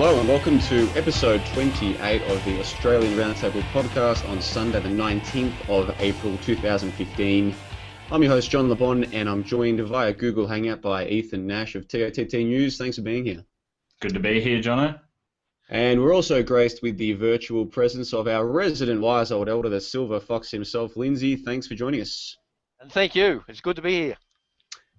Hello and welcome to episode 28 of the Australian Roundtable Podcast on Sunday the 19th of April 2015. I'm your host John LeBon and I'm joined via Google Hangout by Ethan Nash of TOTT News. Thanks for being here. Good to be here, Johnno. And we're also graced with the virtual presence of our resident wise old elder, the silver fox himself, Lindsay. Thanks for joining us. And thank you. It's good to be here.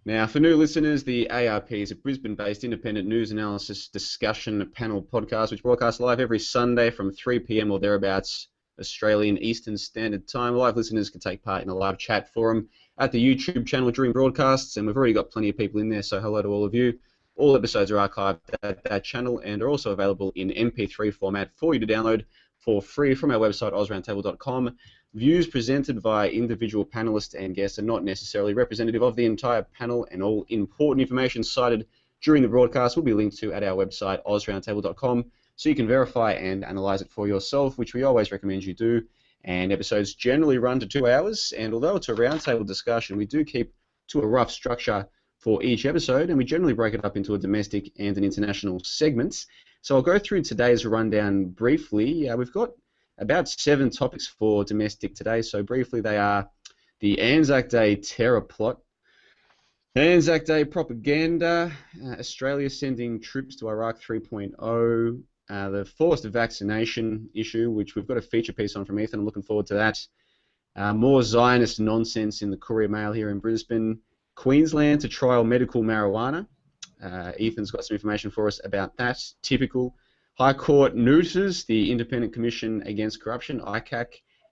Now, for new listeners, the ARP is a Brisbane-based independent news analysis discussion panel podcast which broadcasts live every Sunday from 3 p.m. or thereabouts Australian Eastern Standard Time. Live listeners can take part in a live chat forum at the YouTube channel during broadcasts, and we've already got plenty of people in there, so hello to all of you. All episodes are archived at that channel and are also available in MP3 format for you to download for free from our website, ausroundtable.com. Views presented via individual panelists and guests are not necessarily representative of the entire panel, and all important information cited during the broadcast will be linked to at our website, ausroundtable.com, so you can verify and analyse it for yourself, which we always recommend you do. And episodes generally run to 2 hours, and although it's a roundtable discussion, we do keep to a rough structure for each episode, and we generally break it up into a domestic and an international segments. So I'll go through today's rundown briefly. We've got about 7 topics for domestic today. So briefly, they are the ANZAC Day terror plot, ANZAC Day propaganda, Australia sending troops to Iraq 3.0, the forced vaccination issue, which we've got a feature piece on from Ethan. I'm looking forward to that. More Zionist nonsense in the Courier Mail here in Brisbane. Queensland to trial medical marijuana. Ethan's got some information for us about that. Typical. High Court neuters the Independent Commission Against Corruption, ICAC,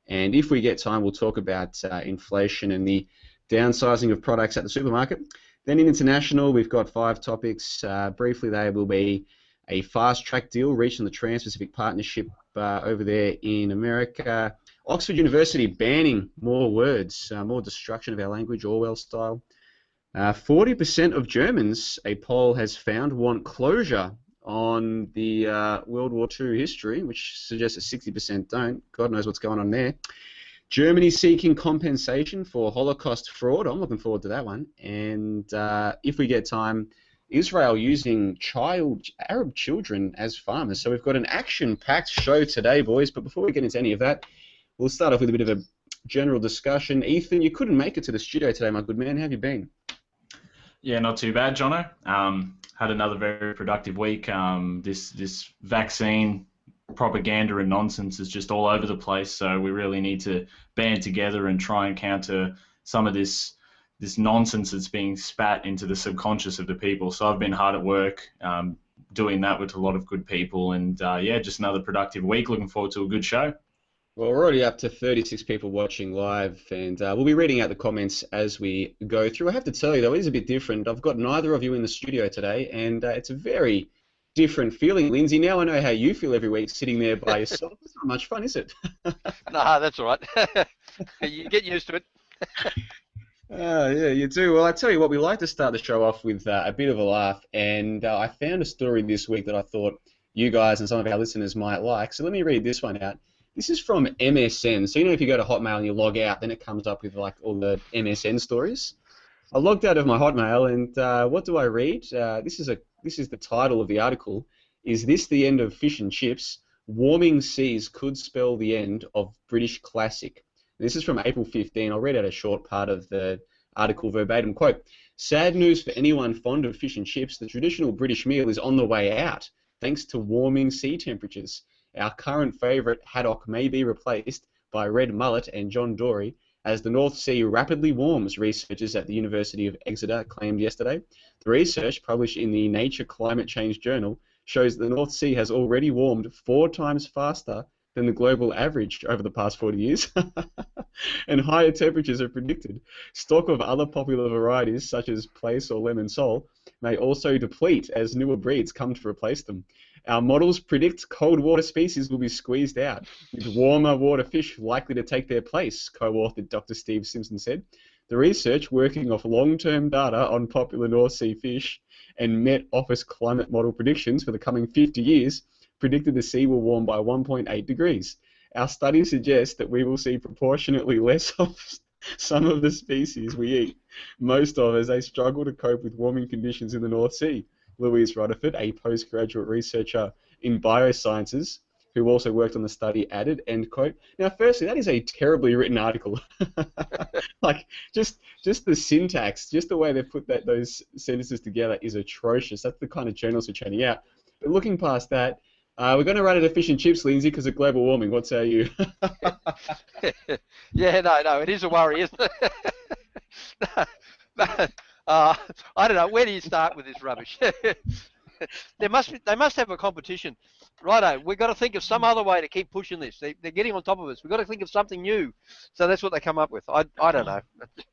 and if we get time, we'll talk about inflation and the downsizing of products at the supermarket. Then in international, we've got 5 topics. Briefly, they will be a fast-track deal reached in the Trans-Pacific Partnership over there in America. Oxford University banning more words, more destruction of our language, Orwell style. 40% of Germans, a poll has found, want closure on the World War II history, which suggests that 60% don't. God knows what's going on there. Germany seeking compensation for Holocaust fraud. I'm looking forward to that one. And if we get time, Israel using Arab children as farmers. So we've got an action-packed show today, boys. But before we get into any of that, we'll start off with a bit of a general discussion. Ethan, you couldn't make it to the studio today, my good man. How have you been? Yeah, not too bad, Johnno. Had another very productive week. This vaccine propaganda and nonsense is just all over the place, so we really need to band together and try and counter some of this nonsense that's being spat into the subconscious of the people. So I've been hard at work doing that with a lot of good people, and yeah, just another productive week. Looking forward to a good show. Well, we're already up to 36 people watching live, and we'll be reading out the comments as we go through. I have to tell you, though, it is a bit different. I've got neither of you in the studio today, and it's a very different feeling. Lindsay, now I know how you feel every week sitting there by yourself. It's not much fun, is it? Nah, that's all right. You get used to it. Yeah, you do. Well, I tell you what, we like to start the show off with a bit of a laugh, and I found a story this week that I thought you guys and some of our listeners might like. So let me read this one out. This is from MSN. So, you know, if you go to Hotmail and you log out, then it comes up with, like, all the MSN stories. I logged out of my Hotmail, and what do I read? This is the title of the article. Is this the end of fish and chips? Warming seas could spell the end of British classic. This is from April 15. I'll read out a short part of the article verbatim. Quote, sad news for anyone fond of fish and chips. The traditional British meal is on the way out, thanks to warming sea temperatures. Our current favourite haddock may be replaced by red mullet and John Dory as the North Sea rapidly warms, researchers at the University of Exeter claimed yesterday. The research, published in the Nature Climate Change Journal, shows the North Sea has already warmed 4 times faster than the global average over the past 40 years, and higher temperatures are predicted. Stock of other popular varieties, such as plaice or lemon sole, may also deplete as newer breeds come to replace them. Our models predict cold water species will be squeezed out, with warmer water fish likely to take their place, co-authored Dr. Steve Simpson said. The research, working off long-term data on popular North Sea fish and Met Office climate model predictions for the coming 50 years, predicted the sea will warm by 1.8 degrees. Our study suggests that we will see proportionately less of some of the species we eat, most of as they struggle to cope with warming conditions in the North Sea. Louise Rutherford, a postgraduate researcher in biosciences, who also worked on the study, added, end quote. Now, firstly, that is a terribly written article. Like, just the syntax, just the way they put those sentences together is atrocious. That's the kind of journalists we're churning out. But looking past that, we're going to run out of fish and chips, Lindsay, because of global warming. What say you? Yeah, no, it is a worry, isn't it? I don't know. Where do you start with this rubbish? They must have a competition. Righto, we've got to think of some other way to keep pushing this. They're getting on top of us. We've got to think of something new. So that's what they come up with. I don't know.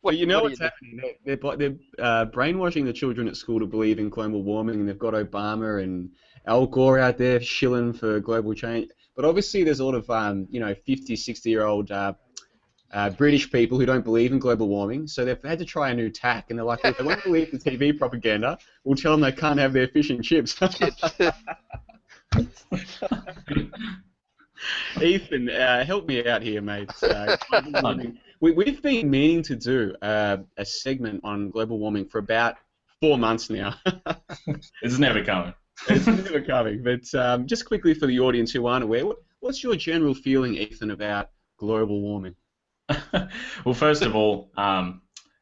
Well, you know what's happening? They're brainwashing the children at school to believe in global warming, and they've got Obama and Al Gore out there shilling for global change. But obviously there's a lot of 50, 60-year-old British people who don't believe in global warming, so they've had to try a new tack, and they're like, if they won't believe the TV propaganda, we'll tell them they can't have their fish and chips. Ethan, help me out here, mate. We've been meaning to do a segment on global warming for about 4 months now. It's never coming. It's never coming. But just quickly for the audience who aren't aware, what's your general feeling, Ethan, about global warming? Well, first of all,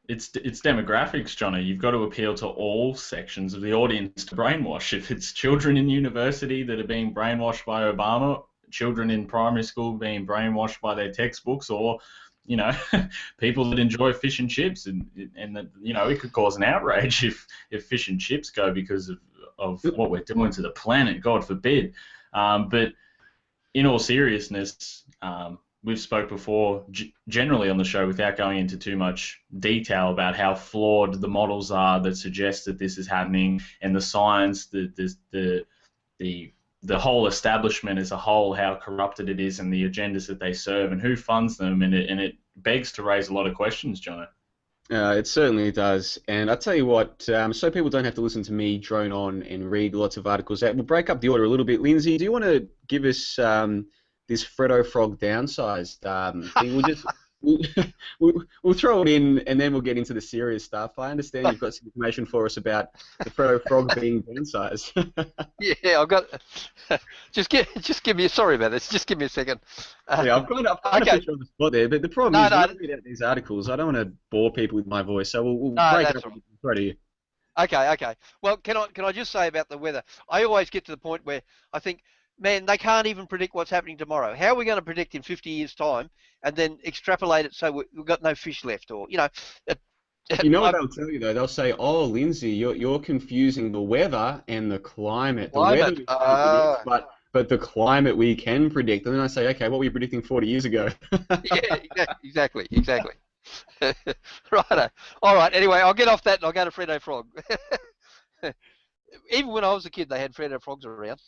it's demographics, Johnny. You've got to appeal to all sections of the audience to brainwash. If it's children in university that are being brainwashed by Obama, children in primary school being brainwashed by their textbooks, or people that enjoy fish and chips, and that, it could cause an outrage if fish and chips go because of what we're doing to the planet, God forbid. But in all seriousness, we've spoke before generally on the show, without going into too much detail, about how flawed the models are that suggest that this is happening, and the science, the whole establishment as a whole, how corrupted it is, and the agendas that they serve, and who funds them, and it begs to raise a lot of questions, Johnno. It certainly does, and I tell you what, so people don't have to listen to me drone on and read lots of articles out, we'll break up the order a little bit. Lindsay, do you want to give us this Freddo Frog downsized thing? We'll throw it in, and then we'll get into the serious stuff. I understand you've got some information for us about the Freddo Frog being downsized. Yeah, I've got. Just give me. Sorry about this. Just give me a second. Yeah, I've kind of put you on the spot there, but the problem is, when I read out these articles, I don't want to bore people with my voice, so we'll break it up right here. Okay. Well, can I just say about the weather? I always get to the point where I think, man, they can't even predict what's happening tomorrow. How are we going to predict in 50 years' time and then extrapolate it so we've got no fish left? Or, You know what they'll tell you, though? They'll say, oh, Lindsay, you're confusing the weather and the climate. The weather we can't predict, but the climate we can predict. And then I say, okay, what were you predicting 40 years ago? Yeah, exactly. Righto. All right, anyway, I'll get off that and I'll go to Freddo Frog. Even when I was a kid, they had Freddo Frogs around.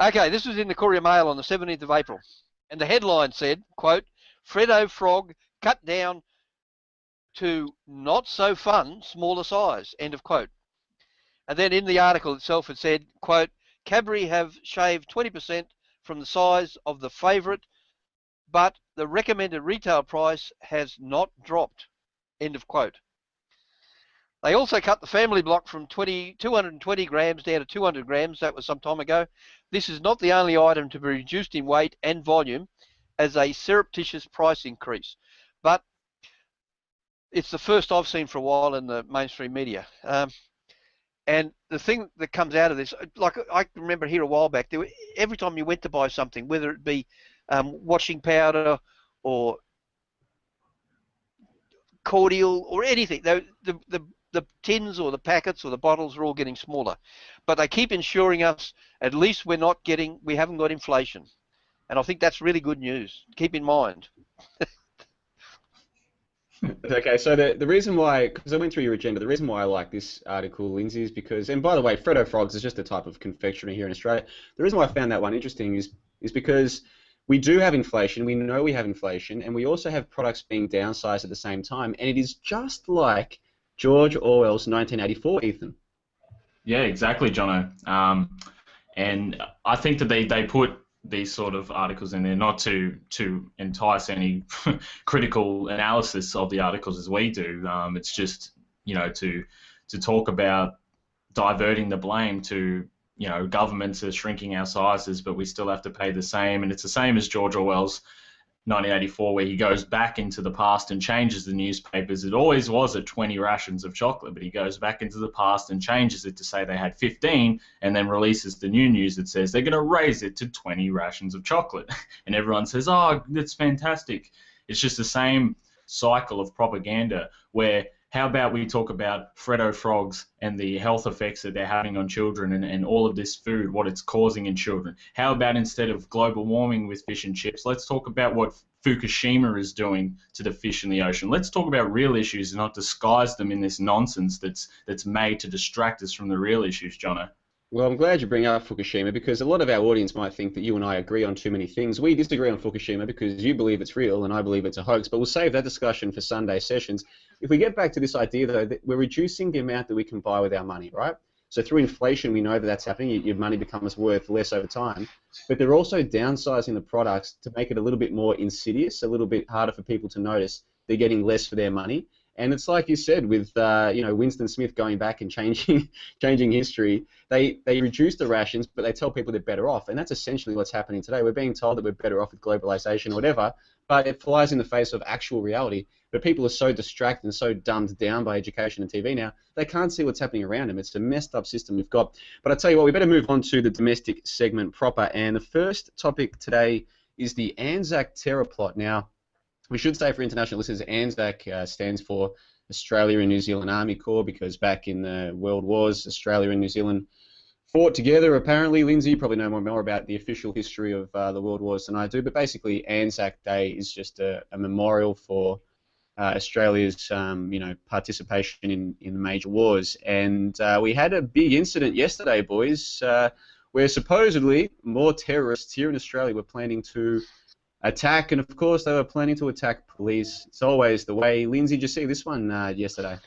Okay, this was in the Courier Mail on the 17th of April. And the headline said, quote, Freddo Frog cut down to not so fun, smaller size, end of quote. And then in the article itself it said, quote, Cadbury have shaved 20% from the size of the favourite, but the recommended retail price has not dropped, end of quote. They also cut the family block from 220 grams down to 200 grams. That was some time ago. This is not the only item to be reduced in weight and volume as a surreptitious price increase, but it's the first I've seen for a while in the mainstream media. And the thing that comes out of this, like I remember here a while back, every time you went to buy something, whether it be washing powder or cordial or anything, the tins or the packets or the bottles are all getting smaller. But they keep ensuring us at least we haven't got inflation. And I think that's really good news. Keep in mind. Okay, so the reason why, because I went through your agenda, the reason why I like this article, Lindsay, is because, and by the way, Freddo Frogs is just a type of confectionery here in Australia. The reason why I found that one interesting is because we do have inflation, we know we have inflation, and we also have products being downsized at the same time, and it is just like George Orwell's 1984, Ethan. Yeah, exactly, Johnno. And I think that they put these sort of articles in there not to entice any critical analysis of the articles as we do. It's just, to talk about diverting the blame to, you know, governments are shrinking our sizes, but we still have to pay the same. And it's the same as George Orwell's 1984, where he goes back into the past and changes the newspapers. It always was at 20 rations of chocolate, but he goes back into the past and changes it to say they had 15, and then releases the new news that says they're going to raise it to 20 rations of chocolate. And everyone says, oh, that's fantastic. It's just the same cycle of propaganda where, how about we talk about Freddo frogs and the health effects that they're having on children, and all of this food, what it's causing in children? How about, instead of global warming with fish and chips, let's talk about what Fukushima is doing to the fish in the ocean. Let's talk about real issues and not disguise them in this nonsense that's made to distract us from the real issues, Jono. Well, I'm glad you bring up Fukushima, because a lot of our audience might think that you and I agree on too many things. We disagree on Fukushima because you believe it's real and I believe it's a hoax, but we'll save that discussion for Sunday sessions. If we get back to this idea, though, that we're reducing the amount that we can buy with our money, right? So through inflation, we know that that's happening. Your money becomes worth less over time. But they're also downsizing the products to make it a little bit more insidious, a little bit harder for people to notice they're getting less for their money. And it's like you said, with Winston Smith going back and changing history, they reduce the rations, but they tell people they're better off, and that's essentially what's happening today. We're being told that we're better off with globalization or whatever, but it flies in the face of actual reality. But people are so distracted and so dumbed down by education and TV now, they can't see what's happening around them. It's a messed up system we've got. But I tell you what, we better move on to the domestic segment proper. And the first topic today is the ANZAC terror plot. Now, we should say for international listeners, ANZAC stands for Australia and New Zealand Army Corps, because back in the World Wars, Australia and New Zealand fought together, apparently. Lindsay, you probably know more about the official history of the World Wars than I do, but basically ANZAC Day is just a memorial for Australia's participation in the major wars. And we had a big incident yesterday, boys, where supposedly more terrorists here in Australia were planning to attack, and of course they were planning to attack police. It's always the way. Lindsay, did you see this one yesterday?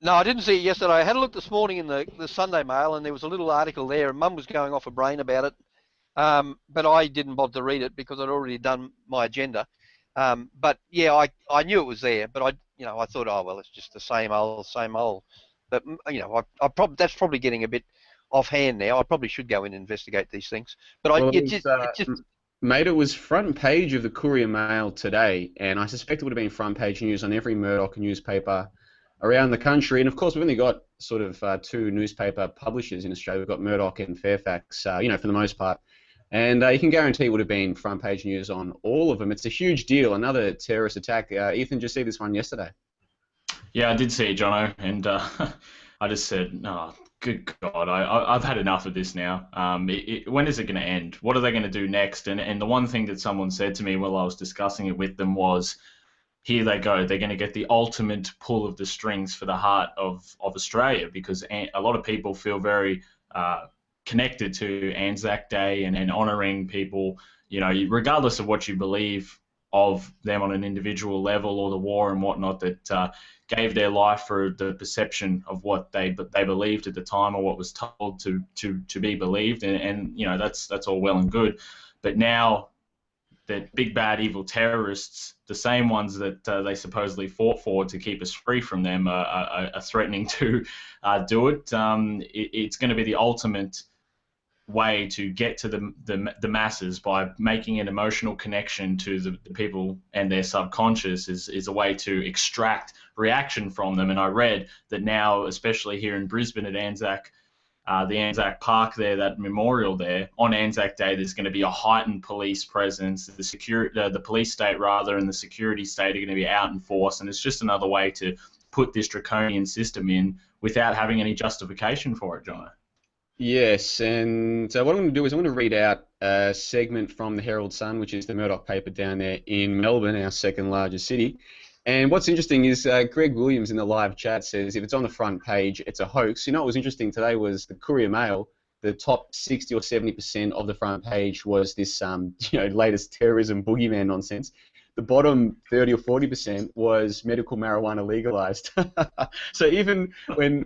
No, I didn't see it yesterday. I had a look this morning in the Sunday Mail, and there was a little article there, and Mum was going off her brain about it, but I didn't bother to read it because I'd already done my agenda. But yeah, I knew it was there, but I thought, oh well, it's just the same old. But that's probably getting a bit offhand now. I probably should go in and investigate these things. But it just Mate, it was front page of the Courier Mail today, and I suspect it would have been front page news on every Murdoch newspaper around the country. And of course, we've only got sort of two newspaper publishers in Australia. We've got Murdoch and Fairfax, for the most part. And you can guarantee it would have been front page news on all of them. It's a huge deal, another terrorist attack. Ethan, did you see this one yesterday? Yeah, I did see it, Jono, and I just said, oh, good God, I've had enough of this now. When is it going to end? What are they going to do next? And the one thing that someone said to me while I was discussing it with them was, here they go, they're going to get the ultimate pull of the strings for the heart of Australia, because a lot of people feel very connected to ANZAC Day and honouring people, regardless of what you believe of them on an individual level or the war and whatnot, that gave their life for the perception of what they believed at the time, or what was told to be believed, and that's all well and good. But now that big bad evil terrorists, the same ones that they supposedly fought for to keep us free from them, are threatening to do it. It's going to be the ultimate way to get to the masses by making an emotional connection to the people and their subconscious is a way to extract reaction from them. And I read that now, especially here in Brisbane at ANZAC, the ANZAC Park there, that memorial there, on ANZAC Day, there's going to be a heightened police presence. The police state rather, and the security state are going to be out in force, and it's just another way to put this draconian system in without having any justification for it, Jono. Yes, and what I'm going to do is I'm going to read out a segment from the Herald Sun, which is the Murdoch paper down there in Melbourne, our second largest city. And what's interesting is Greg Williams in the live chat says if it's on the front page, it's a hoax. What was interesting today was the Courier Mail, the top 60 or 70% of the front page was this latest terrorism boogeyman nonsense. The bottom 30 or 40% was medical marijuana legalized. So even when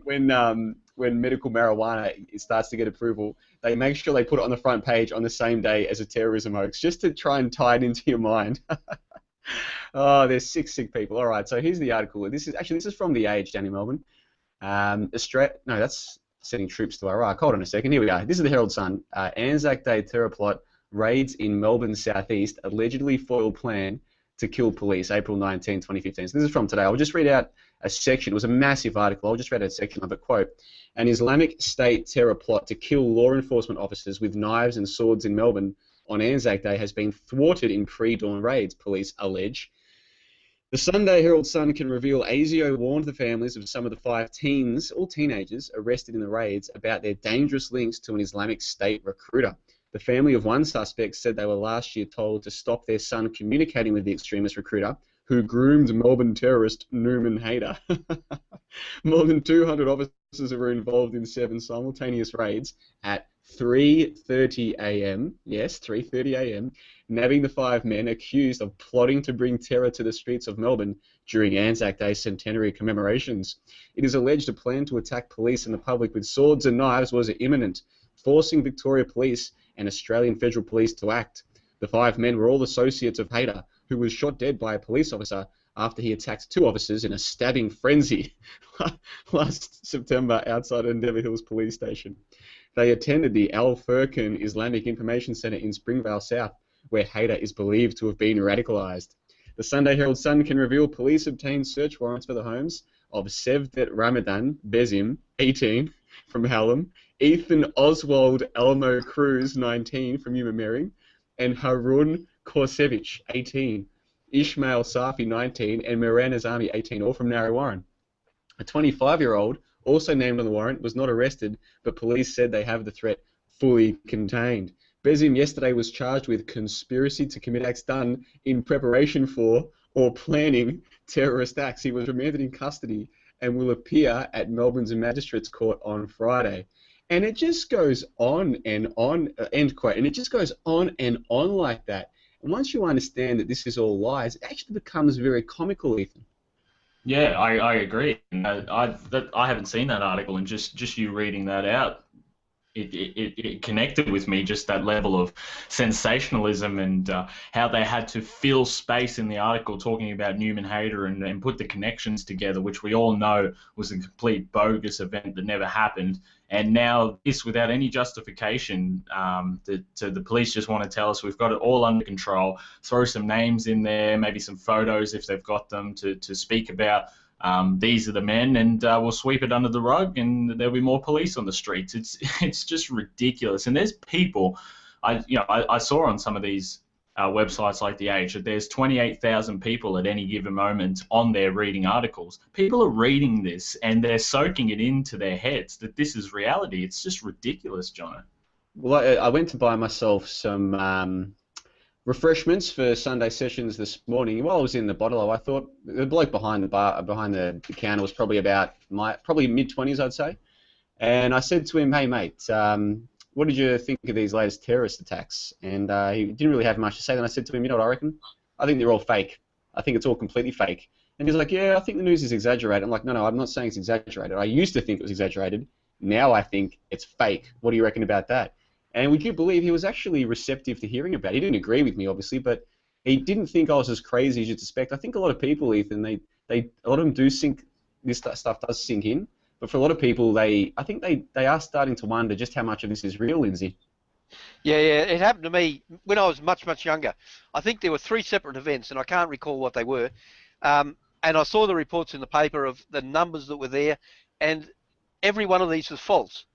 medical marijuana starts to get approval, they make sure they put it on the front page on the same day as a terrorism hoax, just to try and tie it into your mind. Oh, there's sick people. All right, so here's the article. This is from The Age down in Melbourne. That's sending troops to Iraq. Hold on a second. Here we go. This is the Herald Sun. ANZAC Day terror plot. Raids in Melbourne southeast. Allegedly foil plan to kill police. April 19, 2015. So this is from today. I'll just read out a section. It was a massive article. I'll just read out a section of it. Quote, an Islamic State terror plot to kill law enforcement officers with knives and swords in Melbourne on Anzac Day has been thwarted in pre-dawn raids, police allege. The Sunday Herald Sun can reveal ASIO warned the families of some of the 5 teens, all teenagers, arrested in the raids about their dangerous links to an Islamic State recruiter. The family of one suspect said they were last year told to stop their son communicating with the extremist recruiter who groomed Melbourne terrorist Newman Haider. More than 200 officers were involved in 7 simultaneous raids at 3:30 a.m. Yes, 3:30 a.m. nabbing the 5 men accused of plotting to bring terror to the streets of Melbourne during Anzac Day centenary commemorations. It is alleged a plan to attack police and the public with swords and knives was imminent, forcing Victoria Police and Australian Federal Police to act. The 5 men were all associates of Haider, who was shot dead by a police officer after he attacked 2 officers in a stabbing frenzy last September outside Endeavour Hills Police Station. They attended the Al Furqan Islamic Information Centre in Springvale South, where Haider is believed to have been radicalised. The Sunday Herald Sun can reveal police obtained search warrants for the homes of Sevdet Ramadan Bezim, 18, from Hallam, Ethan Oswald Elmo Cruz, 19, from Umameri, and Harun Korsevich, 18, Ishmael Safi, 19, and Miran Azami, 18, all from Narre Warren. A 25-year-old, also named on the warrant, was not arrested, but police said they have the threat fully contained. Bezim yesterday was charged with conspiracy to commit acts done in preparation for or planning terrorist acts. He was remanded in custody and will appear at Melbourne's Magistrates Court on Friday. And it just goes on and on, end quote, and it just goes on and on like that. And once you understand that this is all lies, it actually becomes very comical, Ethan. Yeah, I agree. I haven't seen that article, and just you reading that out, it connected with me, just that level of sensationalism and how they had to fill space in the article talking about Newman Haider and put the connections together, which we all know was a complete bogus event that never happened. And now this, without any justification, the police just want to tell us we've got it all under control, throw some names in there, maybe some photos if they've got them to speak about these are the men, and we'll sweep it under the rug and there'll be more police on the streets. It's just ridiculous. And there's people, I saw on some of these websites like The Age that there's 28,000 people at any given moment on there reading articles. People are reading this and they're soaking it into their heads that this is reality. It's just ridiculous, Johnno. Well, I went to buy myself some refreshments for Sunday sessions this morning. While I was in the bottle, I thought the bloke behind the counter was probably probably mid-20s, I'd say. And I said to him, "Hey mate, what did you think of these latest terrorist attacks?" And he didn't really have much to say. Then I said to him, "You know what I reckon? I think they're all fake. I think it's all completely fake." And he's like, "Yeah, I think the news is exaggerated." I'm like, "No, I'm not saying it's exaggerated. I used to think it was exaggerated. Now I think it's fake. What do you reckon about that?" And would you believe he was actually receptive to hearing about it? He didn't agree with me, obviously, but he didn't think I was as crazy as you'd suspect. I think a lot of people, Ethan, a lot of them do think this stuff does sink in. But for a lot of people, I think they are starting to wonder just how much of this is real, Lindsay. Yeah, it happened to me when I was much, much younger. I think there were 3 separate events, and I can't recall what they were. And I saw the reports in the paper of the numbers that were there, and every one of these was false.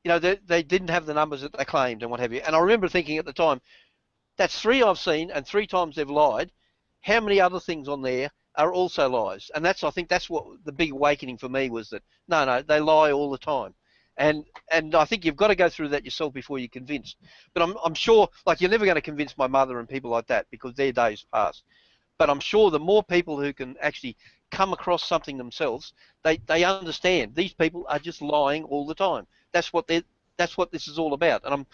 You know, they didn't have the numbers that they claimed and what have you. And I remember thinking at the time, that's 3 I've seen, and 3 times they've lied. How many other things on there are also lies? And I think that's what the big awakening for me was, that no, they lie all the time. And I think you've got to go through that yourself before you're convinced. But I'm sure, like, you're never going to convince my mother and people like that because their days past. But I'm sure the more people who can actually come across something themselves, they understand these people are just lying all the time. That's what this is all about. And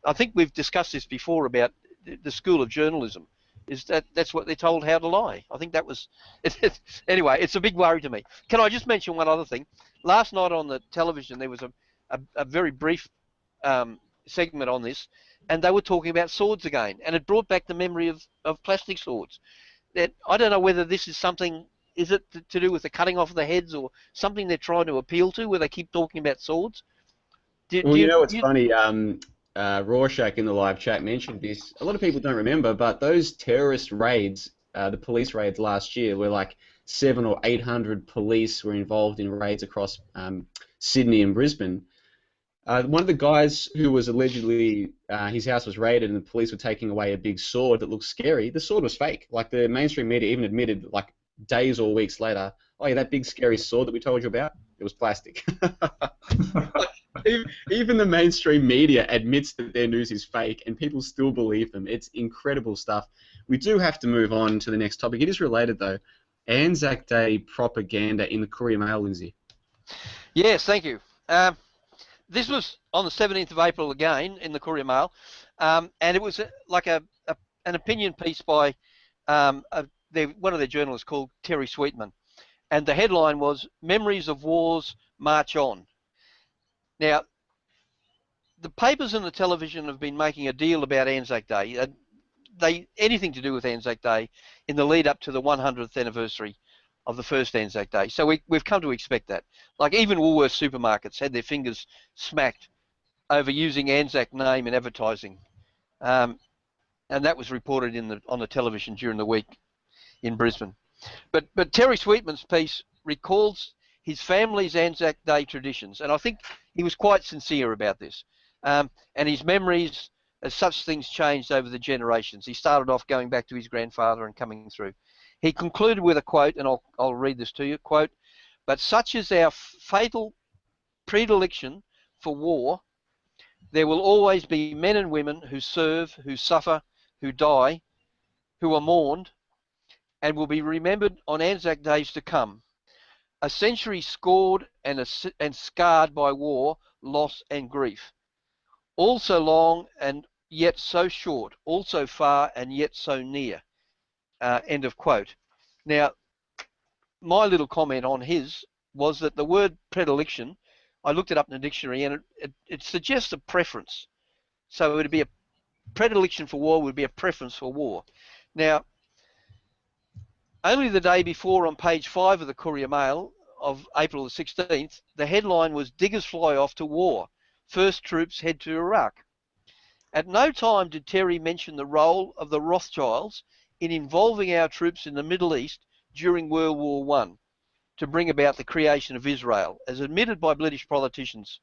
I think we've discussed this before about the school of journalism. That's what they're told, how to lie. I think that was anyway. It's a big worry to me. Can I just mention one other thing? Last night on the television there was a very brief segment on this, and they were talking about swords again, and it brought back the memory of plastic swords. That I don't know whether this is something. Is it to do with the cutting off of the heads or something they're trying to appeal to, where they keep talking about swords? Well, you know what's funny? Rorschach in the live chat mentioned this. A lot of people don't remember, but those terrorist raids, the police raids last year, were like 700 or 800 police were involved in raids across Sydney and Brisbane. One of the guys who was allegedly, his house was raided and the police were taking away a big sword that looked scary. The sword was fake. Like the mainstream media even admitted, like days or weeks later, oh yeah, that big scary sword that we told you about, it was plastic. Even the mainstream media admits that their news is fake and people still believe them. It's incredible stuff. We do have to move on to the next topic. It is related though. ANZAC Day propaganda in the Courier Mail, Lindsay. Yes, thank you. This was on the 17th of April again in the Courier Mail, and it was like an opinion piece by one of their journalists called Terry Sweetman, and the headline was "Memories of Wars March On." Now, the papers and the television have been making a deal about ANZAC Day, anything to do with ANZAC Day, in the lead up to the 100th anniversary of the first ANZAC Day. So we've come to expect that. Like even Woolworths supermarkets had their fingers smacked over using ANZAC name in advertising, and that was reported on the television during the week in Brisbane. But Terry Sweetman's piece recalls his family's ANZAC Day traditions, and I think he was quite sincere about this. And his memories, as such things changed over the generations. He started off going back to his grandfather and coming through. He concluded with a quote, and I'll read this to you, quote, "But such is our fatal predilection for war, there will always be men and women who serve, who suffer, who die, who are mourned, and will be remembered on ANZAC days to come. A century scored and scarred by war, loss and grief. All so long and yet so short, all so far and yet so near." End of quote. Now, my little comment on his was that the word predilection, I looked it up in the dictionary, and it suggests a preference. So it would be a predilection for war would be a preference for war. Now, only the day before, on page 5 of the Courier Mail of April the 16th, the headline was "Diggers fly off to war. First troops head to Iraq." At no time did Terry mention the role of the Rothschilds in involving our troops in the Middle East during World War I to bring about the creation of Israel, as admitted by British politicians.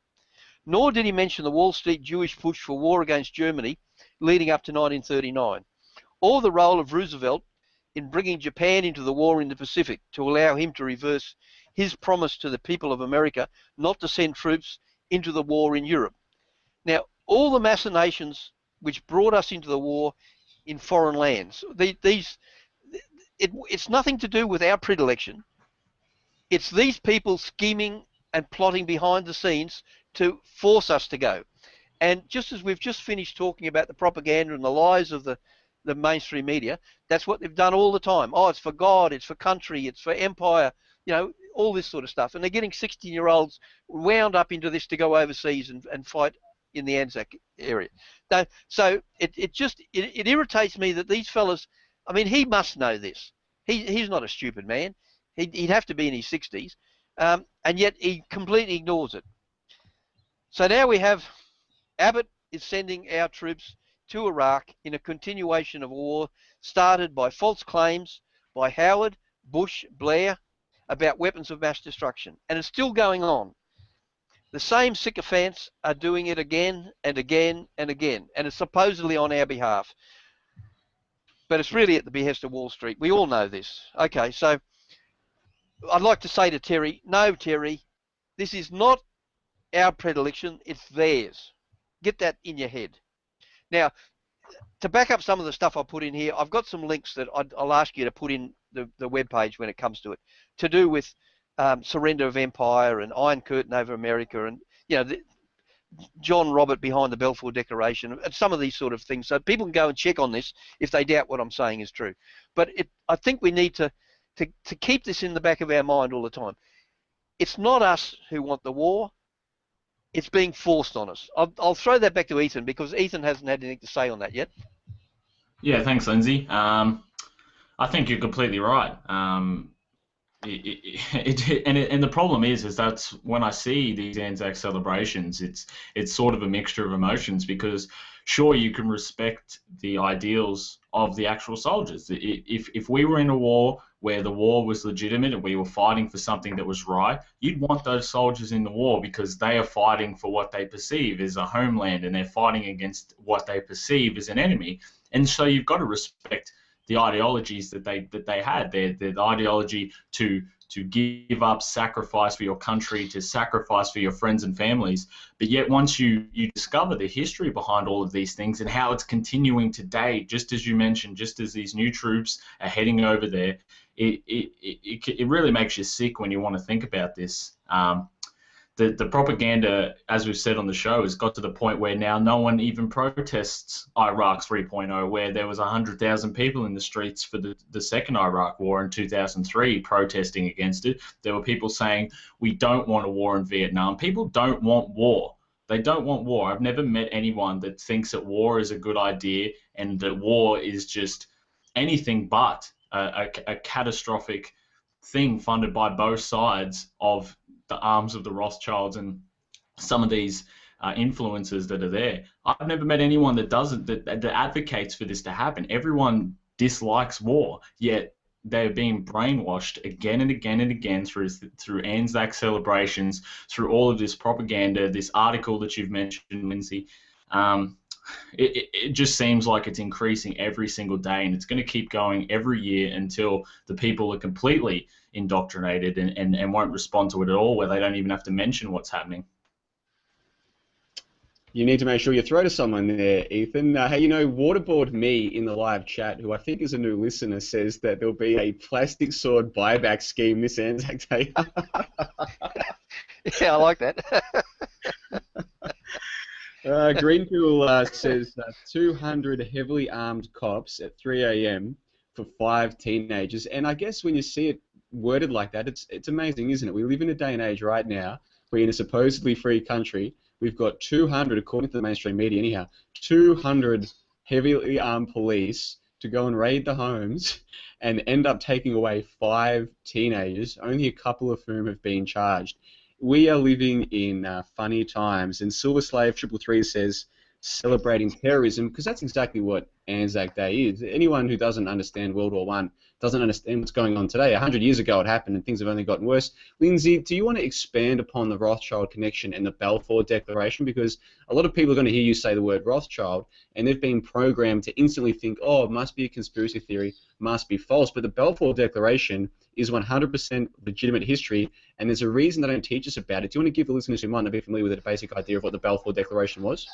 Nor did he mention the Wall Street Jewish push for war against Germany leading up to 1939, or the role of Roosevelt in bringing Japan into the war in the Pacific to allow him to reverse his promise to the people of America not to send troops into the war in Europe. Now, all the machinations which brought us into the war in foreign lands, it's nothing to do with our predilection. It's these people scheming and plotting behind the scenes to force us to go. And just as we've just finished talking about the propaganda and the lies of the mainstream media, that's what they've done all the time. Oh, it's for God, it's for country, it's for empire, all this sort of stuff. And they're getting 16-year-olds wound up into this to go overseas and fight in the ANZAC area. So it irritates me that these fellas, I mean, he must know this. He's not a stupid man. He'd have to be in his 60s, and yet he completely ignores it. So now we have Abbott is sending our troops to Iraq in a continuation of war started by false claims by Howard, Bush, Blair about weapons of mass destruction. And it's still going on. The same sycophants are doing it again and again and again, and it's supposedly on our behalf. But it's really at the behest of Wall Street. We all know this. Okay, so I'd like to say to Terry, no, Terry, this is not our predilection, it's theirs. Get that in your head. Now, to back up some of the stuff I put in here, I've got some links that I'll ask you to put in the webpage when it comes to it, to do with surrender of empire and Iron Curtain over America and, John Robert behind the Balfour Declaration and some of these sort of things. So people can go and check on this if they doubt what I'm saying is true. But I think we need to keep this in the back of our mind all the time. It's not us who want the war. It's being forced on us. I'll throw that back to Ethan because Ethan hasn't had anything to say on that yet. Yeah, thanks, Lindsay. I think you're completely right. And the problem is that's when I see these ANZAC celebrations, it's sort of a mixture of emotions, because sure, you can respect the ideals of the actual soldiers. If we were in a war where the war was legitimate and we were fighting for something that was right, you'd want those soldiers in the war because they are fighting for what they perceive as a homeland, and they're fighting against what they perceive as an enemy. And so you've got to respect the ideologies that they had, the ideology to give up, sacrifice for your country, to sacrifice for your friends and families. But yet once you discover the history behind all of these things and how it's continuing today, just as you mentioned, just as these new troops are heading over there, it really makes you sick when you want to think about this. The propaganda, as we've said on the show, has got to the point where now no one even protests Iraq 3.0, where there was 100,000 people in the streets for the second Iraq war in 2003 protesting against it. There were people saying, we don't want a war in Vietnam. People don't want war. They don't want war. I've never met anyone that thinks that war is a good idea and that war is just anything but a catastrophic thing funded by both sides of the arms of the Rothschilds and some of these influencers that are there. I've never met anyone that doesn't, that advocates for this to happen. Everyone dislikes war, yet they're being brainwashed again and again and again through ANZAC celebrations, through all of this propaganda, this article that you've mentioned, Lindsay. It just seems like it's increasing every single day, and it's going to keep going every year until the people are completely indoctrinated and won't respond to it at all, where they don't even have to mention what's happening. You need to make sure you throw to someone there, Ethan. Hey, Waterboard Me in the live chat, who I think is a new listener, says that there'll be a plastic sword buyback scheme this Anzac Day. Yeah, I like that. Greenpool says 200 heavily armed cops at 3 a.m. for 5 teenagers. And I guess when you see it worded like that, it's amazing, isn't it? We live in a day and age right now where in a supposedly free country, we've got 200, according to the mainstream media anyhow, 200 heavily armed police to go and raid the homes and end up taking away 5 teenagers, only a couple of whom have been charged. We are living in funny times, and Silver Slave 333 says celebrating terrorism, because that's exactly what Anzac Day is. Anyone who doesn't understand World War I doesn't understand what's going on today. 100 years ago it happened, and things have only gotten worse. Lindsay, do you want to expand upon the Rothschild connection and the Balfour Declaration? Because a lot of people are going to hear you say the word Rothschild, and they've been programmed to instantly think, oh, it must be a conspiracy theory, must be false. But the Balfour Declaration is 100% legitimate history, and there's a reason they don't teach us about it. Do you want to give the listeners who might not be familiar with it a basic idea of what the Balfour Declaration was?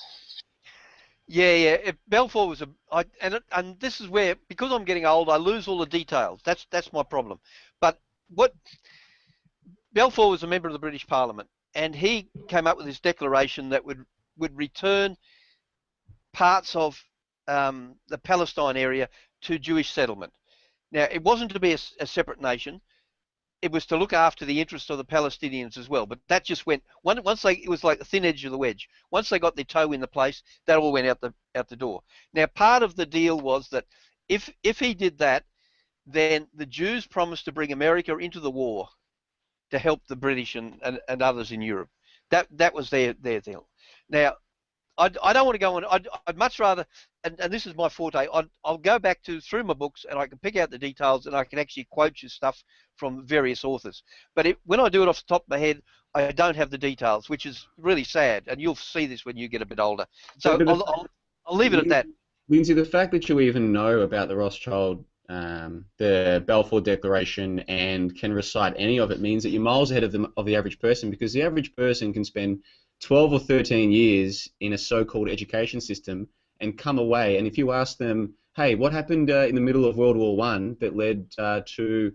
Yeah. Balfour was and this is where, because I'm getting old, I lose all the details. That's my problem. But Balfour was a member of the British Parliament, and he came up with this declaration that would return parts of the Palestine area to Jewish settlement. Now, it wasn't to be a separate nation. It was to look after the interests of the Palestinians as well. But that just went, it was like the thin edge of the wedge. Once they got their toe in the place, that all went out the door. Now, part of the deal was that if he did that, then the Jews promised to bring America into the war to help the British and others in Europe. That was their deal. Now, I don't want to go on. I'd much rather, and this is my forte, I'll go back through my books, and I can pick out the details, and I can actually quote you stuff from various authors. But when I do it off the top of my head, I don't have the details, which is really sad, and you'll see this when you get a bit older. So I'll leave it at that. Lindsay, the fact that you even know about the Rothschild, the Balfour Declaration, and can recite any of it means that you're miles ahead of the average person, because the average person can spend 12 or 13 years in a so-called education system and come away, and if you ask them, hey, what happened in the middle of World War I that led to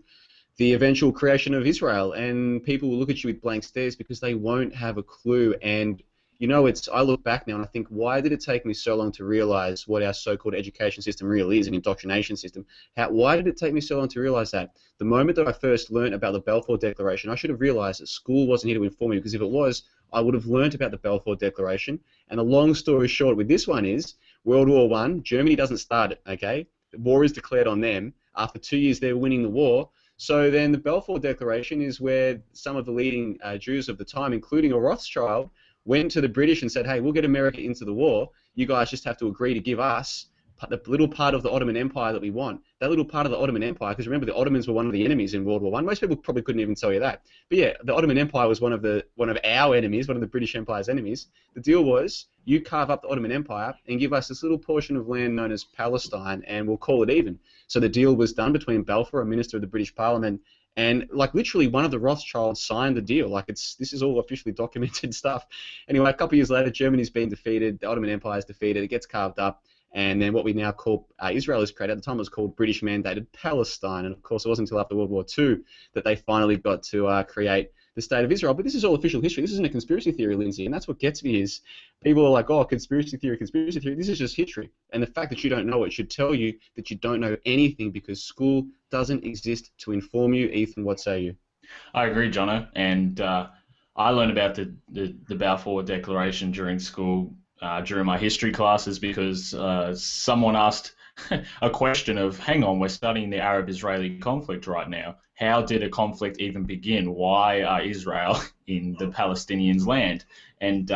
the eventual creation of Israel, and people will look at you with blank stares because they won't have a clue. And I look back now and I think, why did it take me so long to realize what our so-called education system really is, an indoctrination system? Why did it take me so long to realize that? The moment that I first learned about the Balfour Declaration, I should have realized that school wasn't here to inform me, because if it was, I would have learnt about the Balfour Declaration. And the long story short with this one is, World War I, Germany doesn't start it, okay? The war is declared on them. After 2 years, they're winning the war. So then the Balfour Declaration is where some of the leading Jews of the time, including a Rothschild, went to the British and said, hey, we'll get America into the war. You guys just have to agree to give us the little part of the Ottoman Empire that we want. That little part of the Ottoman Empire, because remember, the Ottomans were one of the enemies in World War I. Most people probably couldn't even tell you that. But yeah, the Ottoman Empire was one of our enemies, one of the British Empire's enemies. The deal was, you carve up the Ottoman Empire and give us this little portion of land known as Palestine, and we'll call it even. So the deal was done between Balfour, a minister of the British Parliament, and like literally one of the Rothschilds signed the deal. Like this is all officially documented stuff. Anyway, a couple of years later, Germany's been defeated, the Ottoman Empire is defeated, it gets carved up, and then what we now call Israel is created. At the time it was called British Mandated Palestine, and of course it wasn't until after World War II that they finally got to create the State of Israel. But this is all official history. This isn't a conspiracy theory, Lindsay, and that's what gets me is people are like, oh, conspiracy theory, conspiracy theory. This is just history, and the fact that you don't know it should tell you that you don't know anything, because school doesn't exist to inform you. Ethan, what say you? I agree, Johnno, and I learned about the Balfour Declaration during school, during my history classes, because someone asked a question of, hang on, we're studying the Arab-Israeli conflict right now. How did a conflict even begin? Why are Israel in the Palestinians' land? And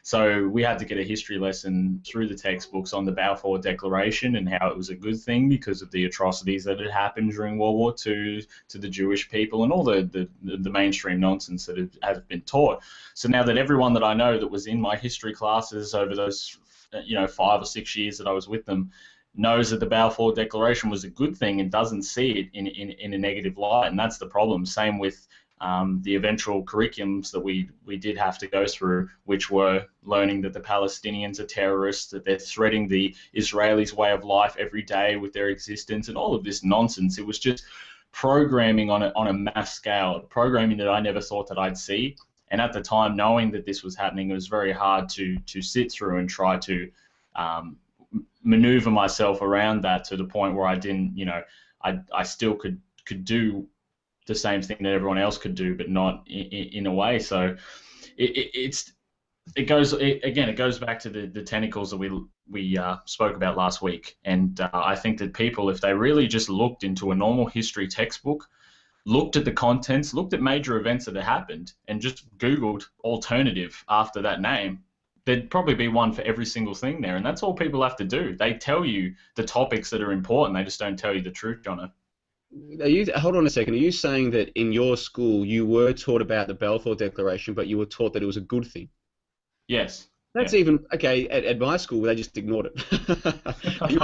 so we had to get a history lesson through the textbooks on the Balfour Declaration and how it was a good thing because of the atrocities that had happened during World War II to the Jewish people and all the mainstream nonsense that has been taught. So now that everyone that I know that was in my history classes over those 5 or 6 years that I was with them knows that the Balfour Declaration was a good thing and doesn't see it in a negative light, and that's the problem. Same with the eventual curriculums that we did have to go through, which were learning that the Palestinians are terrorists, that they're threatening the Israelis' way of life every day with their existence, and all of this nonsense. It was just programming on a mass scale, programming that I never thought that I'd see. And at the time, knowing that this was happening, it was very hard to sit through and try to maneuver myself around that to the point where I didn't, I still could do the same thing that everyone else could do, but not in a way. So it goes back to the tentacles that we spoke about last week. And I think that people, if they really just looked into a normal history textbook, looked at the contents, looked at major events that had happened, and just Googled alternative after that name, there'd probably be one for every single thing there. And that's all people have to do. They tell you the topics that are important. They just don't tell you the truth, Johnno. Hold on a second. Are you saying that in your school you were taught about the Balfour Declaration, but you were taught that it was a good thing? Yes. That's even okay. At my school, they just ignored it.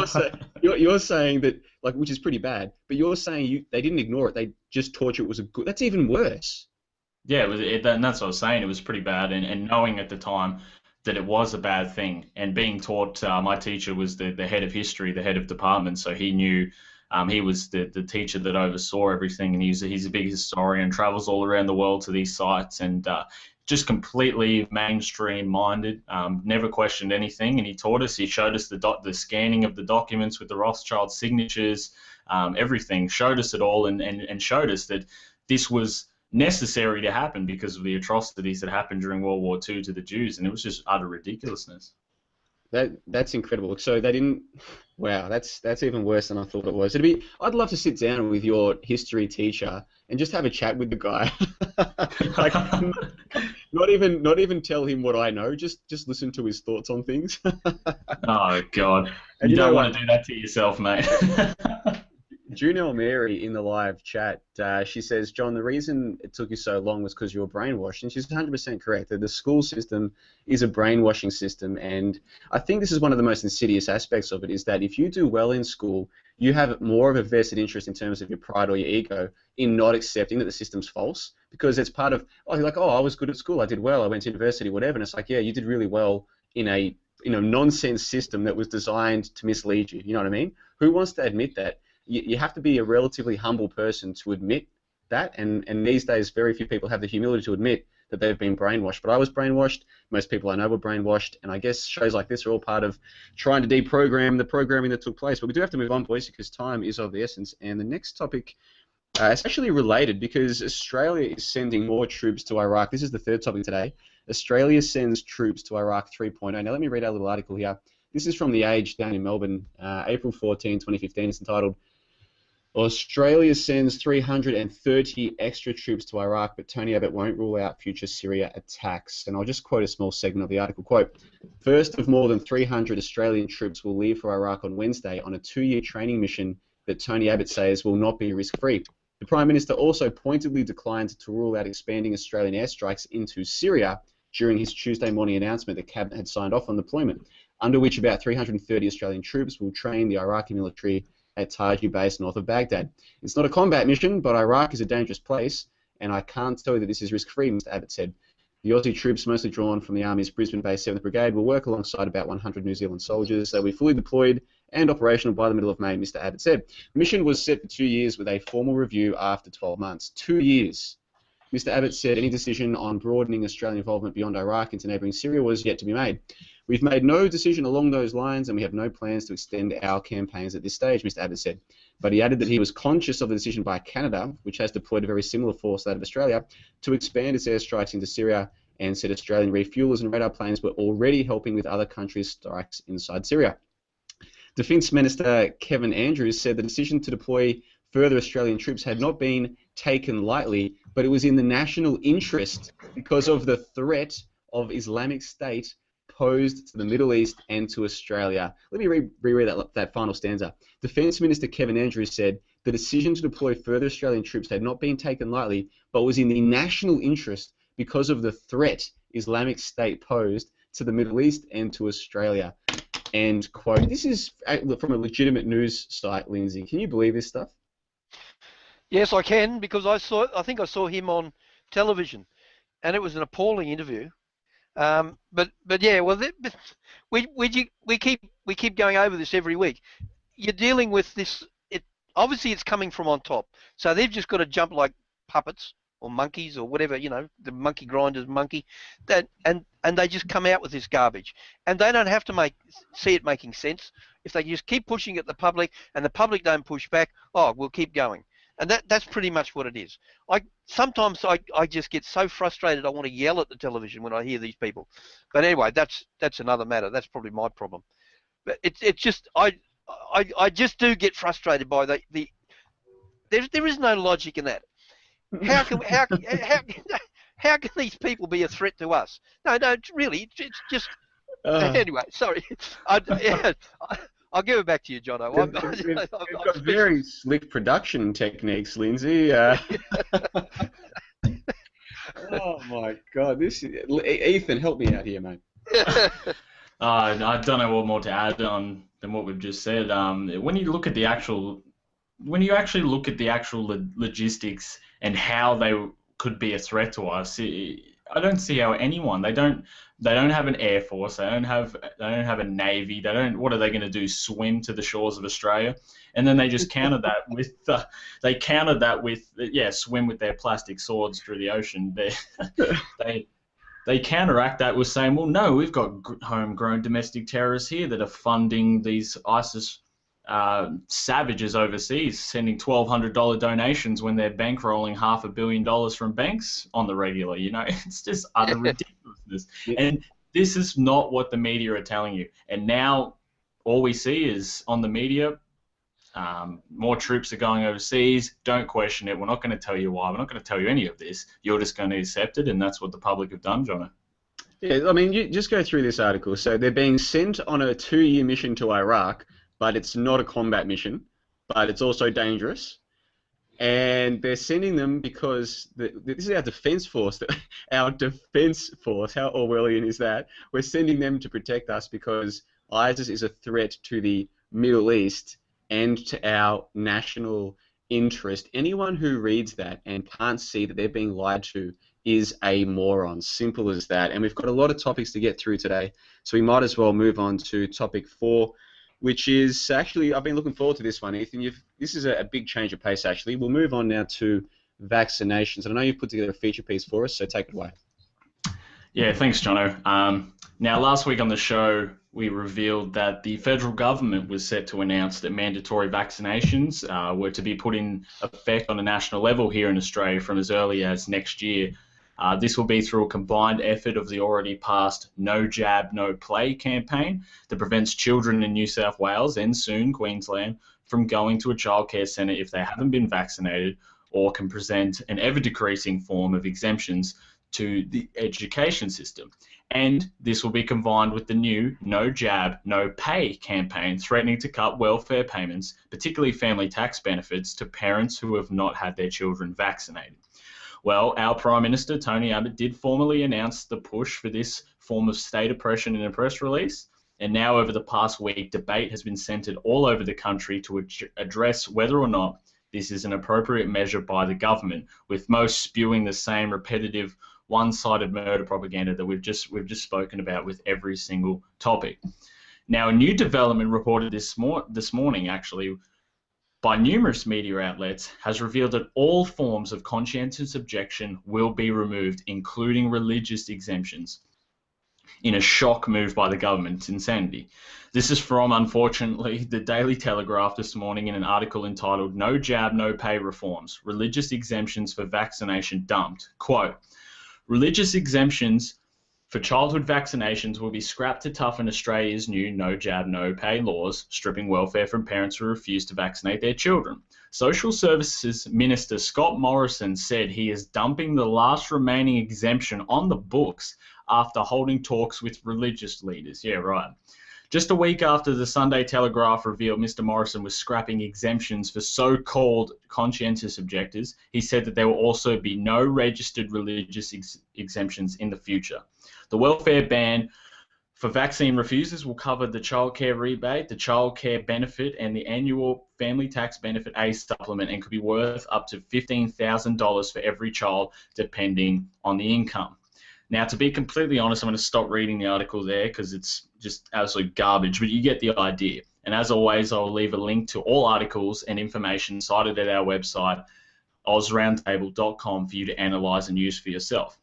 You're saying that, like, which is pretty bad. But you're saying they didn't ignore it. They just taught you it was a good. That's even worse. Yeah, and that's what I was saying. It was pretty bad. And knowing at the time that it was a bad thing, and being taught, my teacher was the head of history, the head of department, so he knew. He was the teacher that oversaw everything, and he's a big historian, travels all around the world to these sites, and just completely mainstream minded, never questioned anything. And he taught us, he showed us the scanning of the documents with the Rothschild signatures, everything, showed us it all, and showed us that this was necessary to happen because of the atrocities that happened during World War II to the Jews, and it was just utter ridiculousness. That's incredible. So they didn't. Wow, that's even worse than I thought it was. I'd love to sit down with your history teacher and just have a chat with the guy. Like, not even tell him what I know. Just listen to his thoughts on things. Oh God, and you don't want to do that to yourself, mate. Junelle Mary in the live chat, she says, John, the reason it took you so long was because you were brainwashed. And she's 100% correct. That the school system is a brainwashing system. And I think this is one of the most insidious aspects of it, is that if you do well in school, you have more of a vested interest in terms of your pride or your ego in not accepting that the system's false. Because it's part of, you're like, I was good at school. I did well. I went to university, whatever. And it's like, yeah, you did really well in a nonsense system that was designed to mislead you. You know what I mean? Who wants to admit that? You have to be a relatively humble person to admit that, and these days very few people have the humility to admit that they've been brainwashed. But I was brainwashed, most people I know were brainwashed, and I guess shows like this are all part of trying to deprogram the programming that took place. But we do have to move on, boys, because time is of the essence. And the next topic is actually related, because Australia is sending more troops to Iraq. This is the third topic today. Australia sends troops to Iraq 3.0. Now let me read our little article here. This is from The Age down in Melbourne, April 14, 2015. It's entitled, Australia sends 330 extra troops to Iraq, but Tony Abbott won't rule out future Syria attacks. And I'll just quote a small segment of the article. Quote, first of more than 300 Australian troops will leave for Iraq on Wednesday on a 2-year training mission that Tony Abbott says will not be risk-free. The Prime Minister also pointedly declined to rule out expanding Australian airstrikes into Syria during his Tuesday morning announcement that Cabinet had signed off on deployment, under which about 330 Australian troops will train the Iraqi military at Taji base north of Baghdad. It's not a combat mission, but Iraq is a dangerous place, and I can't tell you that this is risk-free, Mr. Abbott said. The Aussie troops, mostly drawn from the Army's Brisbane-based 7th Brigade, will work alongside about 100 New Zealand soldiers. They'll be fully deployed and operational by the middle of May, Mr. Abbott said. The mission was set for 2 years with a formal review after 12 months. 2 years. Mr. Abbott said any decision on broadening Australian involvement beyond Iraq into neighbouring Syria was yet to be made. We've made no decision along those lines, and we have no plans to extend our campaigns at this stage, Mr. Abbott said. But he added that he was conscious of the decision by Canada, which has deployed a very similar force to that of Australia, to expand its airstrikes into Syria, and said Australian refuelers and radar planes were already helping with other countries' strikes inside Syria. Defence Minister Kevin Andrews said the decision to deploy further Australian troops had not been taken lightly, but it was in the national interest because of the threat of Islamic State posed to the Middle East and to Australia. Let me reread that final stanza. Defence Minister Kevin Andrews said the decision to deploy further Australian troops had not been taken lightly, but was in the national interest because of the threat Islamic State posed to the Middle East and to Australia. End quote. This is from a legitimate news site, Lindsay. Can you believe this stuff? Yes, I can, because I think I saw him on television, and it was an appalling interview. But yeah, well, we keep going over this every week. You're dealing with this. Obviously it's coming from on top, so they've just got to jump like puppets or monkeys or whatever, the monkey grinders monkey, and they just come out with this garbage, and they don't have to see it making sense. If they just keep pushing at the public and the public don't push back, we'll keep going. And that's pretty much what it is. Sometimes I just get so frustrated I want to yell at the television when I hear these people. But anyway, that's another matter. That's probably my problem. But it's just I just do get frustrated by there is no logic in that. How can these people be a threat to us? No, really, it's just anyway. Sorry, I'll give it back to you, Johnno. We've got very slick production techniques, Lindsay. Oh my God! Ethan, help me out here, mate. I don't know what more to add on than what we've just said. When you actually look at the actual logistics and how they could be a threat to us, I don't see how anyone. They don't have an air force. They don't have a navy. What are they going to do? Swim to the shores of Australia? And then they just counter that with swim with their plastic swords through the ocean. They counteract that with saying, well, no, we've got homegrown domestic terrorists here that are funding these ISIS savages overseas, sending $1,200 donations when they're bankrolling $500 million from banks on the regular. It's just utter ridiculousness. And this is not what the media are telling you. And now all we see is on the media, more troops are going overseas. Don't question it. We're not going to tell you why. We're not going to tell you any of this. You're just going to accept it, and that's what the public have done, Johnno. Yeah, I mean, you just go through this article. So they're being sent on a 2-year mission to Iraq, but it's not a combat mission, but it's also dangerous. And they're sending them because this is our defense force. Our defense force, how Orwellian is that? We're sending them to protect us because ISIS is a threat to the Middle East and to our national interest. Anyone who reads that and can't see that they're being lied to is a moron. Simple as that. And we've got a lot of topics to get through today, so we might as well move on to topic 4, which is actually, I've been looking forward to this one, Ethan. This is a big change of pace, actually. We'll move on now to vaccinations. And I know you've put together a feature piece for us, so take it away. Yeah, thanks, Johnno. Now, last week on the show, we revealed that the federal government was set to announce that mandatory vaccinations were to be put in effect on a national level here in Australia from as early as next year. This will be through a combined effort of the already passed No Jab, No Play campaign that prevents children in New South Wales and soon Queensland from going to a childcare centre if they haven't been vaccinated, or can present an ever-decreasing form of exemptions to the education system. And this will be combined with the new No Jab, No Pay campaign, threatening to cut welfare payments, particularly family tax benefits, to parents who have not had their children vaccinated. Well, our Prime Minister, Tony Abbott, did formally announce the push for this form of state oppression in a press release. And now, over the past week, debate has been centred all over the country to address whether or not this is an appropriate measure by the government, with most spewing the same repetitive, one-sided murder propaganda that we've just spoken about with every single topic. Now, a new development reported this morning, actually, by numerous media outlets, has revealed that all forms of conscientious objection will be removed, including religious exemptions, in a shock move by the government. It's insanity. This is from, unfortunately, the Daily Telegraph this morning in an article entitled "No Jab, No Pay Reforms. Religious Exemptions for Vaccination Dumped." Quote, "Religious exemptions for childhood vaccinations will be scrapped to toughen Australia's new No Jab, No Pay laws, stripping welfare from parents who refuse to vaccinate their children. Social Services Minister Scott Morrison said he is dumping the last remaining exemption on the books after holding talks with religious leaders." Yeah, right. Just a week after the Sunday Telegraph revealed Mr. Morrison was scrapping exemptions for so-called conscientious objectors, he said that there will also be no registered religious exemptions in the future. The welfare ban for vaccine refusers will cover the childcare rebate, the childcare benefit, and the annual family tax benefit A supplement, and could be worth up to $15,000 for every child, depending on the income. Now, to be completely honest, I'm going to stop reading the article there because it's just absolute garbage, but you get the idea. And as always, I'll leave a link to all articles and information cited at our website, AusRoundtable.com, for you to analyse and use for yourself.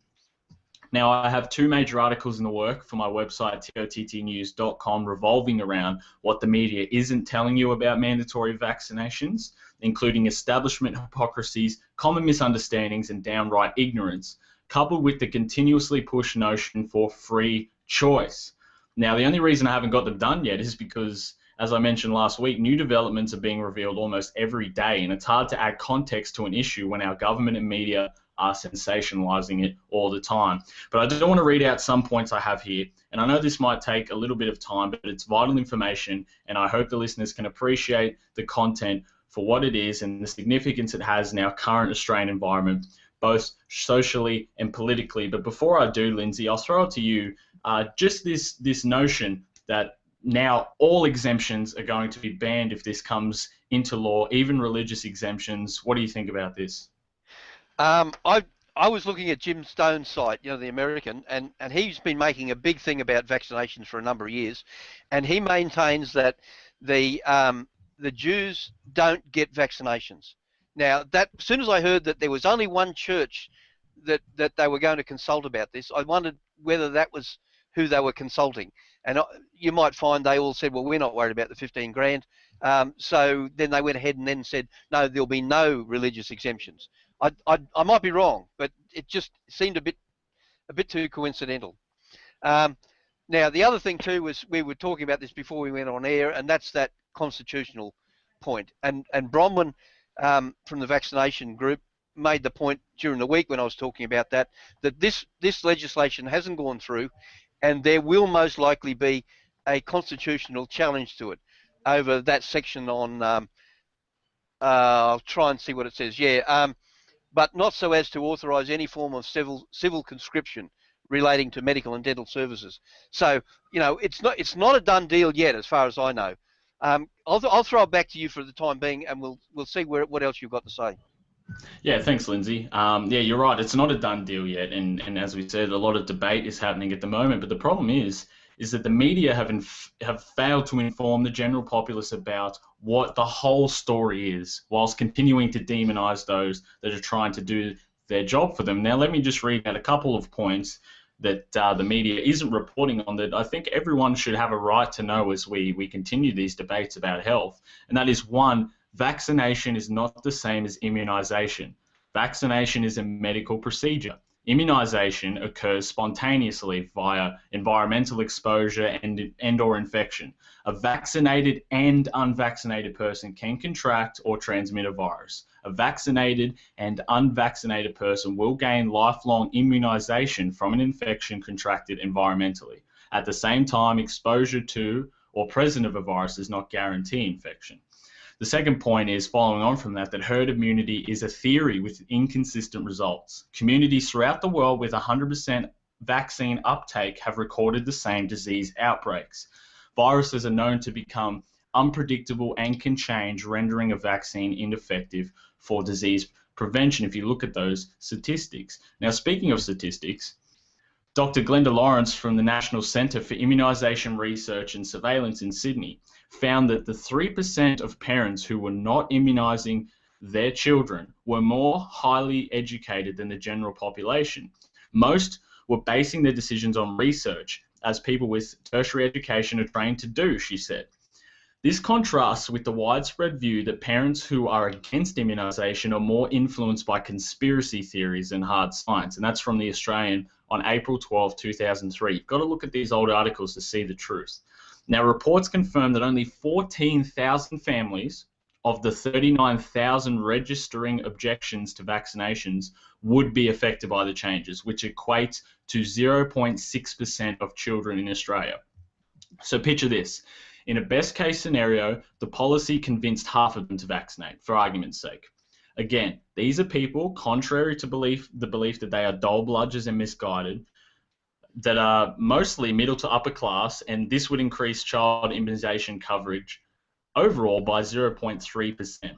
Now, I have two major articles in the work for my website, tottnews.com, revolving around what the media isn't telling you about mandatory vaccinations, including establishment hypocrisies, common misunderstandings, and downright ignorance, coupled with the continuously pushed notion for free choice. Now, the only reason I haven't got them done yet is because, as I mentioned last week, new developments are being revealed almost every day, and it's hard to add context to an issue when our government and media are sensationalizing it all the time. But I do want to read out some points I have here, and I know this might take a little bit of time, but it's vital information, and I hope the listeners can appreciate the content for what it is and the significance it has in our current Australian environment, both socially and politically. But before I do, Lindsay, I'll throw it to you. Just this notion that now all exemptions are going to be banned if this comes into law, even religious exemptions. What do you think about this? I was looking at Jim Stone's site, you know, the American, and he's been making a big thing about vaccinations for a number of years, and he maintains that the Jews don't get vaccinations. Now, as soon as I heard that there was only one church that they were going to consult about this, I wondered whether that was who they were consulting. And you might find they all said, well, we're not worried about the 15 grand. So then they went ahead and then said, no, there'll be no religious exemptions. I might be wrong, but it just seemed a bit too coincidental. Now, the other thing too was we were talking about this before we went on air, and that's that constitutional point. And Bronwyn from the vaccination group made the point during the week when I was talking about that this legislation hasn't gone through, and there will most likely be a constitutional challenge to it over that section on. I'll try and see what it says. Yeah, but not so as to authorise any form of civil conscription relating to medical and dental services. So you know, it's not a done deal yet, as far as I know. I'll throw it back to you for the time being, and we'll see what else you've got to say. Yeah, thanks, Lindsay. Yeah, you're right. It's not a done deal yet, and as we said, a lot of debate is happening at the moment. But the problem is that the media have failed to inform the general populace about what the whole story is, whilst continuing to demonise those that are trying to do their job for them. Now, let me just read out a couple of points that the media isn't reporting on that I think everyone should have a right to know as we continue these debates about health. And that is, one, vaccination is not the same as immunisation. Vaccination is a medical procedure. Immunization occurs spontaneously via environmental exposure and or infection. A vaccinated and unvaccinated person can contract or transmit a virus. A vaccinated and unvaccinated person will gain lifelong immunization from an infection contracted environmentally. At the same time, exposure to or presence of a virus does not guarantee infection. The second point is, following on from that herd immunity is a theory with inconsistent results. Communities throughout the world with 100% vaccine uptake have recorded the same disease outbreaks. Viruses are known to become unpredictable and can change, rendering a vaccine ineffective for disease prevention if you look at those statistics. Now, speaking of statistics, Dr. Glenda Lawrence from the National Centre for Immunisation Research and Surveillance in Sydney found that the 3% of parents who were not immunising their children were more highly educated than the general population. Most were basing their decisions on research, as people with tertiary education are trained to do, she said. This contrasts with the widespread view that parents who are against immunisation are more influenced by conspiracy theories than hard science, and that's from the Australian on April 12, 2003. You've got to look at these old articles to see the truth. Now, reports confirm that only 14,000 families of the 39,000 registering objections to vaccinations would be affected by the changes, which equates to 0.6% of children in Australia. So picture this. In a best case scenario, the policy convinced half of them to vaccinate, for argument's sake. Again, these are people, contrary to the belief that they are dull bludgers and misguided, that are mostly middle to upper class, and this would increase child immunization coverage overall by 0.3%.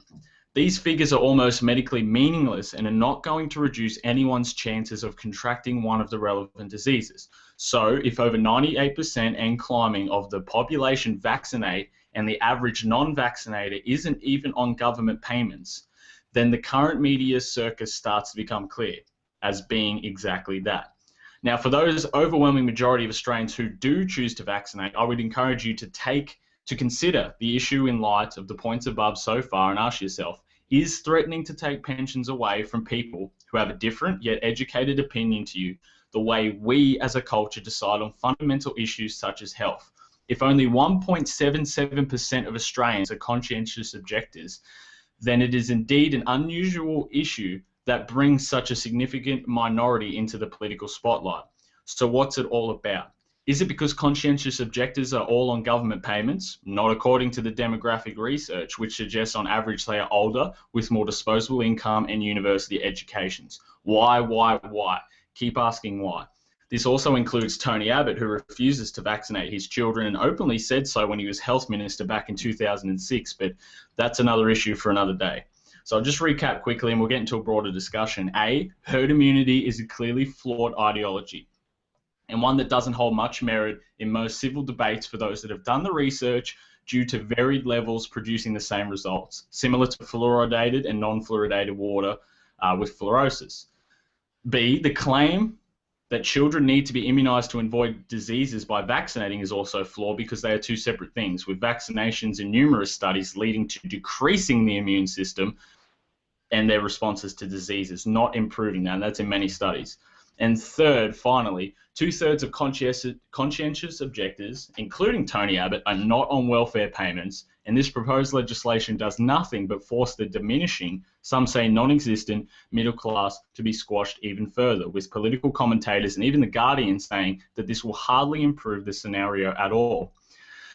These figures are almost medically meaningless and are not going to reduce anyone's chances of contracting one of the relevant diseases. So if over 98% and climbing of the population vaccinate and the average non-vaccinator isn't even on government payments, then the current media circus starts to become clear as being exactly that. Now, for those overwhelming majority of Australians who do choose to vaccinate, I would encourage you to consider the issue in light of the points above so far and ask yourself, is threatening to take pensions away from people who have a different yet educated opinion to you the way we as a culture decide on fundamental issues such as health? If only 1.77% of Australians are conscientious objectors, then it is indeed an unusual issue that brings such a significant minority into the political spotlight. So what's it all about? Is it because conscientious objectors are all on government payments? Not according to the demographic research, which suggests on average they are older with more disposable income and university educations. Why? Keep asking why. This also includes Tony Abbott, who refuses to vaccinate his children and openly said so when he was health minister back in 2006, but that's another issue for another day. So I'll just recap quickly and we'll get into a broader discussion. A, herd immunity is a clearly flawed ideology and one that doesn't hold much merit in most civil debates for those that have done the research due to varied levels producing the same results, similar to fluoridated and non-fluoridated water with fluorosis. B, the claim that children need to be immunized to avoid diseases by vaccinating is also flawed because they are two separate things, with vaccinations in numerous studies leading to decreasing the immune system and their responses to diseases, not improving that, and that's in many studies. And third, finally, 2/3 of conscientious objectors, including Tony Abbott, are not on welfare payments, and this proposed legislation does nothing but force the diminishing, some say non-existent, middle class to be squashed even further, with political commentators and even The Guardian saying that this will hardly improve the scenario at all.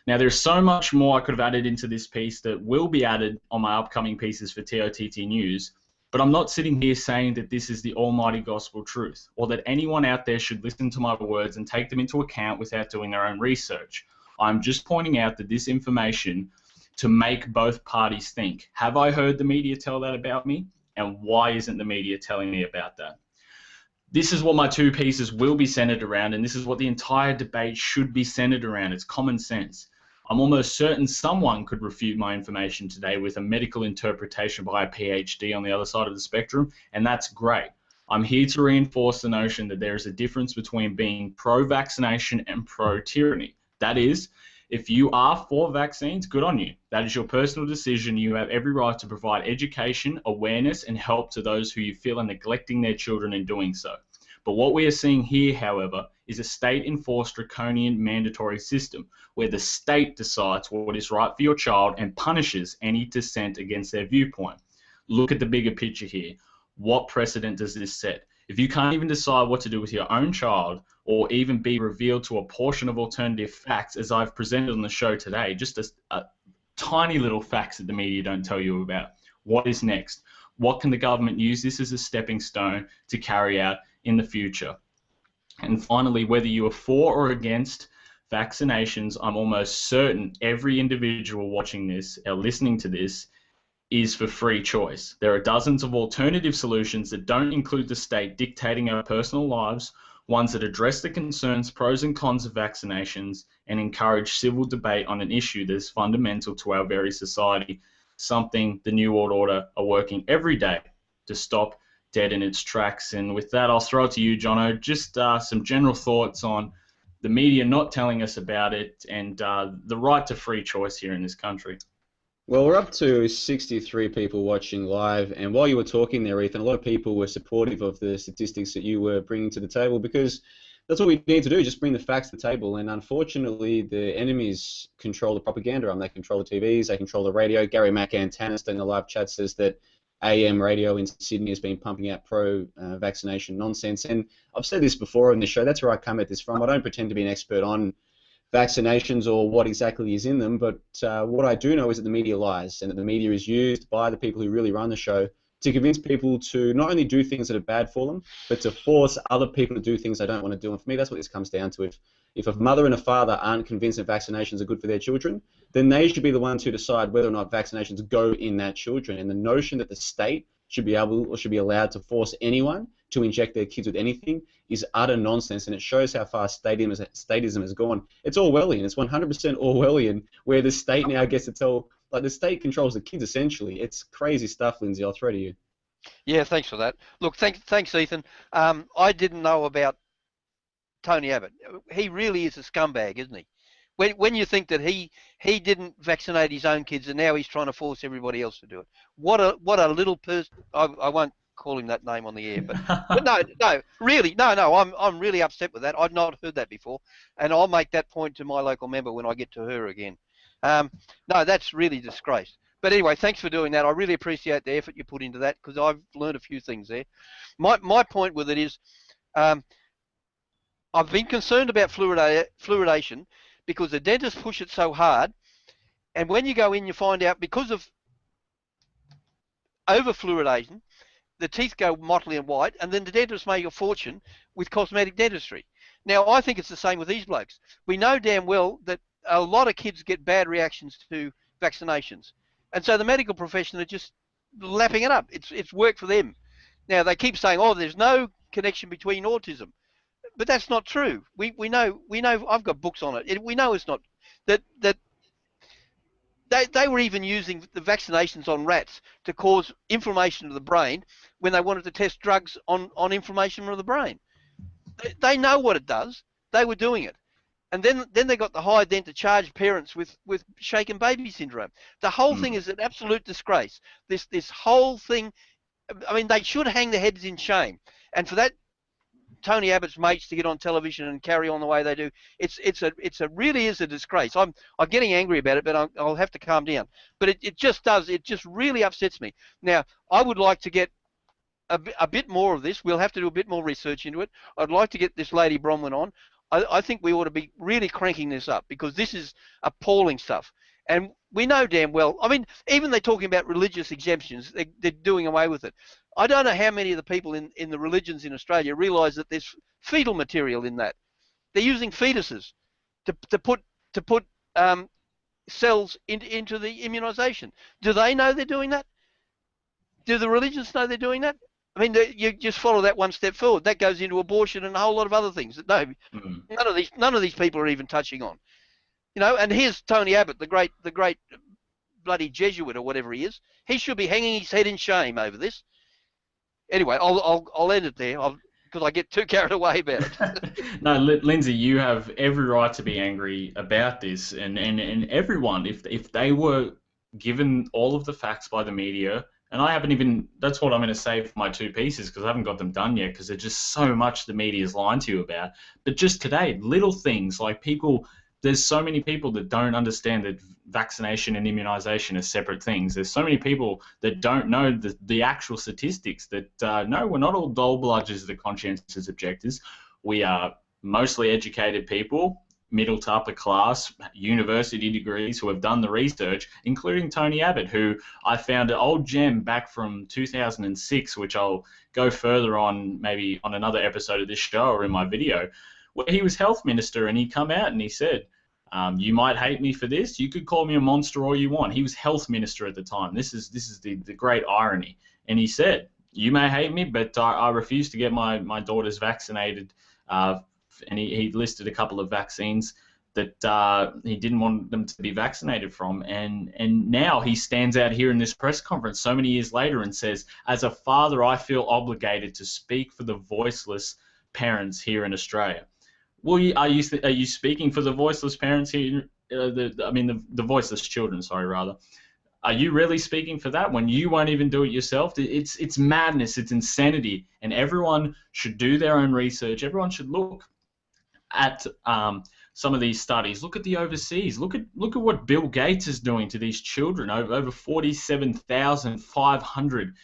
Now, there's so much more I could have added into this piece that will be added on my upcoming pieces for TOTT News, but I'm not sitting here saying that this is the almighty gospel truth, or that anyone out there should listen to my words and take them into account without doing their own research. I'm just pointing out that this information to make both parties think. Have I heard the media tell that about me? And why isn't the media telling me about that? This is what my two pieces will be centered around, and this is what the entire debate should be centered around. It's common sense. I'm almost certain someone could refute my information today with a medical interpretation by a PhD on the other side of the spectrum, and that's great. I'm here to reinforce the notion that there is a difference between being pro-vaccination and pro-tyranny. That is, if you are for vaccines, good on you. That is your personal decision. You have every right to provide education, awareness, and help to those who you feel are neglecting their children in doing so. But what we are seeing here, however, is a state-enforced draconian mandatory system where the state decides what is right for your child and punishes any dissent against their viewpoint. Look at the bigger picture here. What precedent does this set? If you can't even decide what to do with your own child, or even be revealed to a portion of alternative facts, as I've presented on the show today, just a tiny little facts that the media don't tell you about, what is next? What can the government use this as a stepping stone to carry out in the future? And finally, whether you are for or against vaccinations, I'm almost certain every individual watching this or listening to this is for free choice. There are dozens of alternative solutions that don't include the state dictating our personal lives, ones that address the concerns, pros and cons of vaccinations, and encourage civil debate on an issue that is fundamental to our very society, something the New World Order are working every day to stop dead in its tracks. And with that, I'll throw it to you, Johnno. Just some general thoughts on the media not telling us about it and the right to free choice here in this country. Well, we're up to 63 people watching live, and while you were talking there, Ethan, a lot of people were supportive of the statistics that you were bringing to the table, because that's what we need to do, just bring the facts to the table. And unfortunately, the enemies control the propaganda. They control the TVs, they control the radio. Gary McAntanis in the live chat says that AM radio in Sydney has been pumping out pro-vaccination nonsense. And I've said this before on the show, that's where I come at this from. I don't pretend to be an expert on vaccinations or what exactly is in them, but what I do know is that the media lies, and that the media is used by the people who really run the show to convince people to not only do things that are bad for them, but to force other people to do things they don't want to do. And for me, that's what this comes down to. If a mother and a father aren't convinced that vaccinations are good for their children, then they should be the ones who decide whether or not vaccinations go in that children. And the notion that the state should be able or should be allowed to force anyone to inject their kids with anything is utter nonsense, and it shows how far statism has gone. It's Orwellian. It's 100% Orwellian, where the state now gets to tell, like, the state controls the kids essentially. It's crazy stuff, Lindsay. I'll throw to you. Yeah, thanks for that. Look, thanks, Ethan. I didn't know about Tony Abbott. He really is a scumbag, isn't he? When you think that he didn't vaccinate his own kids and now he's trying to force everybody else to do it. What a little person. I won't call him that name on the air, but no, really, no. I'm really upset with that. I've not heard that before, and I'll make that point to my local member when I get to her again. No, that's really disgraced. But anyway, thanks for doing that. I really appreciate the effort you put into that, because I've learned a few things there. My point with it is, I've been concerned about fluoridation because the dentists push it so hard, and when you go in, you find out because of over-fluoridation, the teeth go mottly and white, and then the dentists make a fortune with cosmetic dentistry. Now, I think it's the same with these blokes. We know damn well that a lot of kids get bad reactions to vaccinations, and so the medical profession are just lapping it up. It's worked for them. Now, they keep saying, oh, there's no connection between autism, but that's not true. We know. I've got books on it. We know it's not. That they were even using the vaccinations on rats to cause inflammation of the brain when they wanted to test drugs on inflammation of the brain. They know what it does. They were doing it. And then they got the high then to charge parents with shaken baby syndrome. The whole thing is an absolute disgrace. This whole thing, I mean, they should hang their heads in shame. And for that, Tony Abbott's mates to get on television and carry on the way they do, it's really is a disgrace. I'm getting angry about it, but I'll have to calm down. But it just really upsets me. Now, I would like to get a bit more of this. We'll have to do a bit more research into it. I'd like to get this lady Bronwyn on. I think we ought to be really cranking this up, because this is appalling stuff. And we know damn well, I mean, even they're talking about religious exemptions, they're doing away with it. I don't know how many of the people in the religions in Australia realise that there's fetal material in that. They're using fetuses to put cells into the immunisation. Do they know they're doing that? Do the religions know they're doing that? I mean, you just follow that one step forward. That goes into abortion and a whole lot of other things that none of these people are even touching on. You know, and here's Tony Abbott, the great bloody Jesuit or whatever he is. He should be hanging his head in shame over this. Anyway, I'll end it there because I get too carried away about it. No, Lindsay, you have every right to be angry about this, and everyone, if they were given all of the facts by the media And I haven't even, that's what I'm going to save my two pieces because I haven't got them done yet because there's just so much the media is lying to you about. But just today, little things like there's so many people that don't understand that vaccination and immunization are separate things. There's so many people that don't know the actual statistics that, no, we're not all dull bludgers that conscientious objectors. We are mostly educated people, middle to upper class, university degrees who have done the research, including Tony Abbott, who I found an old gem back from 2006, which I'll go further on maybe on another episode of this show or in my video, where he was health minister and he come out and he said, you might hate me for this, you could call me a monster all you want. He was health minister at the time. This is the great irony. And he said, you may hate me, but I refuse to get my daughters vaccinated. And he listed a couple of vaccines that he didn't want them to be vaccinated from. And now he stands out here in this press conference so many years later and says, as a father, I feel obligated to speak for the voiceless parents here in Australia. Well, are you speaking for the voiceless parents here? The voiceless children, sorry, rather. Are you really speaking for that when you won't even do it yourself? It's madness. It's insanity. And everyone should do their own research. Everyone should look at some of these studies. Look at the overseas. Look at what Bill Gates is doing to these children. Over 47,500,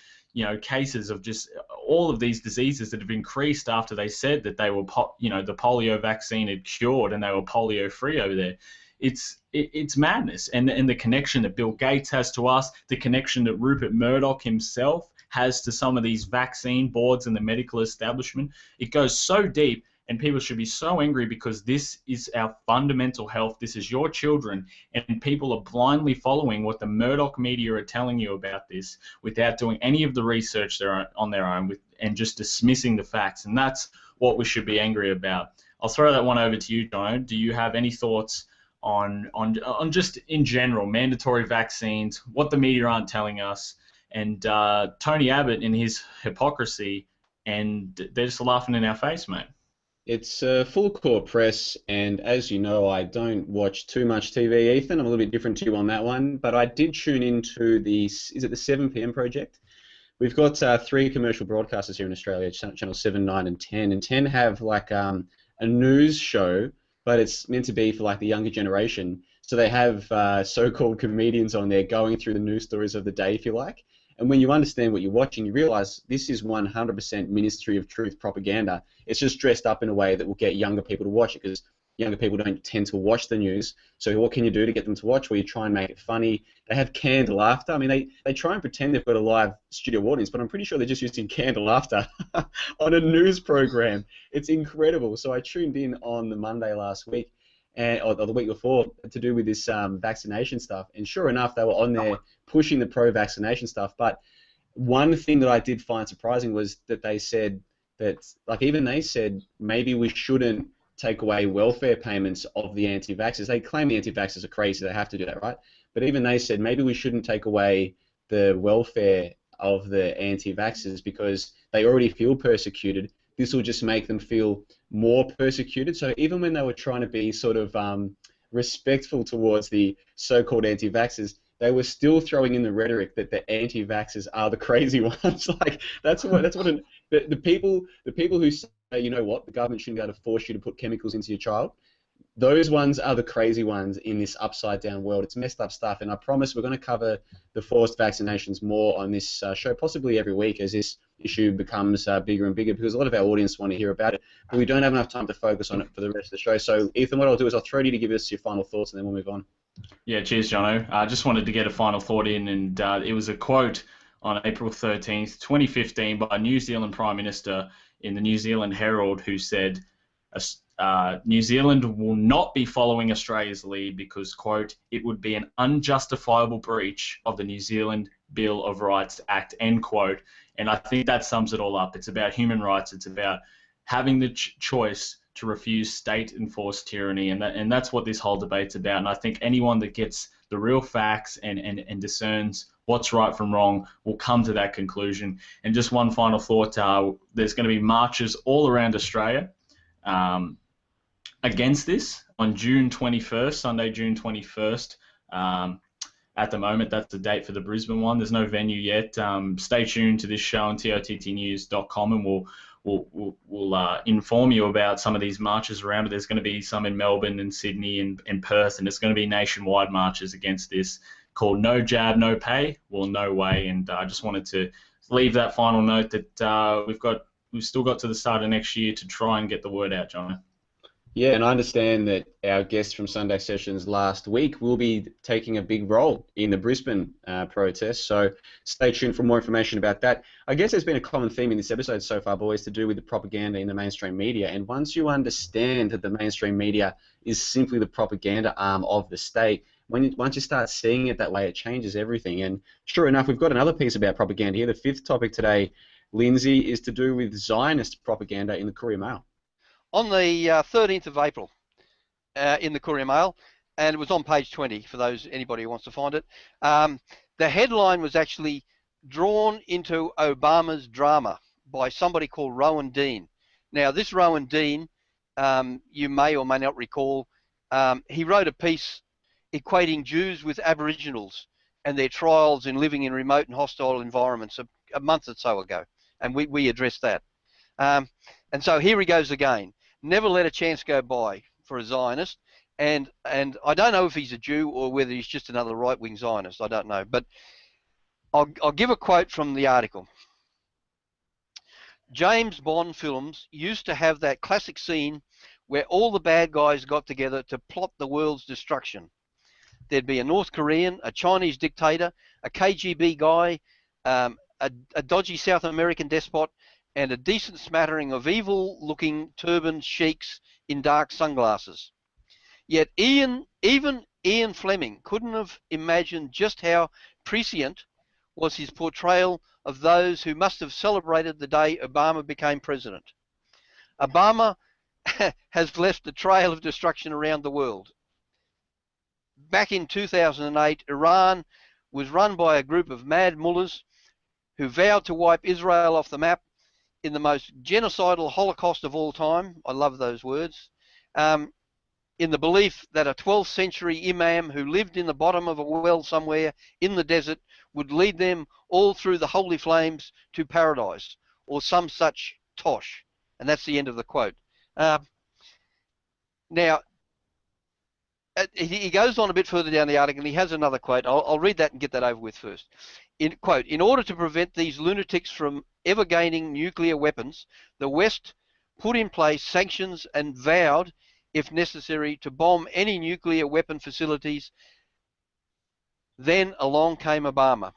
cases of just all of these diseases that have increased after they said that they were, the polio vaccine had cured and they were polio free over there. It's madness. And the connection that Bill Gates has to us, the connection that Rupert Murdoch himself has to some of these vaccine boards and the medical establishment, it goes so deep. And people should be so angry because this is our fundamental health. This is your children. And people are blindly following what the Murdoch media are telling you about this without doing any of the research on their own and just dismissing the facts. And that's what we should be angry about. I'll throw that one over to you, Jono. Do you have any thoughts on just in general, mandatory vaccines, what the media aren't telling us, and Tony Abbott in his hypocrisy, and they're just laughing in our face, mate? It's full court press, and as you know, I don't watch too much TV, Ethan. I'm a little bit different to you on that one, but I did tune into the 7 p.m. project? We've got 3 commercial broadcasters here in Australia, Channel 7, 9, and 10, and 10 have like a news show, but it's meant to be for like the younger generation. So they have so-called comedians on there going through the news stories of the day, if you like. And when you understand what you're watching, you realize this is 100% Ministry of Truth propaganda. It's just dressed up in a way that will get younger people to watch it, because younger people don't tend to watch the news. So what can you do to get them to watch? Well, you try and make it funny. They have canned laughter. I mean, they try and pretend they've got a live studio audience, but I'm pretty sure they're just using canned laughter on a news program. It's incredible. So I tuned in on the Monday last week, or the week before, to do with this vaccination stuff, and sure enough, they were on there pushing the pro-vaccination stuff. But one thing that I did find surprising was that they said that, like, even they said maybe we shouldn't take away welfare payments of the anti-vaxxers. They claim the anti-vaxxers are crazy, they have to do that, right? But even they said maybe we shouldn't take away the welfare of the anti-vaxxers because they already feel persecuted. This will just make them feel more persecuted. So even when they were trying to be sort of respectful towards the so-called anti-vaxxers, they were still throwing in the rhetoric that the anti-vaxxers are the crazy ones. Like the people who say, you know what, the government shouldn't be able to force you to put chemicals into your child. Those ones are the crazy ones in this upside down world. It's messed up stuff, and I promise we're going to cover the forced vaccinations more on this show, possibly every week as this issue becomes bigger and bigger, because a lot of our audience want to hear about it, but we don't have enough time to focus on it for the rest of the show. So, Ethan, what I'll do is I'll throw to you to give us your final thoughts, and then we'll move on. Yeah, cheers, Jono. I just wanted to get a final thought in, and it was a quote on April 13th, 2015 by a New Zealand Prime Minister in the New Zealand Herald, who said, New Zealand will not be following Australia's lead because, quote, it would be an unjustifiable breach of the New Zealand Bill of Rights Act, end quote. And I think that sums it all up. It's about human rights. It's about having the choice to refuse state-enforced tyranny, and that's what this whole debate's about. And I think anyone that gets the real facts and discerns what's right from wrong will come to that conclusion. And just one final thought, there's going to be marches all around Australia against this on June 21st, Sunday, June 21st. at the moment. That's the date for the Brisbane one. There's no venue yet. Stay tuned to this show on tottnews.com, and we'll inform you about some of these marches around it. There's going to be some in Melbourne and Sydney and Perth, and it's going to be nationwide marches against this called No Jab, No Pay, well, No Way. And I just wanted to leave that final note that we've still got to the start of next year to try and get the word out, Johnno. Yeah, and I understand that our guest from Sunday Sessions last week will be taking a big role in the Brisbane protest, so stay tuned for more information about that. I guess there's been a common theme in this episode so far, boys, to do with the propaganda in the mainstream media, and once you understand that the mainstream media is simply the propaganda arm of the state, once you start seeing it that way, it changes everything. And sure enough, we've got another piece about propaganda here. The fifth topic today, Lindsay, is to do with Zionist propaganda in the Courier Mail. On the 13th of April in the Courier Mail, and it was on page 20 for anybody who wants to find it. The headline was actually drawn into Obama's drama by somebody called Rowan Dean. Now, this Rowan Dean, you may or may not recall, he wrote a piece equating Jews with Aboriginals and their trials in living in remote and hostile environments a month or so ago, and we addressed that. And so here he goes again. Never let a chance go by for a Zionist, and I don't know if he's a Jew or whether he's just another right-wing Zionist. I don't know, but I'll give a quote from the article. James Bond films used to have that classic scene where all the bad guys got together to plot the world's destruction. There'd be a North Korean, a Chinese dictator, a KGB guy, a dodgy South American despot, and a decent smattering of evil-looking turbaned sheiks in dark sunglasses. Yet even Ian Fleming couldn't have imagined just how prescient was his portrayal of those who must have celebrated the day Obama became president. Obama has left a trail of destruction around the world. Back in 2008, Iran was run by a group of mad mullahs who vowed to wipe Israel off the map in the most genocidal Holocaust of all time. I love those words. In the belief that a 12th century imam who lived in the bottom of a well somewhere in the desert would lead them all through the holy flames to paradise, or some such tosh. And that's the end of the quote. Now, he goes on a bit further down the article, and he has another quote. I'll read that and get that over with first. Quote, in order to prevent these lunatics from ever gaining nuclear weapons, the West put in place sanctions and vowed, if necessary, to bomb any nuclear weapon facilities. Then along came Obama.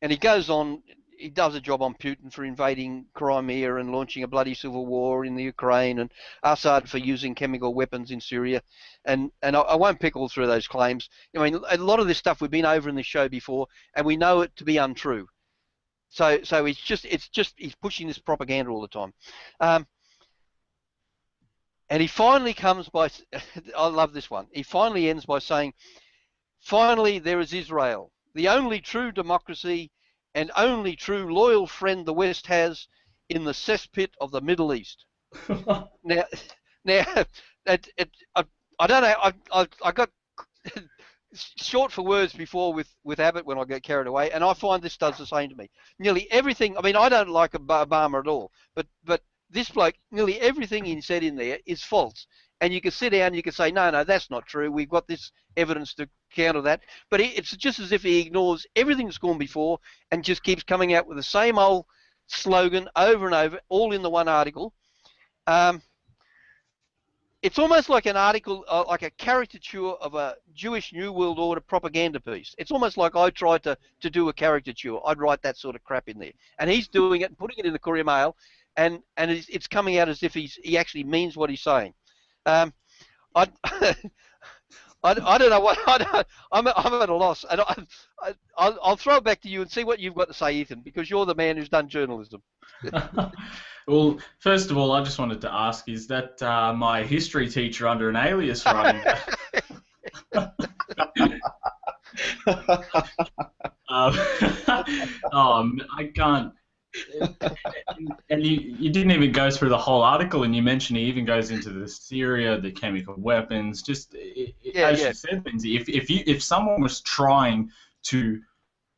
And he goes on, he does a job on Putin for invading Crimea and launching a bloody civil war in the Ukraine, and Assad for using chemical weapons in Syria. And I won't pick all through those claims. I mean, a lot of this stuff we've been over in this show before, and we know it to be untrue. So he's pushing this propaganda all the time. And he finally comes by, I love this one, he finally ends by saying, finally there is Israel, the only true democracy and only true loyal friend the West has in the cesspit of the Middle East. now, I don't know, I got short for words before with Abbott when I get carried away, and I find this does the same to me. Nearly everything, I mean, I don't like Obama at all, but this bloke, nearly everything he said in there is false. And you can sit down and you can say, no, that's not true. We've got this evidence to counter that. But it's just as if he ignores everything that's gone before and just keeps coming out with the same old slogan over and over, all in the one article. It's almost like an article, like a caricature of a Jewish New World Order propaganda piece. It's almost like I tried to do a caricature. I'd write that sort of crap in there. And he's doing it and putting it in the Courier Mail, and it's coming out as if he actually means what he's saying. I don't know what I'm at a loss, and I'll throw it back to you and see what you've got to say, Ethan, because you're the man who's done journalism. Well, first of all, I just wanted to ask: is that my history teacher under an alias writing that? I can't. And you didn't even go through the whole article, and you mentioned he even goes into the Syria, the chemical weapons. Just as you said, Lindsay, if someone was trying to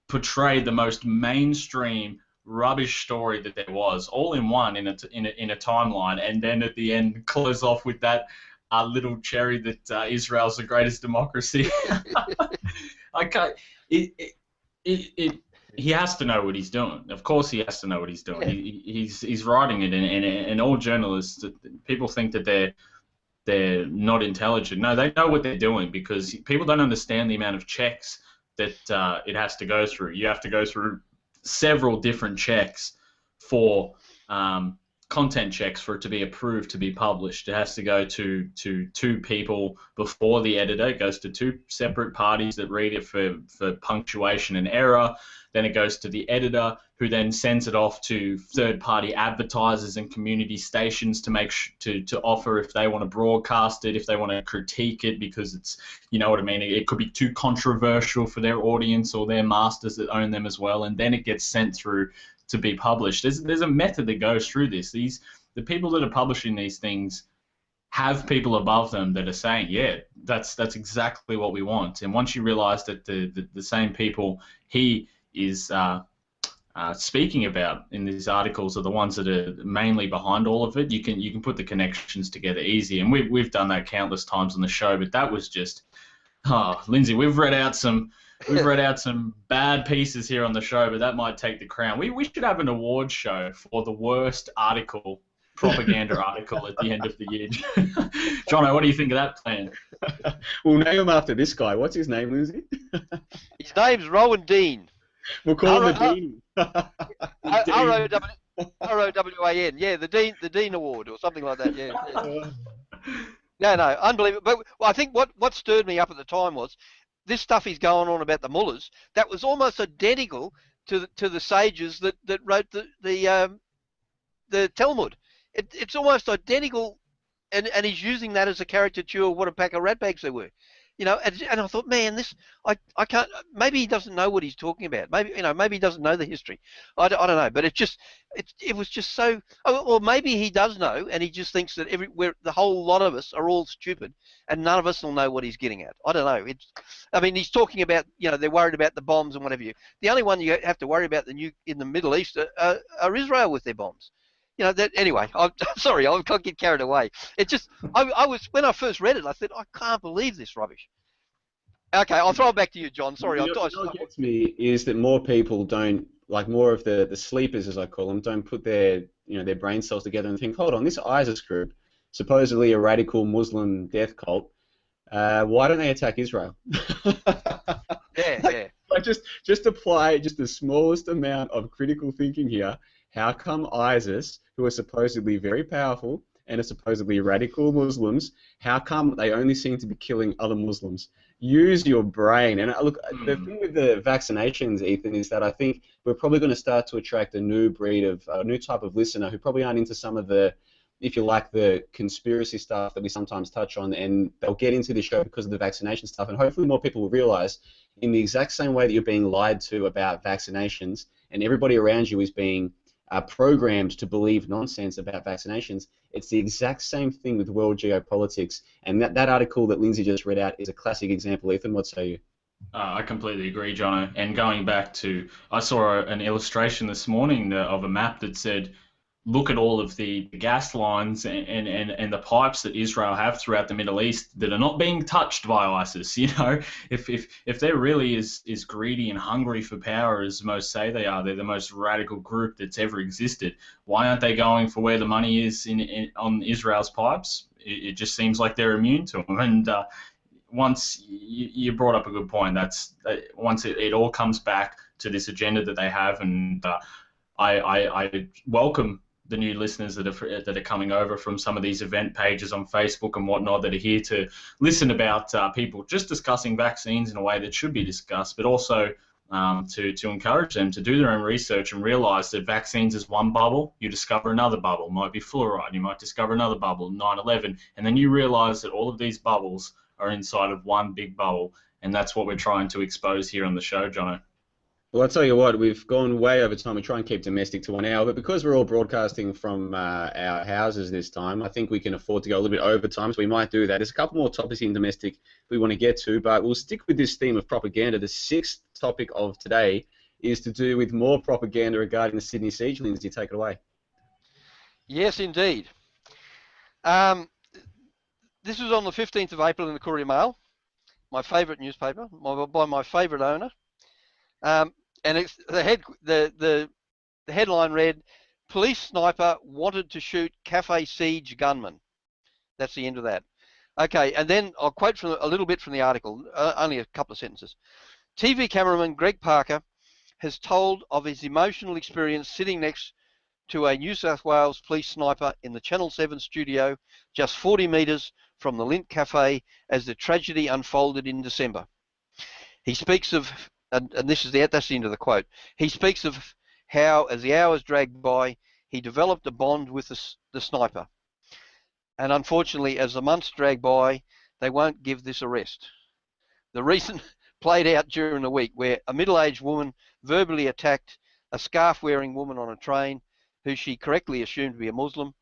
portray the most mainstream rubbish story that there was, all in one in a timeline, and then at the end close off with that little cherry that Israel's the greatest democracy. I can't. He has to know what he's doing. Of course, he has to know what he's doing. He's writing it, and all journalists, people think that they're not intelligent. No, they know what they're doing, because people don't understand the amount of checks that it has to go through. You have to go through several different checks for content checks for it to be approved to be published. It has to go to two people before the editor. It goes to two separate parties that read it for punctuation and error. Then it goes to the editor, who then sends it off to third-party advertisers and community stations to offer if they want to broadcast it, if they want to critique it, because it's, you know what I mean, it could be too controversial for their audience or their masters that own them as well, and then it gets sent through to be published. There's a method that goes through this. The people that are publishing these things have people above them that are saying, yeah, that's exactly what we want. And once you realize that the same people he is speaking about in these articles are the ones that are mainly behind all of it, you can put the connections together easy. And we've done that countless times on the show, but that was just, Lindsay, we've read out some bad pieces here on the show, but that might take the crown. We should have an award show for the worst propaganda article at the end of the year. Johnno, what do you think of that plan? We'll name him after this guy. What's his name, Lindsay? His name's Rowan Dean. We'll call him the Dean. R-O-W-A-N. Yeah, the Dean Award or something like that. Yeah. No, unbelievable. But I think what stirred me up at the time was this stuff he's going on about the mullahs. That was almost identical to the sages that wrote the Talmud. It's almost identical, and he's using that as a caricature of what a pack of ratbags they were. You know, and I thought, man, I can't. Maybe he doesn't know what he's talking about. Maybe he doesn't know the history. I don't know. But it was just so. Or maybe he does know, and he just thinks that the whole lot of us are all stupid, and none of us will know what he's getting at. I don't know. I mean, he's talking about, they're worried about the bombs and whatever. The only one you have to worry about in the Middle East are Israel with their bombs. Anyway, I'm sorry, I can't get carried away. It just, I was, when I first read it, I said, I can't believe this rubbish. Okay, I'll throw it back to you, John. Sorry. What gets me is that more people don't, like more of the sleepers, as I call them, don't put their brain cells together and think, hold on, this ISIS group, supposedly a radical Muslim death cult, why don't they attack Israel? Yeah. Like just apply just the smallest amount of critical thinking here. How come ISIS, who are supposedly very powerful and are supposedly radical Muslims, how come they only seem to be killing other Muslims? Use your brain. And look, the thing with the vaccinations, Ethan, is that I think we're probably going to start to attract a new type of listener who probably aren't into some of the, if you like, the conspiracy stuff that we sometimes touch on, and they'll get into the show because of the vaccination stuff. And hopefully more people will realize, in the exact same way that you're being lied to about vaccinations, and everybody around you is being programmed to believe nonsense about vaccinations, it's the exact same thing with world geopolitics. And that article that Lindsay just read out is a classic example. Ethan, what say you? I completely agree, Johnno. And going back to, I saw an illustration this morning of a map that said, look at all of the gas lines and the pipes that Israel have throughout the Middle East that are not being touched by ISIS. If they're really as greedy and hungry for power as most say they are, they're the most radical group that's ever existed. Why aren't they going for where the money is on Israel's pipes? It just seems like they're immune to them. And once you brought up a good point, once it all comes back to this agenda that they have, and I welcome the new listeners that are coming over from some of these event pages on Facebook and whatnot that are here to listen about people just discussing vaccines in a way that should be discussed, but also to encourage them to do their own research and realize that vaccines is one bubble. You discover another bubble. It might be fluoride. You might discover another bubble, 9/11, and then you realize that all of these bubbles are inside of one big bubble, and that's what we're trying to expose here on the show, Johnno. Well, I'll tell you what, we've gone way over time. We try and keep domestic to 1 hour, but because we're all broadcasting from our houses this time, I think we can afford to go a little bit over time, so we might do that. There's a couple more topics in domestic we want to get to, but we'll stick with this theme of propaganda. The sixth topic of today is to do with more propaganda regarding the Sydney siege. Lindsay, take it away. Yes, indeed. This was on the 15th of April in the Courier Mail, my favourite newspaper, by my favourite owner. And it's the headline read, "Police sniper wanted to shoot cafe siege gunman." That's the end of that. Okay, and then I'll quote from a little bit from the article, only a couple of sentences. TV cameraman Greg Parker has told of his emotional experience sitting next to a New South Wales police sniper in the Channel 7 studio just 40 metres from the Lindt Cafe as the tragedy unfolded in December. He speaks of, and that's the end of the quote, he speaks of how, as the hours dragged by, he developed a bond with the sniper. And unfortunately, as the months drag by, they won't give this a rest. The recent played out during the week where a middle-aged woman verbally attacked a scarf-wearing woman on a train who she correctly assumed to be a Muslim,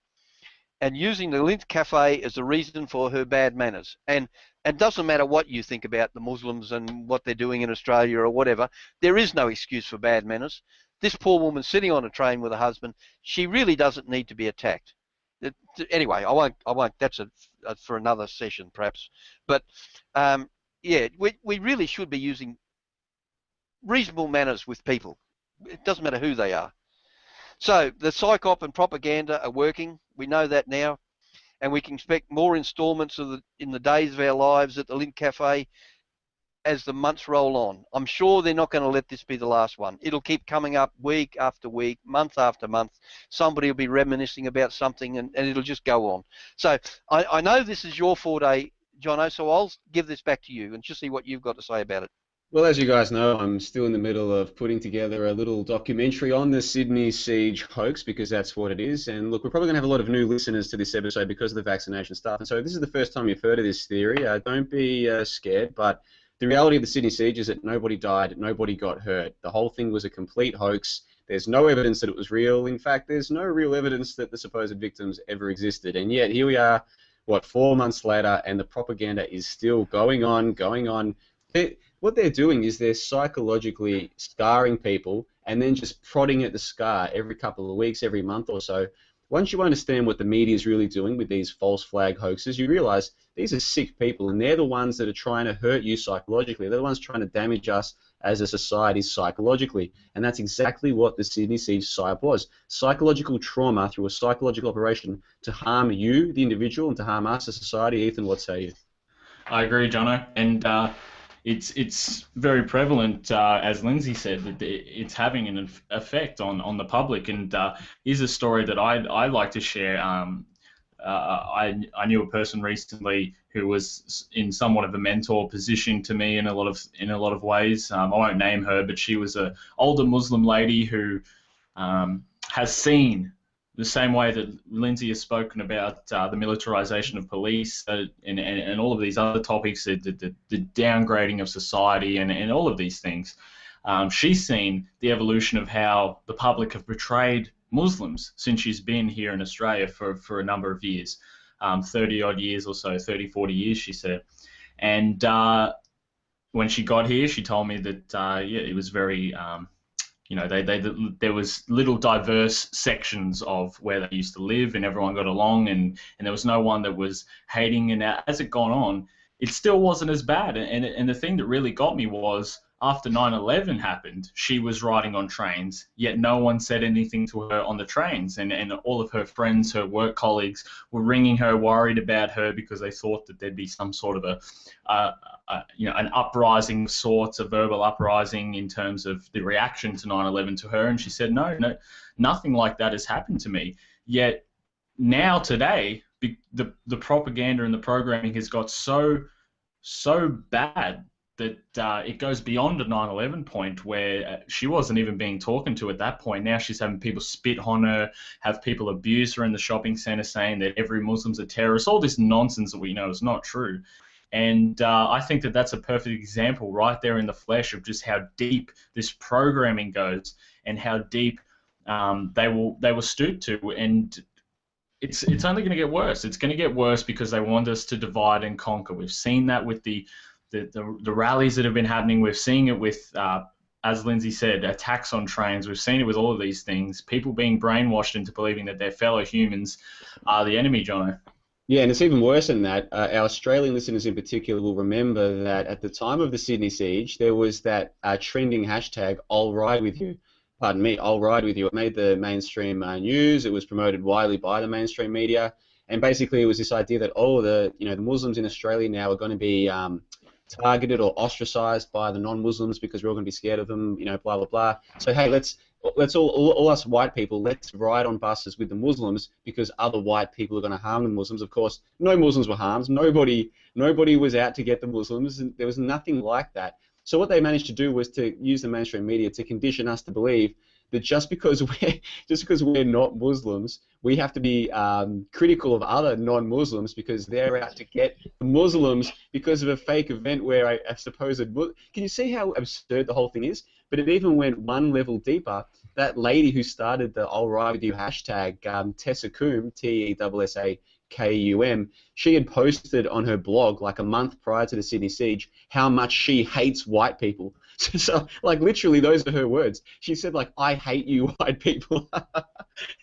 and using the Lindt Cafe as a reason for her bad manners. And it doesn't matter what you think about the Muslims and what they're doing in Australia or whatever, there is no excuse for bad manners. This poor woman sitting on a train with her husband, she really doesn't need to be attacked. Anyway, I won't. That's for another session, perhaps. But yeah, we really should be using reasonable manners with people. It doesn't matter who they are. So the psyop and propaganda are working. We know that now, and we can expect more instalments in the days of our lives at the Lindt Cafe as the months roll on. I'm sure they're not going to let this be the last one. It'll keep coming up week after week, month after month. Somebody will be reminiscing about something, and it'll just go on. So I know this is your forte, Johnno, so I'll give this back to you and just see what you've got to say about it. Well, as you guys know, I'm still in the middle of putting together a little documentary on the Sydney siege hoax, because that's what it is. And look, we're probably going to have a lot of new listeners to this episode because of the vaccination stuff. And so this is the first time you've heard of this theory. Don't be scared, but the reality of the Sydney siege is that nobody died, nobody got hurt. The whole thing was a complete hoax. There's no evidence that it was real. In fact, there's no real evidence that the supposed victims ever existed. And yet here we are, 4 months later, and the propaganda is still going on. What they're doing is they're psychologically scarring people and then just prodding at the scar every couple of weeks, every month or so. Once you understand what the media is really doing with these false flag hoaxes, you realize these are sick people, and they're the ones that are trying to hurt you psychologically. They're the ones trying to damage us as a society psychologically. And that's exactly what the Sydney siege psyop was. Psychological trauma through a psychological operation to harm you, the individual, and to harm us as a society. Ethan, what say you? I agree, Johnno. And it's very prevalent, as Lindsay said, that it's having an effect on the public. And here's a story that I like to share. I knew a person recently who was in somewhat of a mentor position to me in a lot of ways. I won't name her, but she was an older Muslim lady who has seen the same way that Lindsay has spoken about the militarization of police and all of these other topics, the downgrading of society and all of these things. She's seen the evolution of how the public have portrayed Muslims since she's been here in Australia for a number of years, 30 odd years or so, 30, 40 years, she said. And when she got here, she told me that, it was very... there was little diverse sections of where they used to live, and everyone got along, and there was no one that was hating. And as it gone on, it still wasn't as bad. And the thing that really got me was after 9/11 happened, she was riding on trains, yet no one said anything to her on the trains. And all of her friends, her work colleagues, were ringing her, worried about her because they thought that there'd be some sort of an uprising of sorts, a verbal uprising in terms of the reaction to 9/11 to her. And she said, no, nothing like that has happened to me. Yet now today, the propaganda and the programming has got so bad that it goes beyond a 9/11 point where she wasn't even being talked to at that point. Now she's having people spit on her, have people abuse her in the shopping centre saying that every Muslim's a terrorist, all this nonsense that we know is not true. And I think that that's a perfect example right there in the flesh of just how deep this programming goes and how deep they will stoop to. And it's only going to get worse. It's going to get worse because they want us to divide and conquer. We've seen that with the rallies that have been happening. We're seeing it with, as Lindsay said, attacks on trains. We've seen it with all of these things. People being brainwashed into believing that their fellow humans are the enemy, Jono. Yeah, and it's even worse than that. Our Australian listeners in particular will remember that at the time of the Sydney siege, there was that trending hashtag, I'll ride with you. Pardon me, I'll ride with you. It made the mainstream news. It was promoted widely by the mainstream media. And basically it was this idea that, the Muslims in Australia now are going to be targeted or ostracized by the non-Muslims because we're all going to be scared of them, blah, blah, blah. So, hey, let's all us white people, let's ride on buses with the Muslims because other white people are going to harm the Muslims. Of course, no Muslims were harmed. Nobody was out to get the Muslims. And there was nothing like that. So what they managed to do was to use the mainstream media to condition us to believe that just because we're not Muslims, we have to be critical of other non-Muslims because they're out to get the Muslims because of a fake event where a supposed Can you see how absurd the whole thing is? But it even went one level deeper. That lady who started the I'll ride with you hashtag, Tessa Coombe, TESSAKUM, she had posted on her blog like a month prior to the Sydney siege how much she hates white people. So like literally those are her words. She said like, I hate you white people.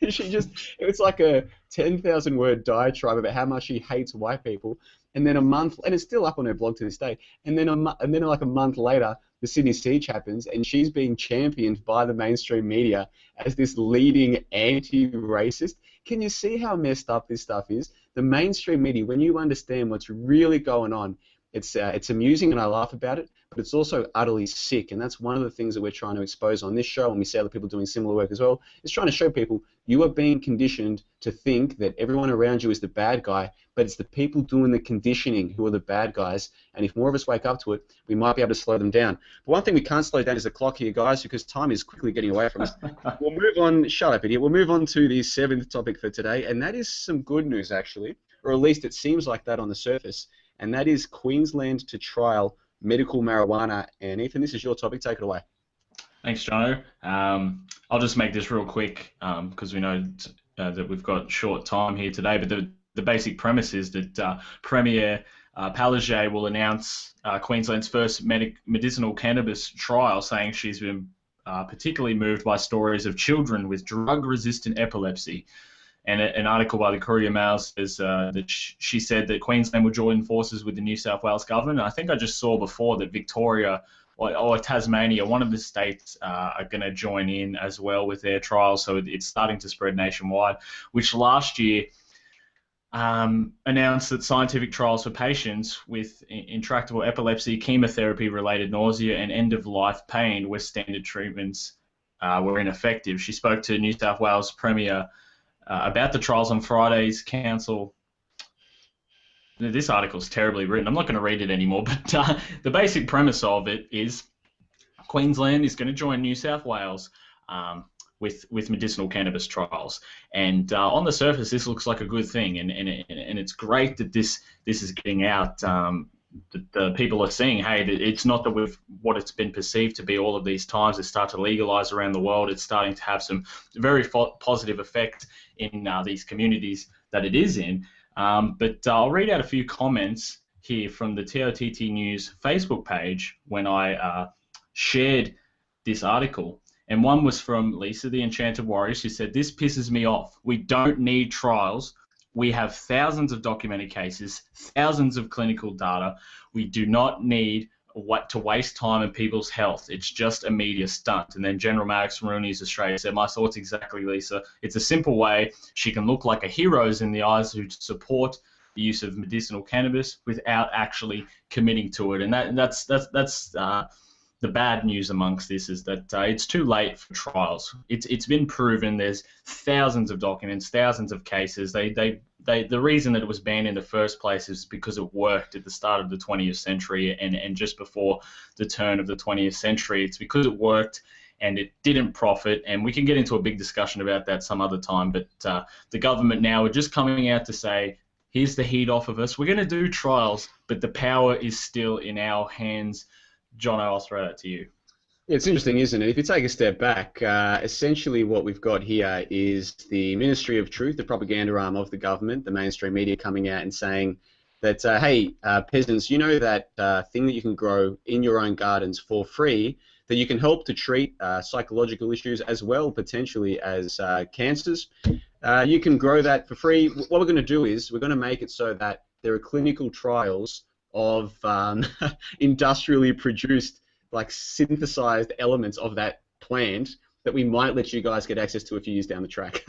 It's like a 10,000 word diatribe about how much she hates white people. And then a month, and it's still up on her blog to this day. And then like a month later, the Sydney siege happens, and she's being championed by the mainstream media as this leading anti-racist. Can you see how messed up this stuff is? The mainstream media, when you understand what's really going on, it's amusing and I laugh about it, but it's also utterly sick, and that's one of the things that we're trying to expose on this show, and we see other people doing similar work as well, is trying to show people you are being conditioned to think that everyone around you is the bad guy, but it's the people doing the conditioning who are the bad guys, and if more of us wake up to it, we might be able to slow them down. But one thing we can't slow down is the clock here, guys, because time is quickly getting away from us. We'll move on, shut up, idiot, we'll move on to the seventh topic for today, and that is some good news, actually, or at least it seems like that on the surface, and that is Queensland to trial medical marijuana. And Ethan, this is your topic. Take it away. Thanks, Jono. I'll just make this real quick because we know that we've got short time here today. But the basic premise is that Premier Palaszczuk will announce Queensland's first medicinal cannabis trial, saying she's been particularly moved by stories of children with drug-resistant epilepsy. And an article by the Courier Mail says that she said that Queensland will join forces with the New South Wales government. And I think I just saw before that Victoria or Tasmania, one of the states, are going to join in as well with their trials. So it's starting to spread nationwide, which last year announced that scientific trials for patients with intractable epilepsy, chemotherapy-related nausea, and end-of-life pain where standard treatments were ineffective. She spoke to New South Wales Premier about the trials on Friday's council. This article's terribly written. I'm not going to read it anymore, but the basic premise of it is Queensland is going to join New South Wales with medicinal cannabis trials. And on the surface, this looks like a good thing, and it's great that this is getting out. The people are seeing, hey, it's not that what it's been perceived to be all of these times. It's started to legalize around the world. It's starting to have some very positive effect in these communities that it is in. But I'll read out a few comments here from the TOTT News Facebook page when I shared this article. And one was from Lisa, the Enchanted Warrior. She said, "This pisses me off. We don't need trials. We have thousands of documented cases, thousands of clinical data. We do not need to waste time and people's health. It's just a media stunt." And then General Maddox from Real News Australia said, "My thoughts exactly, Lisa. It's a simple way she can look like a hero in the eyes who support the use of medicinal cannabis without actually committing to it." And that's the bad news amongst this is that it's too late for trials. It's been proven. There's thousands of documents, thousands of cases. The reason that it was banned in the first place is because it worked at the start of the 20th century and just before the turn of the 20th century. It's because it worked and it didn't profit. And we can get into a big discussion about that some other time. But the government now are just coming out to say, here's the heat off of us. We're going to do trials, but the power is still in our hands. Johnno, I'll throw that to you. Yeah, it's interesting, isn't it? If you take a step back, essentially what we've got here is the Ministry of Truth, the propaganda arm of the government, the mainstream media coming out and saying that, hey, peasants, you know that thing that you can grow in your own gardens for free, that you can help to treat psychological issues as well, potentially as cancers. You can grow that for free. What we're going to do is we're going to make it so that there are clinical trials of industrially produced, like synthesized elements of that plant that we might let you guys get access to a few years down the track.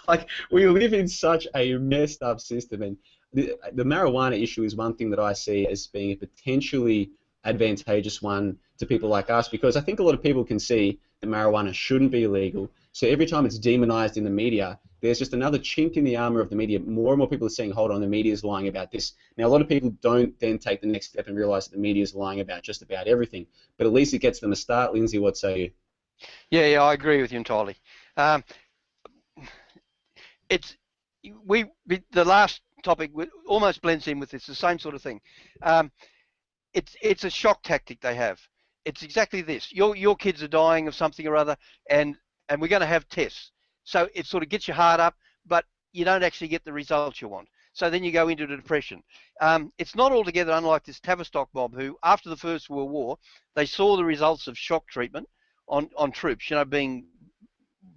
Like, we live in such a messed up system, and the marijuana issue is one thing that I see as being a potentially advantageous one to people like us, because I think a lot of people can see that marijuana shouldn't be illegal. So every time it's demonized in the media, there's just another chink in the armor of the media. More and more people are saying, hold on, the media is lying about this. Now, a lot of people don't then take the next step and realize that the media is lying about just about everything. But at least it gets them a start. Lindsay, what say you? Yeah, I agree with you entirely. The last topic almost blends in with this, the same sort of thing. It's a shock tactic they have. It's exactly this. Your kids are dying of something or other, and we're going to have tests. So it sort of gets your heart up, but you don't actually get the results you want. So then you go into the depression. It's not altogether unlike this Tavistock mob who, after the First World War, they saw the results of shock treatment on troops, being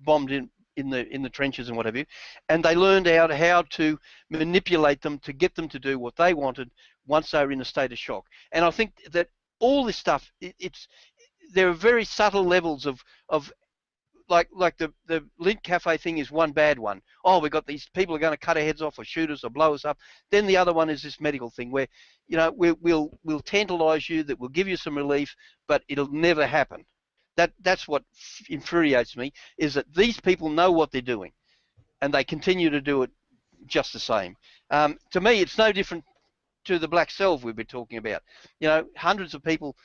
bombed in the trenches and what have you, and they learned out how to manipulate them to get them to do what they wanted once they were in a state of shock. And I think that all this stuff, there are very subtle levels of like the Link Cafe thing is one bad one. Oh, we've got these people are going to cut our heads off or shoot us or blow us up. Then the other one is this medical thing where, we'll tantalise you, that will give you some relief, but it'll never happen. That's what infuriates me, is that these people know what they're doing, and they continue to do it just the same. To me, it's no different to the black cells we've been talking about. Hundreds of people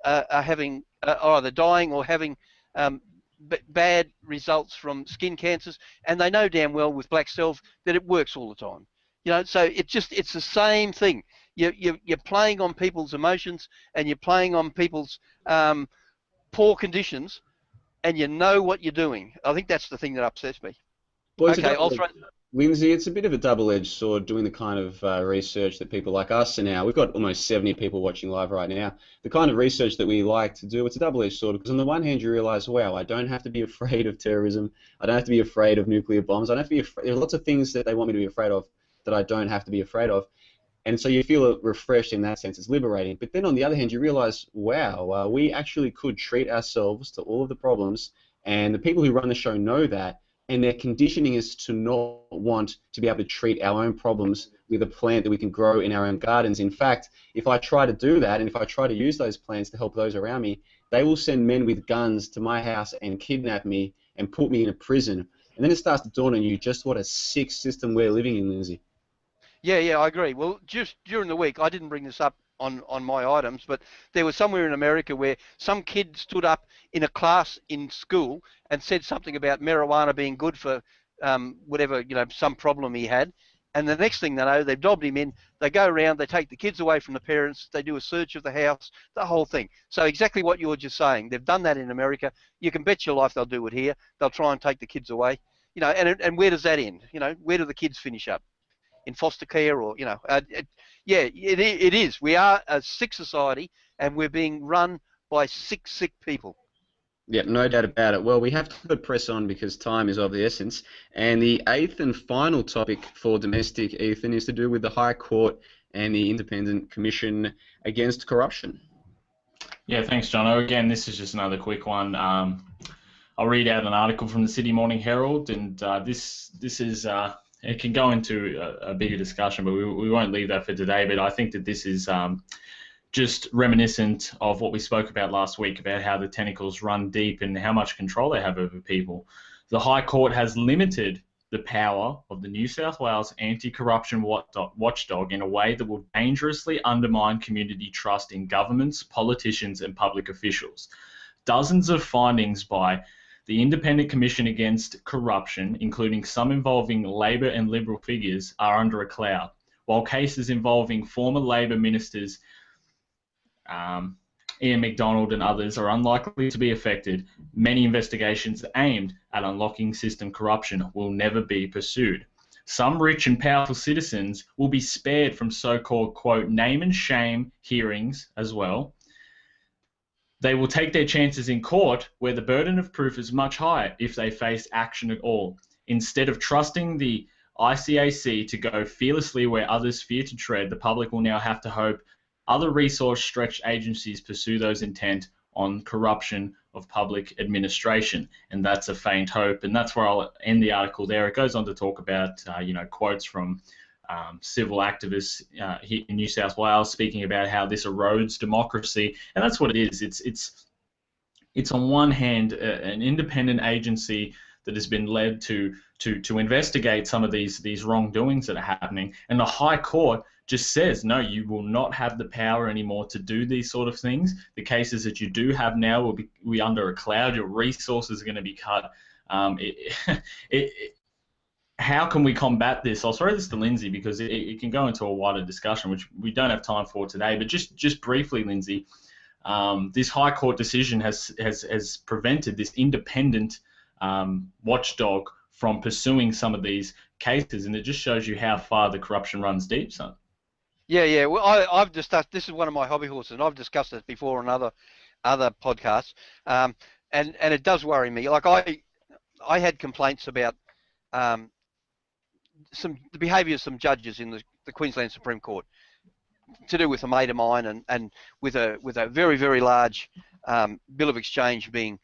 are having, are either dying or having bad results from skin cancers, and they know damn well with black cells that it works all the time. So it's the same thing. You're playing on people's emotions, and you're playing on people's poor conditions, and you know what you're doing. I think that's the thing that upsets me. Well, okay, I'll throw. Lindsay, it's a bit of a double-edged sword doing the kind of research that people like us are now. We've got almost 70 people watching live right now. The kind of research that we like to do, it's a double-edged sword, because on the one hand you realise, wow, I don't have to be afraid of terrorism. I don't have to be afraid of nuclear bombs. I don't have to be afraid. There are lots of things that they want me to be afraid of that I don't have to be afraid of. And so you feel refreshed in that sense. It's liberating. But then on the other hand, you realise, wow, we actually could treat ourselves to all of the problems, and the people who run the show know that, and their conditioning is to not want to be able to treat our own problems with a plant that we can grow in our own gardens. In fact, if I try to do that, and if I try to use those plants to help those around me, they will send men with guns to my house and kidnap me and put me in a prison. And then it starts to dawn on you just what a sick system we're living in, Lindsay. Yeah, I agree. Well, just during the week, I didn't bring this up on my items, but there was somewhere in America where some kid stood up in a class in school and said something about marijuana being good for whatever, some problem he had. And the next thing they know, they've dobbed him in, they go around, they take the kids away from the parents, they do a search of the house, the whole thing. So exactly what you were just saying. They've done that in America. You can bet your life they'll do it here. They'll try and take the kids away. And where does that end? Where do the kids finish up? In foster care, or it is. We are a sick society, and we're being run by sick people. Yeah, no doubt about it. Well, we have to press on because time is of the essence. And the eighth and final topic for domestic, Ethan, is to do with the High Court and the Independent Commission Against Corruption. Yeah, thanks, Johnno. Again, this is just another quick one. I'll read out an article from the Sydney Morning Herald, and this is. It can go into a bigger discussion, but we won't leave that for today. But I think that this is just reminiscent of what we spoke about last week, about how the tentacles run deep and how much control they have over people. The High Court has limited the power of the New South Wales anti-corruption watchdog in a way that will dangerously undermine community trust in governments, politicians and public officials. Dozens of findings by The Independent Commission Against Corruption, including some involving Labor and Liberal figures, are under a cloud, while cases involving former Labor ministers Ian MacDonald and others are unlikely to be affected. Many investigations aimed at unlocking system corruption will never be pursued. Some rich and powerful citizens will be spared from so-called, quote, name and shame hearings as well. They will take their chances in court, where the burden of proof is much higher if they face action at all. Instead of trusting the ICAC to go fearlessly where others fear to tread, the public will now have to hope other resource-stretched agencies pursue those intent on corruption of public administration, and that's a faint hope. And that's where I'll end the article there. It goes on to talk about, quotes from civil activists here in New South Wales speaking about how this erodes democracy, and that's what it is. It's on one hand an independent agency that has been led to investigate some of these wrongdoings that are happening, and the High Court just says, no, you will not have the power anymore to do these sort of things. The cases that you do have now will be under a cloud. Your resources are going to be cut. How can we combat this? I'll throw this to Lindsay because it can go into a wider discussion, which we don't have time for today. But just briefly, Lindsay, this High Court decision has prevented this independent watchdog from pursuing some of these cases, and it just shows you how far the corruption runs deep, son. Yeah. Well, I've discussed, this is one of my hobby horses, and I've discussed it before on other podcasts, and it does worry me. Like I had complaints about the behaviour of some judges in the Queensland Supreme Court to do with a mate of mine, and with a very, very large bill of exchange being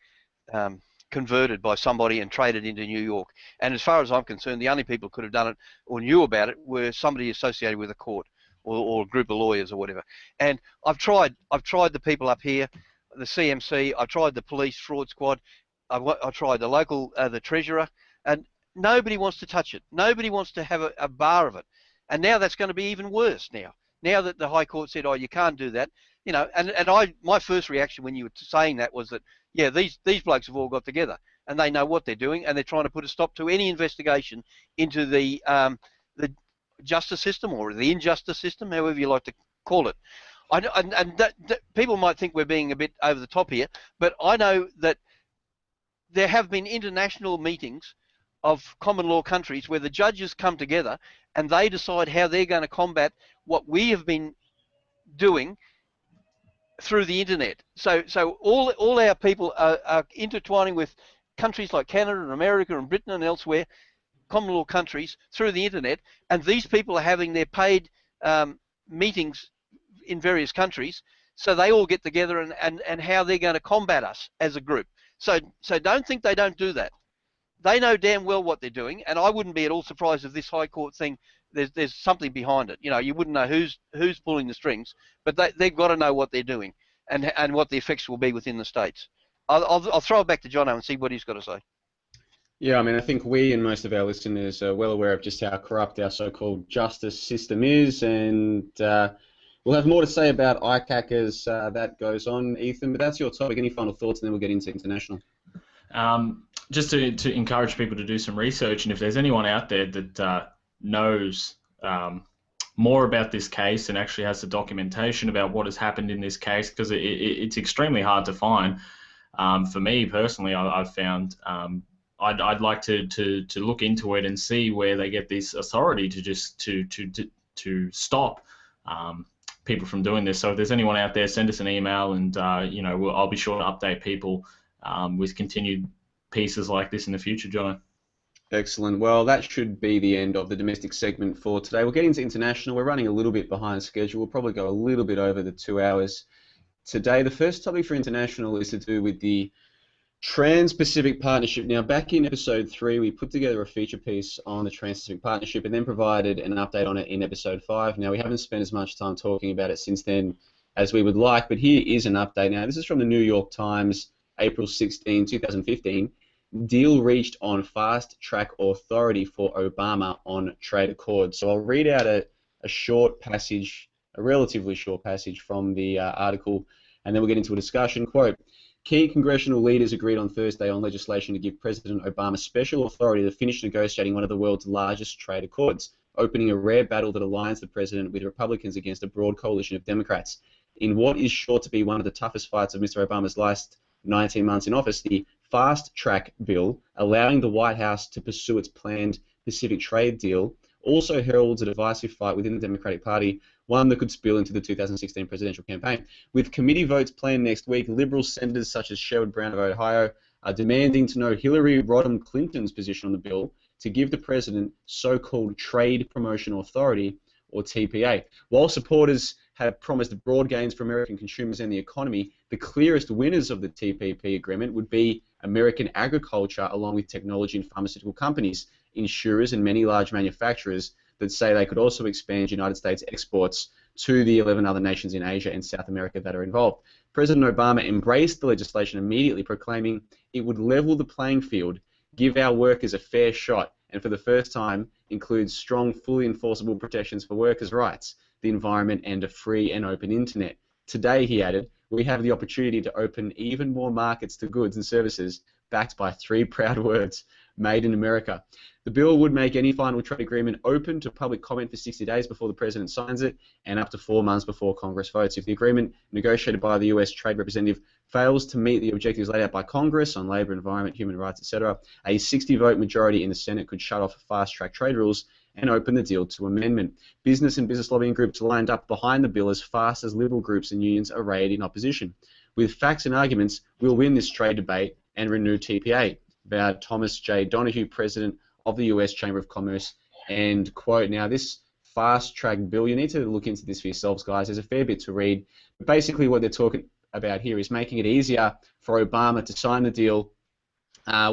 converted by somebody and traded into New York. And as far as I'm concerned, the only people who could have done it or knew about it were somebody associated with a court or a group of lawyers or whatever. And I've tried the people up here, the CMC, I've tried the police fraud squad, I tried the local, the treasurer, and nobody wants to touch it. Nobody wants to have a bar of it. And now that's going to be even worse now that the High Court said, oh, you can't do that. And my first reaction when you were saying that was that, yeah, these blokes have all got together and they know what they're doing, and they're trying to put a stop to any investigation into the justice system or the injustice system, however you like to call it. And that people might think we're being a bit over the top here, but I know that there have been international meetings of common law countries where the judges come together and they decide how they're going to combat what we have been doing through the internet. So all our people are intertwining with countries like Canada and America and Britain and elsewhere, common law countries, through the internet, and these people are having their paid meetings in various countries, so they all get together and how they're going to combat us as a group. So don't think they don't do that. They know damn well what they're doing, and I wouldn't be at all surprised if this High Court thing, there's something behind it. You wouldn't know who's pulling the strings, but they've got to know what they're doing and what the effects will be within the states. I'll throw it back to Johnno and see what he's got to say. Yeah, I mean, I think we and most of our listeners are well aware of just how corrupt our so-called justice system is, and we'll have more to say about ICAC as that goes on, Ethan, but that's your topic. Any final thoughts, and then we'll get into international. Just to encourage people to do some research, and if there's anyone out there that knows more about this case and actually has the documentation about what has happened in this case, because it's extremely hard to find. For me personally, I've found I'd like to look into it and see where they get this authority to stop people from doing this. So if there's anyone out there, send us an email, and I'll be sure to update people with continued pieces like this in the future, Johnno. Excellent. Well, that should be the end of the domestic segment for today. We'll get into international. We're running a little bit behind schedule. We'll probably go a little bit over the 2 hours today. The first topic for international is to do with the Trans-Pacific Partnership. Now, back in episode 3, we put together a feature piece on the Trans-Pacific Partnership and then provided an update on it in episode 5. Now, we haven't spent as much time talking about it since then as we would like, but here is an update. Now, this is from the New York Times, April 16, 2015. Deal reached on fast-track authority for Obama on trade accord. So I'll read out a short passage, a relatively short passage from the article, and then we'll get into a discussion. Quote, Key congressional leaders agreed on Thursday on legislation to give President Obama special authority to finish negotiating one of the world's largest trade accords, opening a rare battle that aligns the president with Republicans against a broad coalition of Democrats. In what is sure to be one of the toughest fights of Mr. Obama's last 19 months in office, the Fast Track bill, allowing the White House to pursue its planned Pacific trade deal, also heralds a divisive fight within the Democratic Party, one that could spill into the 2016 presidential campaign. With committee votes planned next week, Liberal senators such as Sherrod Brown of Ohio are demanding to know Hillary Rodham Clinton's position on the bill to give the president so-called Trade Promotion Authority, or TPA. While supporters have promised broad gains for American consumers and the economy, the clearest winners of the TPP agreement would be American agriculture, along with technology and pharmaceutical companies, insurers, and many large manufacturers that say they could also expand United States exports to the 11 other nations in Asia and South America that are involved. President Obama embraced the legislation immediately, proclaiming it would level the playing field, give our workers a fair shot, and for the first time includes strong, fully enforceable protections for workers' rights, the environment, and a free and open internet. Today, he added, we have the opportunity to open even more markets to goods and services backed by three proud words, made in America. The bill would make any final trade agreement open to public comment for 60 days before the president signs it and up to 4 months before Congress votes. If the agreement negotiated by the US Trade Representative fails to meet the objectives laid out by Congress on labor, environment, human rights, etc., a 60-vote majority in the Senate could shut off fast-track trade rules and open the deal to amendment. Business and business lobbying groups lined up behind the bill as fast as liberal groups and unions arrayed in opposition. With facts and arguments, we'll win this trade debate and renew TPA, vowed Thomas J. Donahue, president of the US Chamber of Commerce, and quote, now this fast-track bill, you need to look into this for yourselves, guys. There's a fair bit to read. But basically what they're talking about here is making it easier for Obama to sign the deal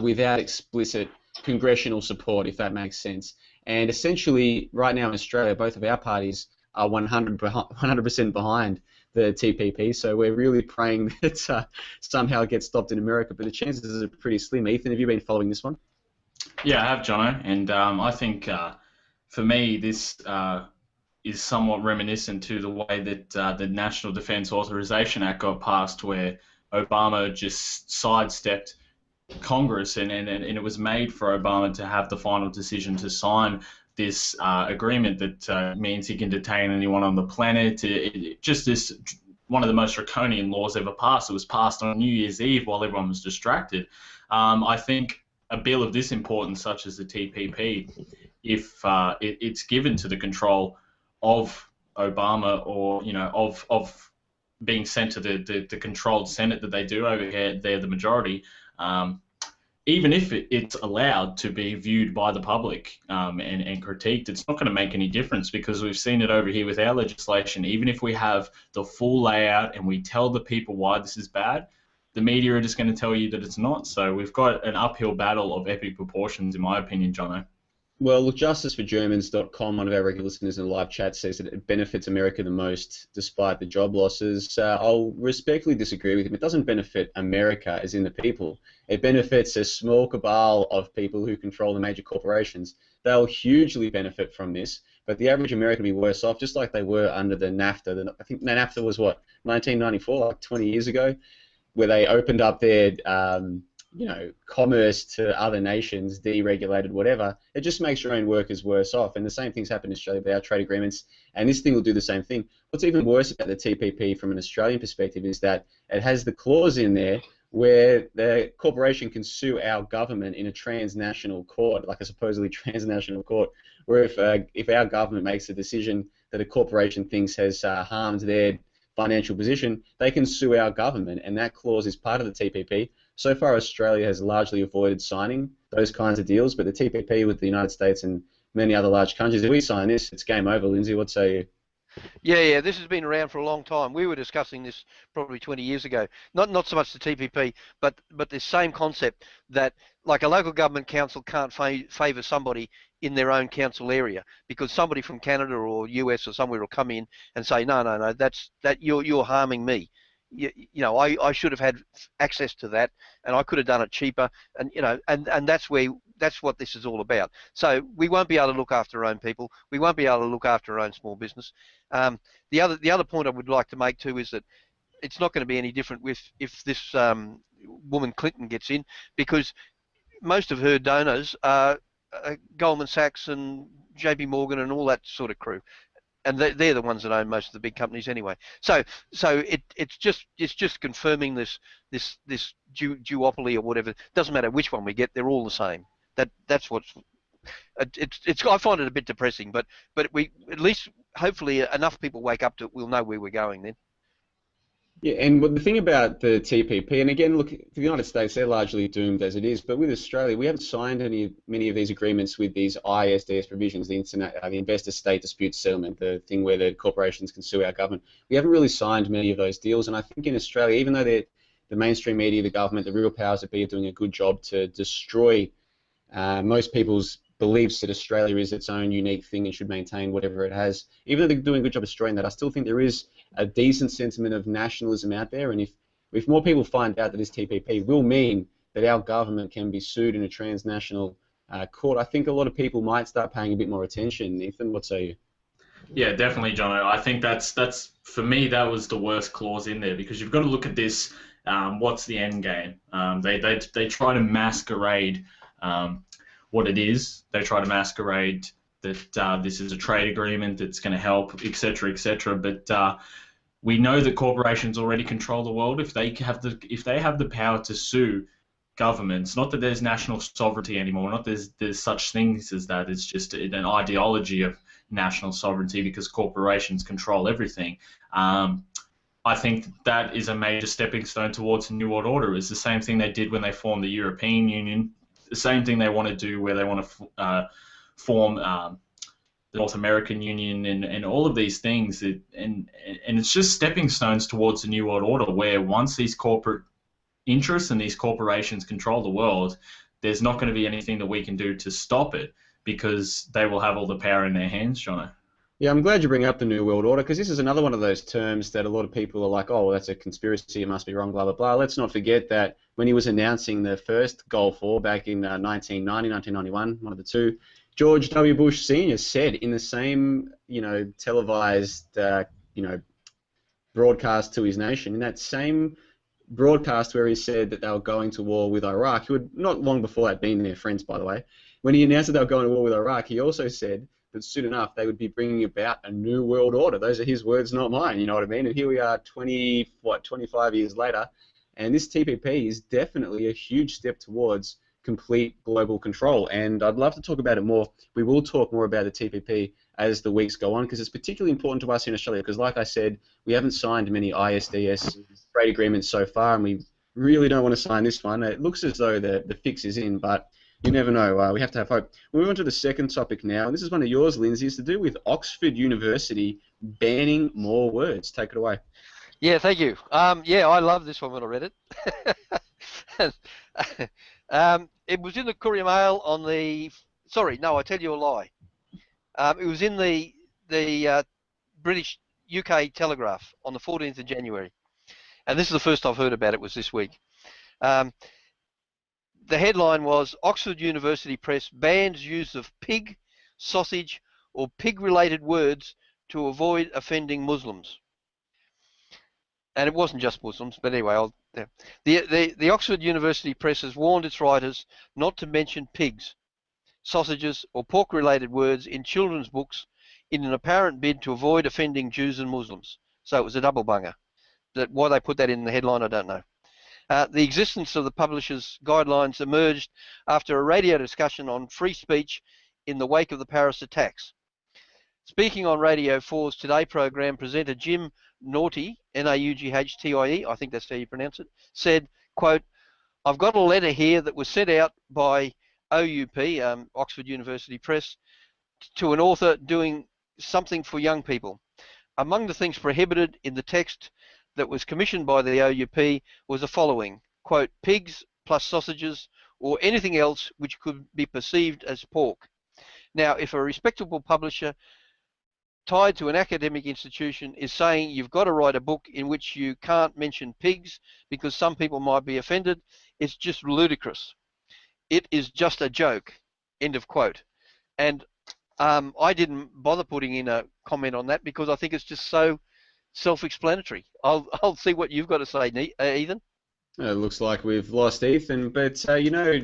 without explicit congressional support, if that makes sense. And essentially, right now in Australia, both of our parties are 100% behind the TPP, so we're really praying that somehow it gets stopped in America, but the chances are pretty slim. Ethan, have you been following this one? Yeah, I have, Jono, and I think for me this is somewhat reminiscent to the way that the National Defence Authorization Act got passed, where Obama just sidestepped Congress, and it was made for Obama to have the final decision to sign this agreement that means he can detain anyone on the planet. Just this, one of the most draconian laws ever passed. It was passed on New Year's Eve while everyone was distracted. I think a bill of this importance, such as the TPP, if it's given to the control of Obama, or of being sent to the controlled Senate that they do over here, they're the majority. Even if it's allowed to be viewed by the public and critiqued, it's not going to make any difference, because we've seen it over here with our legislation. Even if we have the full layout and we tell the people why this is bad, the media are just going to tell you that it's not. So we've got an uphill battle of epic proportions, in my opinion, Jono. Well, look, justiceforgermans.com, one of our regular listeners in the live chat, says that it benefits America the most despite the job losses. I'll respectfully disagree with him. It doesn't benefit America, as in the people. It benefits a small cabal of people who control the major corporations. They'll hugely benefit from this, but the average American will be worse off, just like they were under the NAFTA. I think NAFTA was, what, 1994, like 20 years ago, where they opened up their commerce to other nations, deregulated, whatever. It just makes your own workers worse off. And the same thing's happened in Australia with our trade agreements, and this thing will do the same thing. What's even worse about the TPP from an Australian perspective is that it has the clause in there where the corporation can sue our government in a transnational court, like a supposedly transnational court, where if our government makes a decision that a corporation thinks has harmed their financial position, they can sue our government, and that clause is part of the TPP. So far, Australia has largely avoided signing those kinds of deals, but the TPP with the United States and many other large countries, if we sign this, it's game over. Lindsay, what say you? Yeah, this has been around for a long time. We were discussing this probably 20 years ago. Not so much the TPP, but this same concept that, like, a local government council can't favour somebody in their own council area because somebody from Canada or US or somewhere will come in and say, no, you're harming me. I should have had access to that, and I could have done it cheaper, and that's what this is all about. So we won't be able to look after our own people. We won't be able to look after our own small business. The other point I would like to make too is that it's not going to be any different if this woman Clinton gets in, because most of her donors are Goldman Sachs and JP Morgan and all that sort of crew, and they're the ones that own most of the big companies anyway. So it's just confirming this duopoly or whatever. Doesn't matter which one we get, they're all the same. That's what's it's. I find it a bit depressing, but we at least hopefully enough people wake up to it. We'll know where we're going then. Yeah, and the thing about the TPP, and again, look, for the United States, they're largely doomed as it is, but with Australia, we haven't signed many of these agreements with these ISDS provisions, the Investor State Dispute Settlement, the thing where the corporations can sue our government. We haven't really signed many of those deals, and I think in Australia, even though the mainstream media, the government, the real powers that be are doing a good job to destroy most people's beliefs that Australia is its own unique thing and should maintain whatever it has. Even though they're doing a good job destroying that, I still think there is a decent sentiment of nationalism out there, and if more people find out that this TPP will mean that our government can be sued in a transnational court, I think a lot of people might start paying a bit more attention. Ethan, what say you? Yeah, definitely, Jono. I think that's for me, that was the worst clause in there, because you've got to look at this. What's the end game? They try to masquerade what it is. They try to masquerade that this is a trade agreement that's going to help, etc., etc. But we know that corporations already control the world. If they have the power to sue governments, not that there's national sovereignty anymore, not there's such things as that. It's just an ideology of national sovereignty because corporations control everything. I think that is a major stepping stone towards a New World Order. It's the same thing they did when they formed the European Union. The same thing they want to do where they want to form the North American Union and all of these things. And it's just stepping stones towards the New World Order, where once these corporate interests and these corporations control the world, there's not going to be anything that we can do to stop it, because they will have all the power in their hands, Jono. Yeah, I'm glad you bring up the New World Order, because this is another one of those terms that a lot of people are like, oh, well, that's a conspiracy, it must be wrong, blah, blah, blah. Let's not forget that when he was announcing the first Gulf War back in 1990, 1991, one of the two, George W. Bush Sr. said in the same, televised, broadcast to his nation, in that same broadcast where he said that they were going to war with Iraq, who had not long before that been their friends, by the way, when he announced that they were going to war with Iraq, he also said that soon enough they would be bringing about a new world order. Those are his words, not mine, you know what I mean? And here we are 25 years later, and this TPP is definitely a huge step towards complete global control, and I'd love to talk about it more. We will talk more about the TPP as the weeks go on, because it's particularly important to us in Australia, because like I said, we haven't signed many ISDS trade agreements so far, and we really don't want to sign this one. It looks as though the fix is in, but you never know. We have to have hope. We'll move on to the second topic now, and this is one of yours, Lindsay. It's to do with Oxford University banning more words. Take it away. Yeah, thank you. I love this one when I read it. It was in the Courier Mail on the... Sorry, no, I tell you a lie. It was in the British UK Telegraph on the 14th of January. And this is the first I've heard about it, was this week. The headline was, Oxford University Press bans use of pig, sausage, or pig-related words to avoid offending Muslims. And it wasn't just Muslims, but anyway, the Oxford University Press has warned its writers not to mention pigs, sausages, or pork-related words in children's books in an apparent bid to avoid offending Jews and Muslims. So it was a double bunger. Why they put that in the headline, I don't know. The existence of the publisher's guidelines emerged after a radio discussion on free speech in the wake of the Paris attacks. Speaking on Radio 4's Today program, presenter Jim Naughtie, N-A-U-G-H-T-I-E, I think that's how you pronounce it, said, quote, I've got a letter here that was sent out by OUP, Oxford University Press, to an author doing something for young people. Among the things prohibited in the text that was commissioned by the OUP was the following, quote, pigs plus sausages or anything else which could be perceived as pork. Now, if a respectable publisher tied to an academic institution is saying you've got to write a book in which you can't mention pigs because some people might be offended, it's just ludicrous. It is just a joke, end of quote. And I didn't bother putting in a comment on that because I think it's just so self-explanatory. I'll see what you've got to say, Ethan. It looks like we've lost Ethan, but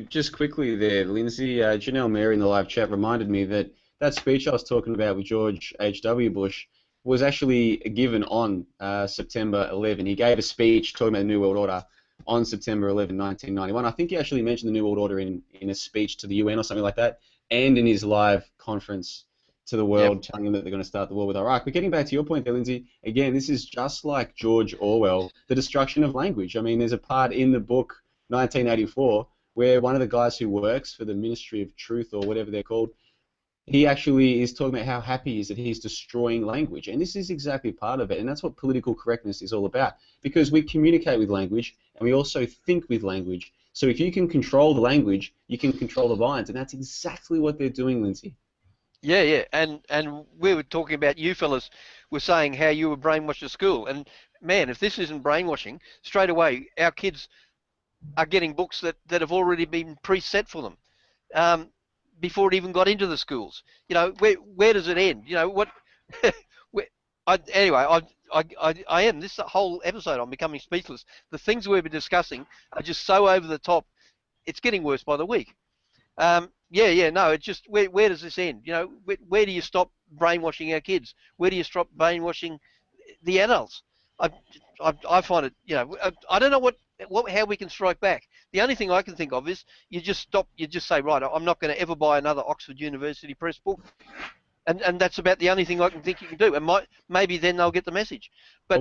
just quickly there, Lindsay, Janelle Mary in the live chat reminded me that that speech I was talking about with George H.W. Bush was actually given on September 11. He gave a speech talking about the New World Order on September 11, 1991. I think he actually mentioned the New World Order in a speech to the UN or something like that, and in his live conference to the world, telling them that they're going to start the war with Iraq. But getting back to your point there, Lindsay, again, this is just like George Orwell, the destruction of language. I mean, there's a part in the book 1984 where one of the guys who works for the Ministry of Truth or whatever they're called, he actually is talking about how happy he is that he's destroying language. And this is exactly part of it. And that's what political correctness is all about. Because we communicate with language and we also think with language. So if you can control the language, you can control the minds. And that's exactly what they're doing, Lindsay. Yeah, and we were talking about, you fellas were saying how you were brainwashed at school, and man, if this isn't brainwashing, straight away our kids are getting books that have already been preset for them before it even got into the schools. You know, where does it end? You know what? Anyway, I am this whole episode. I'm becoming speechless. The things we've been discussing are just so over the top. It's getting worse by the week. No, it's just, where does this end? You know, where do you stop brainwashing our kids? Where do you stop brainwashing the adults? I find it, I don't know how we can strike back. The only thing I can think of is you just say, right, I'm not going to ever buy another Oxford University Press book. And that's about the only thing I can think you can do. And maybe then they'll get the message. But,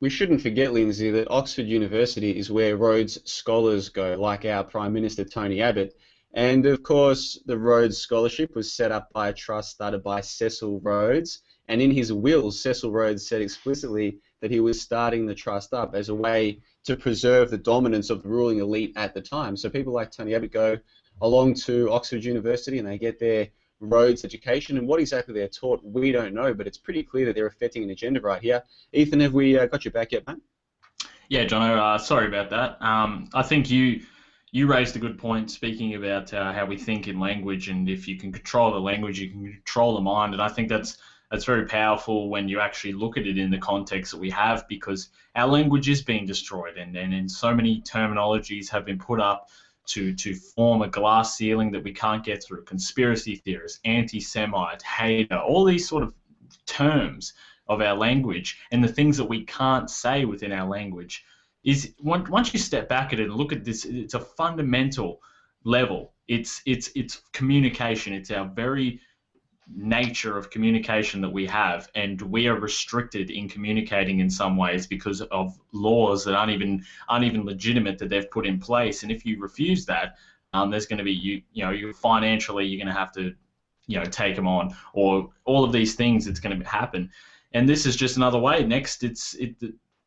we shouldn't forget, Lindsay, that Oxford University is where Rhodes Scholars go, like our Prime Minister Tony Abbott. And, of course, the Rhodes Scholarship was set up by a trust started by Cecil Rhodes. And in his will, Cecil Rhodes said explicitly that he was starting the trust up as a way to preserve the dominance of the ruling elite at the time. So people like Tony Abbott go along to Oxford University and they get their Rhodes education. And what exactly they're taught, we don't know, but it's pretty clear that they're affecting an agenda right here. Ethan, have we got your back yet, mate? Yeah, Jono, sorry about that. I think you raised a good point speaking about how we think in language, and if you can control the language, you can control the mind. And I think that's very powerful when you actually look at it in the context that we have, because our language is being destroyed, and so many terminologies have been put up to form a glass ceiling that we can't get through. Conspiracy theorists, anti-Semite, hater, all these sort of terms of our language, and the things that we can't say within our language. Is once you step back at it and look at this, it's a fundamental level. It's communication. It's our very nature of communication that we have, and we are restricted in communicating in some ways because of laws that aren't even legitimate that they've put in place. And if you refuse that, there's going to be you financially you're going to have to take them on, or all of these things. It's going to happen, and this is just another way. Next,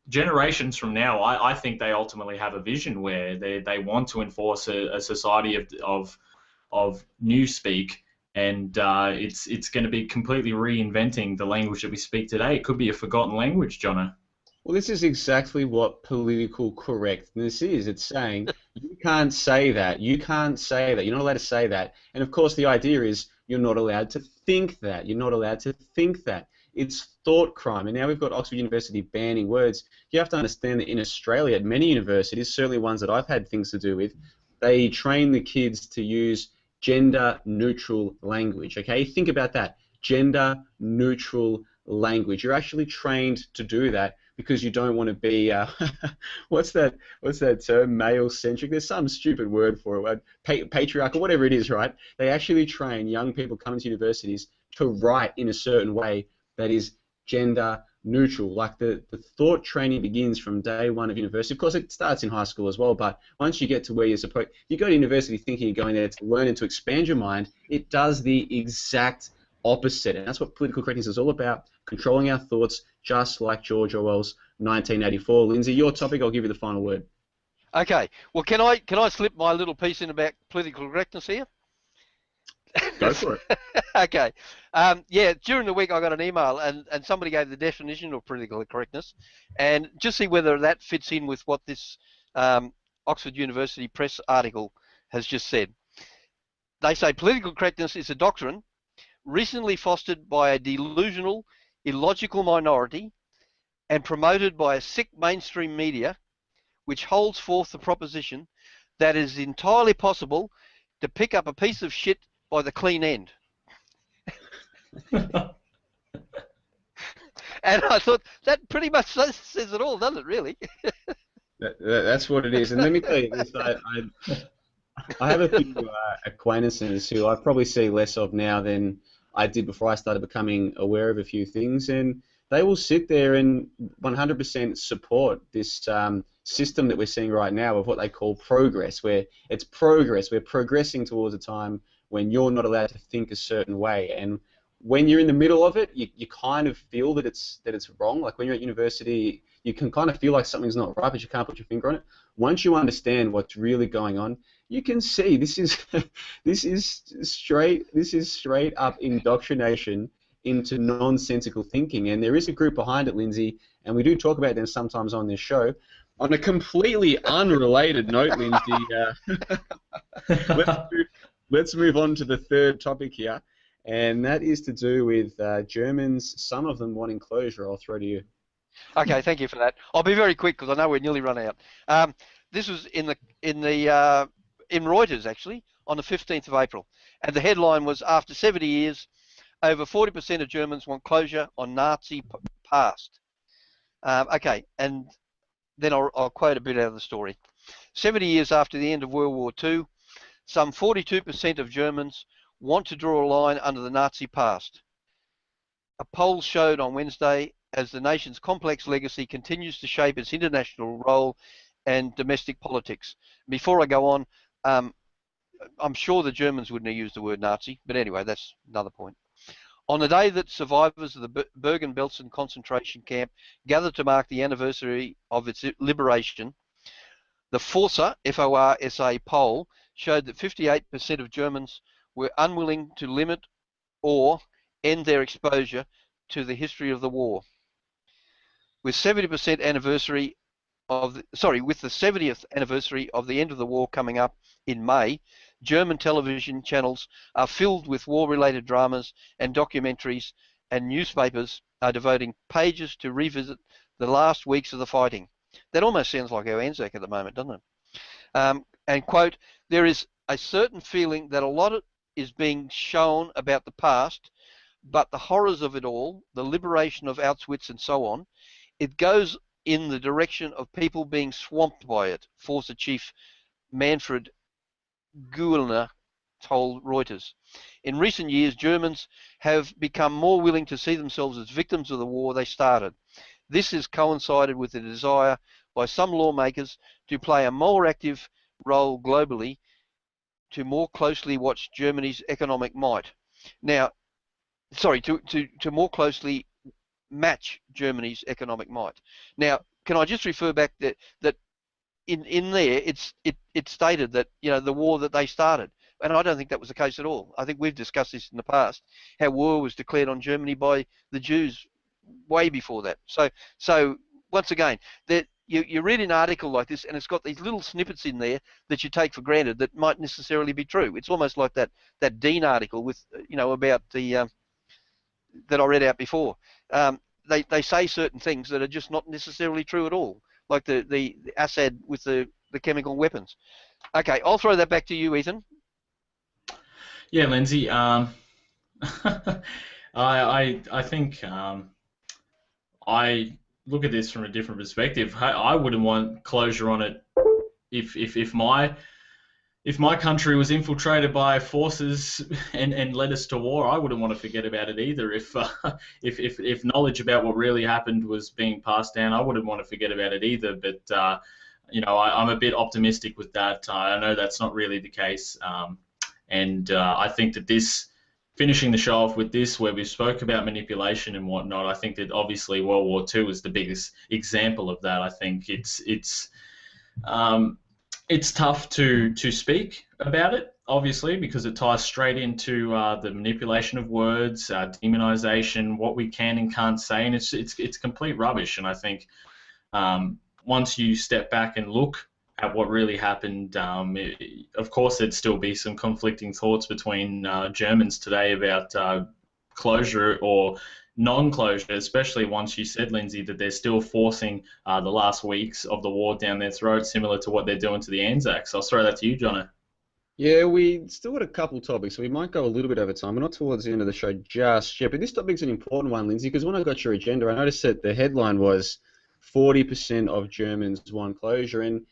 generations from now, I think they ultimately have a vision where they want to enforce a society of newspeak, and it's going to be completely reinventing the language that we speak today. It could be a forgotten language, Jono. Well, this is exactly what political correctness is. It's saying you can't say that. You can't say that. You're not allowed to say that. And of course, the idea is you're not allowed to think that. You're not allowed to think that. It's thought crime. And now we've got Oxford University banning words. You have to understand that in Australia, at many universities, certainly ones that I've had things to do with, they train the kids to use gender-neutral language. Okay, think about that. Gender-neutral language. You're actually trained to do that because you don't want to be what's that term? Male-centric. There's some stupid word for it. Patriarchal, whatever it is, right? They actually train young people coming to universities to write in a certain way that is gender neutral. Like the thought training begins from day one of university. Of course, it starts in high school as well, but once you get to where you're supposed, you go to university thinking you're going there to learn and to expand your mind, it does the exact opposite. And that's what political correctness is all about, controlling our thoughts, just like George Orwell's 1984. Lindsay, your topic, I'll give you the final word. Okay. Well, can I slip my little piece in about political correctness here? Go for it. Okay. During the week I got an email and somebody gave the definition of political correctness, and just see whether that fits in with what this Oxford University Press article has just said. They say political correctness is a doctrine recently fostered by a delusional, illogical minority and promoted by a sick mainstream media which holds forth the proposition that it is entirely possible to pick up a piece of shit by the clean end. And I thought that pretty much says it all, doesn't it, really? That's what it is. And let me tell you this, I have a few acquaintances who I probably see less of now than I did before I started becoming aware of a few things, and they will sit there and 100% support this system that we're seeing right now of what they call progress, where it's progress. We're progressing towards a time when you're not allowed to think a certain way, and when you're in the middle of it, you kind of feel that it's wrong. Like when you're at university, you can kind of feel like something's not right, but you can't put your finger on it. Once you understand what's really going on, you can see this is this is straight up indoctrination into nonsensical thinking. And there is a group behind it, Lindsay, and we do talk about them sometimes on this show. On a completely unrelated note, Lindsay, let's move on to the third topic here. And that is to do with Germans, some of them wanting closure. I'll throw to you. Okay, thank you for that. I'll be very quick because I know we're nearly run out. This was in Reuters, actually, on the 15th of April. And the headline was, after 70 years, over 40% of Germans want closure on Nazi past. Okay, and then I'll quote a bit out of the story. 70 years after the end of World War II, some 42% of Germans want to draw a line under the Nazi past. A poll showed on Wednesday as the nation's complex legacy continues to shape its international role and domestic politics. Before I go on, I'm sure the Germans wouldn't have used the word Nazi, but anyway, that's another point. On the day that survivors of the Bergen-Belsen concentration camp gathered to mark the anniversary of its liberation, the Forsa, F-O-R-S-A poll showed that 58% of Germans were unwilling to limit or end their exposure to the history of the war. With the 70th anniversary of the end of the war coming up in May, German television channels are filled with war-related dramas and documentaries, and newspapers are devoting pages to revisit the last weeks of the fighting. That almost sounds like our ANZAC at the moment, doesn't it? And quote, there is a certain feeling that a lot is being shown about the past, but the horrors of it all, the liberation of Auschwitz and so on, it goes in the direction of people being swamped by it, Force Chief Manfred Güllner told Reuters. In recent years, Germans have become more willing to see themselves as victims of the war they started. This has coincided with the desire by some lawmakers to play a more active role globally to more closely watch Germany's economic might. Now, sorry, to more closely match Germany's economic might. Now, can I just refer back that in there it stated that, you know, the war that they started, and I don't think that was the case at all. I think we've discussed this in the past, how war was declared on Germany by the Jews way before that. So once again, that you read an article like this and it's got these little snippets in there that you take for granted that might necessarily be true. It's almost like that Dean article with, you know, about the that I read out before. They say certain things that are just not necessarily true at all, like the Assad with the chemical weapons. Okay, I'll throw that back to you, Ethan. Yeah, Lindsay. I think I look at this from a different perspective. I wouldn't want closure on it if my country was infiltrated by forces and led us to war. I wouldn't want to forget about it either. If knowledge about what really happened was being passed down, I wouldn't want to forget about it either. But you know, I'm a bit optimistic with that. I know that's not really the case, and I think that this, finishing the show off with this, where we spoke about manipulation and whatnot, I think that obviously World War II is the biggest example of that. I think it's tough to speak about it, obviously, because it ties straight into the manipulation of words, demonization, what we can and can't say, and it's complete rubbish. And I think once you step back and look at what really happened, of course there'd still be some conflicting thoughts between Germans today about closure or non-closure, especially once you said, Lindsay, that they're still forcing the last weeks of the war down their throats, similar to what they're doing to the ANZAC. So I'll throw that to you, Johnno. Yeah, we still got a couple topics, so we might go a little bit over time. We're not towards the end of the show just yet, but this topic's an important one, Lindsay, because when I got your agenda, I noticed that the headline was 40% of Germans want closure. And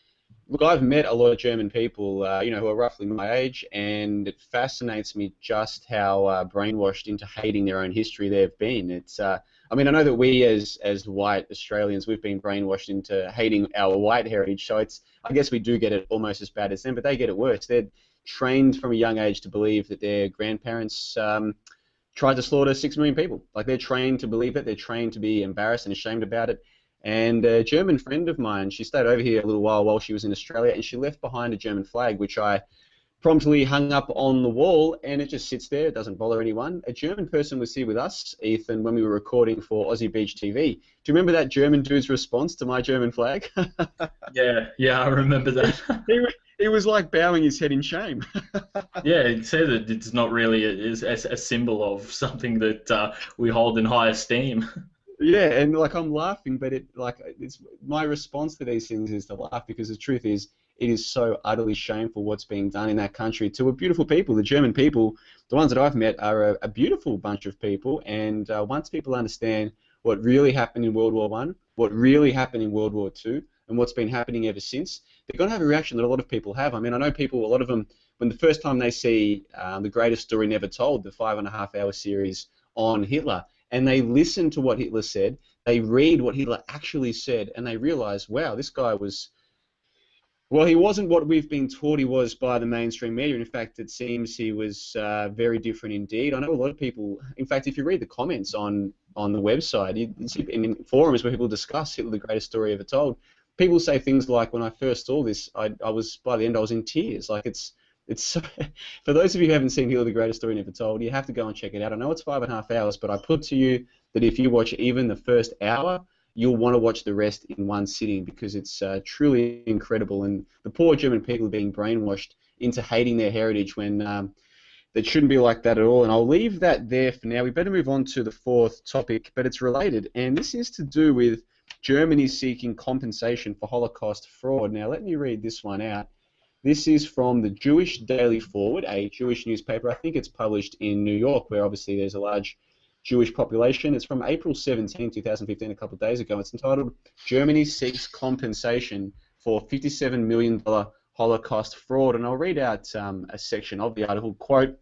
look, I've met a lot of German people, who are roughly my age, and it fascinates me just how brainwashed into hating their own history they've been. I know that we as white Australians, we've been brainwashed into hating our white heritage, so I guess we do get it almost as bad as them, but they get it worse. They're trained from a young age to believe that their grandparents tried to slaughter 6 million people. Like, they're trained to believe it. They're trained to be embarrassed and ashamed about it. And a German friend of mine, she stayed over here a little while she was in Australia, and she left behind a German flag, which I promptly hung up on the wall, and it just sits there. It doesn't bother anyone. A German person was here with us, Ethan, when we were recording for Aussie Beach TV. Do you remember that German dude's response to my German flag? Yeah, I remember that. He was like bowing his head in shame. Yeah, it says that it's not really a symbol of something that we hold in high esteem. Yeah, and I'm laughing, but it's my response to these things is to laugh, because the truth is, it is so utterly shameful what's being done in that country to a beautiful people. The German people, the ones that I've met, are a beautiful bunch of people, and once people understand what really happened in World War I, what really happened in World War II, and what's been happening ever since, they're going to have a reaction that a lot of people have. I know people, a lot of them, when the first time they see The Greatest Story Never Told, the 5.5-hour series on Hitler, and they listen to what Hitler said, they read what Hitler actually said, and they realize, wow, this guy was... Well, he wasn't what we've been taught he was by the mainstream media. In fact, it seems he was very different indeed. I know a lot of people, in fact, if you read the comments on the website, you see in forums where people discuss Hitler, the greatest story ever told, people say things like, when I first saw this, I was, by the end, I was in tears. Like, it's so, for those of you who haven't seen Hitler, the greatest story never told, you have to go and check it out. I know it's 5.5 hours, but I put to you that if you watch even the first hour, you'll want to watch the rest in one sitting, because it's truly incredible. And the poor German people are being brainwashed into hating their heritage when it shouldn't be like that at all. And I'll leave that there for now. We better move on to the fourth topic, but it's related, and this is to do with Germany seeking compensation for Holocaust fraud. Now, let me read this one out. This is from the Jewish Daily Forward, a Jewish newspaper. I think it's published in New York, where obviously there's a large Jewish population. It's from April 17, 2015, a couple of days ago. It's entitled, Germany Seeks Compensation for $57 million Holocaust Fraud. And I'll read out a section of the article. Quote,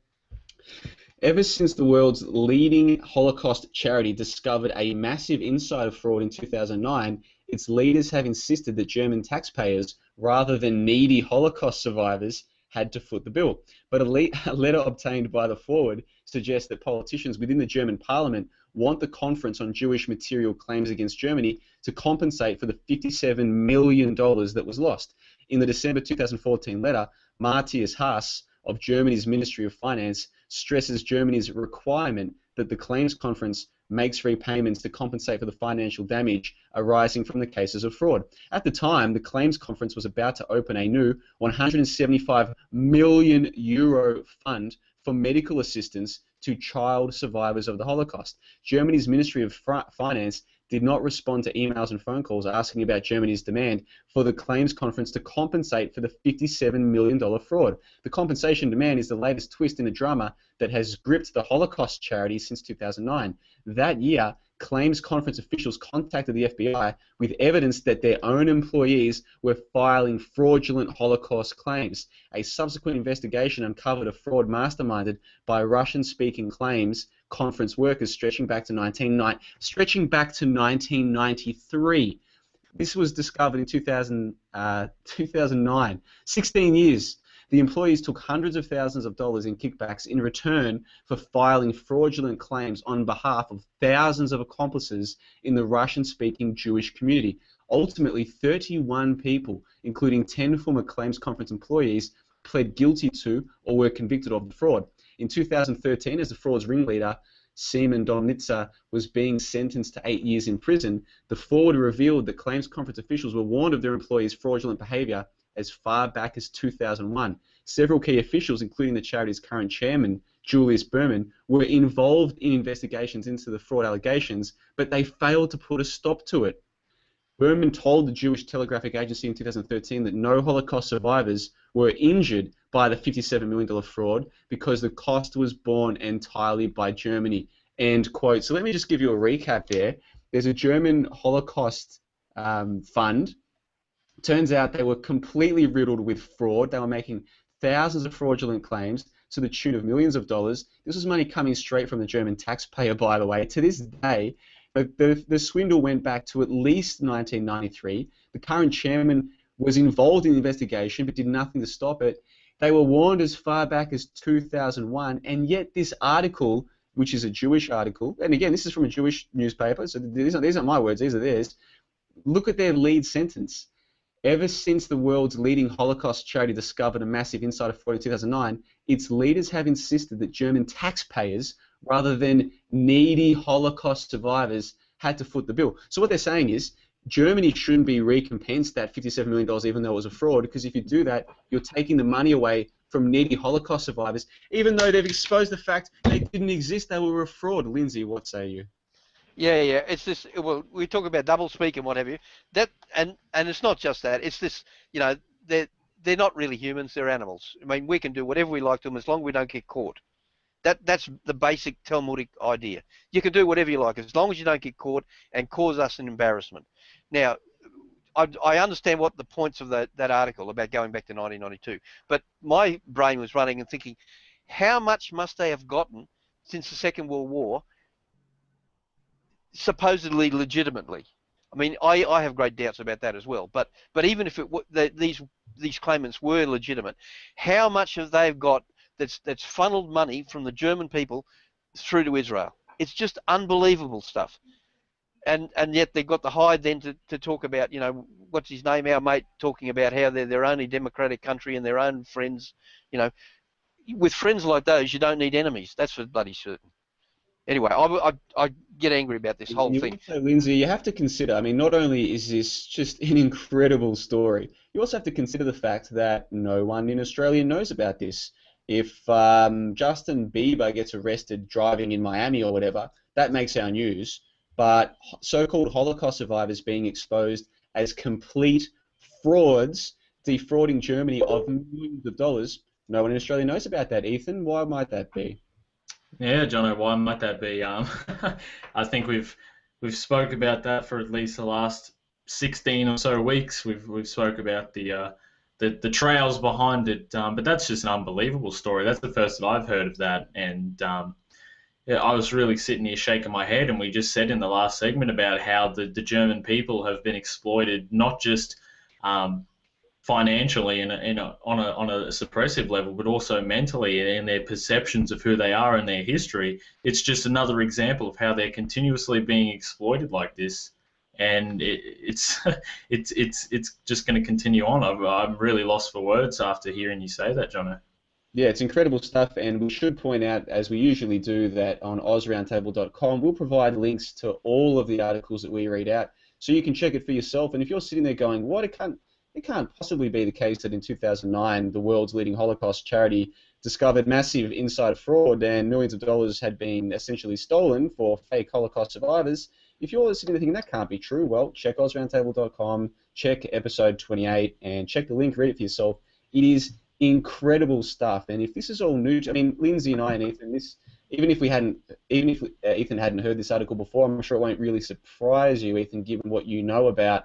ever since the world's leading Holocaust charity discovered a massive insider fraud in 2009, its leaders have insisted that German taxpayers, rather than needy Holocaust survivors, had to foot the bill. But a letter obtained by the Forward suggests that politicians within the German parliament want the Conference on Jewish Material Claims Against Germany to compensate for the $57 million that was lost. In the December 2014 letter, Matthias Haas of Germany's Ministry of Finance stresses Germany's requirement that the Claims Conference makes repayments to compensate for the financial damage arising from the cases of fraud. At the time, the Claims Conference was about to open a new €175 million fund for medical assistance to child survivors of the Holocaust. Germany's Ministry of Finance did not respond to emails and phone calls asking about Germany's demand for the Claims Conference to compensate for the $57 million fraud. The compensation demand is the latest twist in a drama that has gripped the Holocaust charity since 2009. That year, Claims Conference officials contacted the FBI with evidence that their own employees were filing fraudulent Holocaust claims. A subsequent investigation uncovered a fraud masterminded by Russian-speaking Claims Conference workers stretching back to 1993. This was discovered in 2009. 16 years. The employees took hundreds of thousands of dollars in kickbacks in return for filing fraudulent claims on behalf of thousands of accomplices in the Russian-speaking Jewish community. Ultimately, 31 people, including 10 former Claims Conference employees, pled guilty to or were convicted of the fraud. In 2013, as the fraud's ringleader, Simon Domnitzer, was being sentenced to 8 years in prison, the Forward revealed that Claims Conference officials were warned of their employees' fraudulent behavior as far back as 2001. Several key officials, including the charity's current chairman, Julius Berman, were involved in investigations into the fraud allegations, but they failed to put a stop to it. Berman told the Jewish Telegraphic Agency in 2013 that no Holocaust survivors were injured by the $57 million fraud because the cost was borne entirely by Germany. End quote. So let me just give you a recap there. There's a German Holocaust fund. Turns out they were completely riddled with fraud. They were making thousands of fraudulent claims to the tune of millions of dollars. This was money coming straight from the German taxpayer, by the way. To this day, the swindle went back to at least 1993. The current chairman was involved in the investigation but did nothing to stop it. They were warned as far back as 2001, and yet this article, which is a Jewish article, and again, this is from a Jewish newspaper, so these aren't my words, these are theirs. Look at their lead sentence. Ever since the world's leading Holocaust charity discovered a massive insider fraud in 2009, its leaders have insisted that German taxpayers, rather than needy Holocaust survivors, had to foot the bill. So what they're saying is Germany shouldn't be recompensed that $57 million even though it was a fraud, because if you do that, you're taking the money away from needy Holocaust survivors, even though they've exposed the fact they didn't exist, they were a fraud. Lindsay, what say you? Yeah, it's this. Well, we talk about double speak and what have you. That and it's not just that. It's this. They're not really humans. They're animals. I mean, we can do whatever we like to them as long as we don't get caught. That's the basic Talmudic idea. You can do whatever you like as long as you don't get caught and cause us an embarrassment. Now, I understand what the points of that article about going back to 1992, but my brain was running and thinking, how much must they have gotten since the Second World War? Supposedly legitimately. I mean, I have great doubts about that as well. But even if these claimants were legitimate, how much have they got that's funneled money from the German people through to Israel? It's just unbelievable stuff. And yet they've got the hide then to talk about, what's his name, our mate, talking about how they're their only democratic country and their own friends. With friends like those, you don't need enemies. That's for bloody certain. Anyway, I get angry about this whole thing. Also, Lindsay, you have to consider, I mean, not only is this just an incredible story, you also have to consider the fact that no one in Australia knows about this. If Justin Bieber gets arrested driving in Miami or whatever, that makes our news. But so-called Holocaust survivors being exposed as complete frauds, defrauding Germany of millions of dollars, no one in Australia knows about that. Ethan, why might that be? Yeah, Johnno, why might that be? I think we've spoke about that for at least the last 16 or so weeks. We've spoke about the trails behind it, but that's just an unbelievable story. That's the first that I've heard of that, and I was really sitting here shaking my head. And we just said in the last segment about how the German people have been exploited, not just financially and on a suppressive level, but also mentally in their perceptions of who they are and their history. It's just another example of how they're continuously being exploited like this, and it's just going to continue on. I'm really lost for words after hearing you say that, Johnno. Yeah, it's incredible stuff, and we should point out, as we usually do, that on AusRoundtable.com we'll provide links to all of the articles that we read out, so you can check it for yourself. And if you're sitting there going, what, it can't possibly be the case that in 2009 the world's leading Holocaust charity discovered massive insider fraud and millions of dollars had been essentially stolen for fake Holocaust survivors. If you're sitting there thinking that can't be true, well, check AusRoundtable.com, check episode 28, and check the link, read it for yourself. It is incredible stuff. And if this is all new, I mean, Lindsay and I and Ethan, even if Ethan hadn't heard this article before, I'm sure it won't really surprise you, Ethan, given what you know about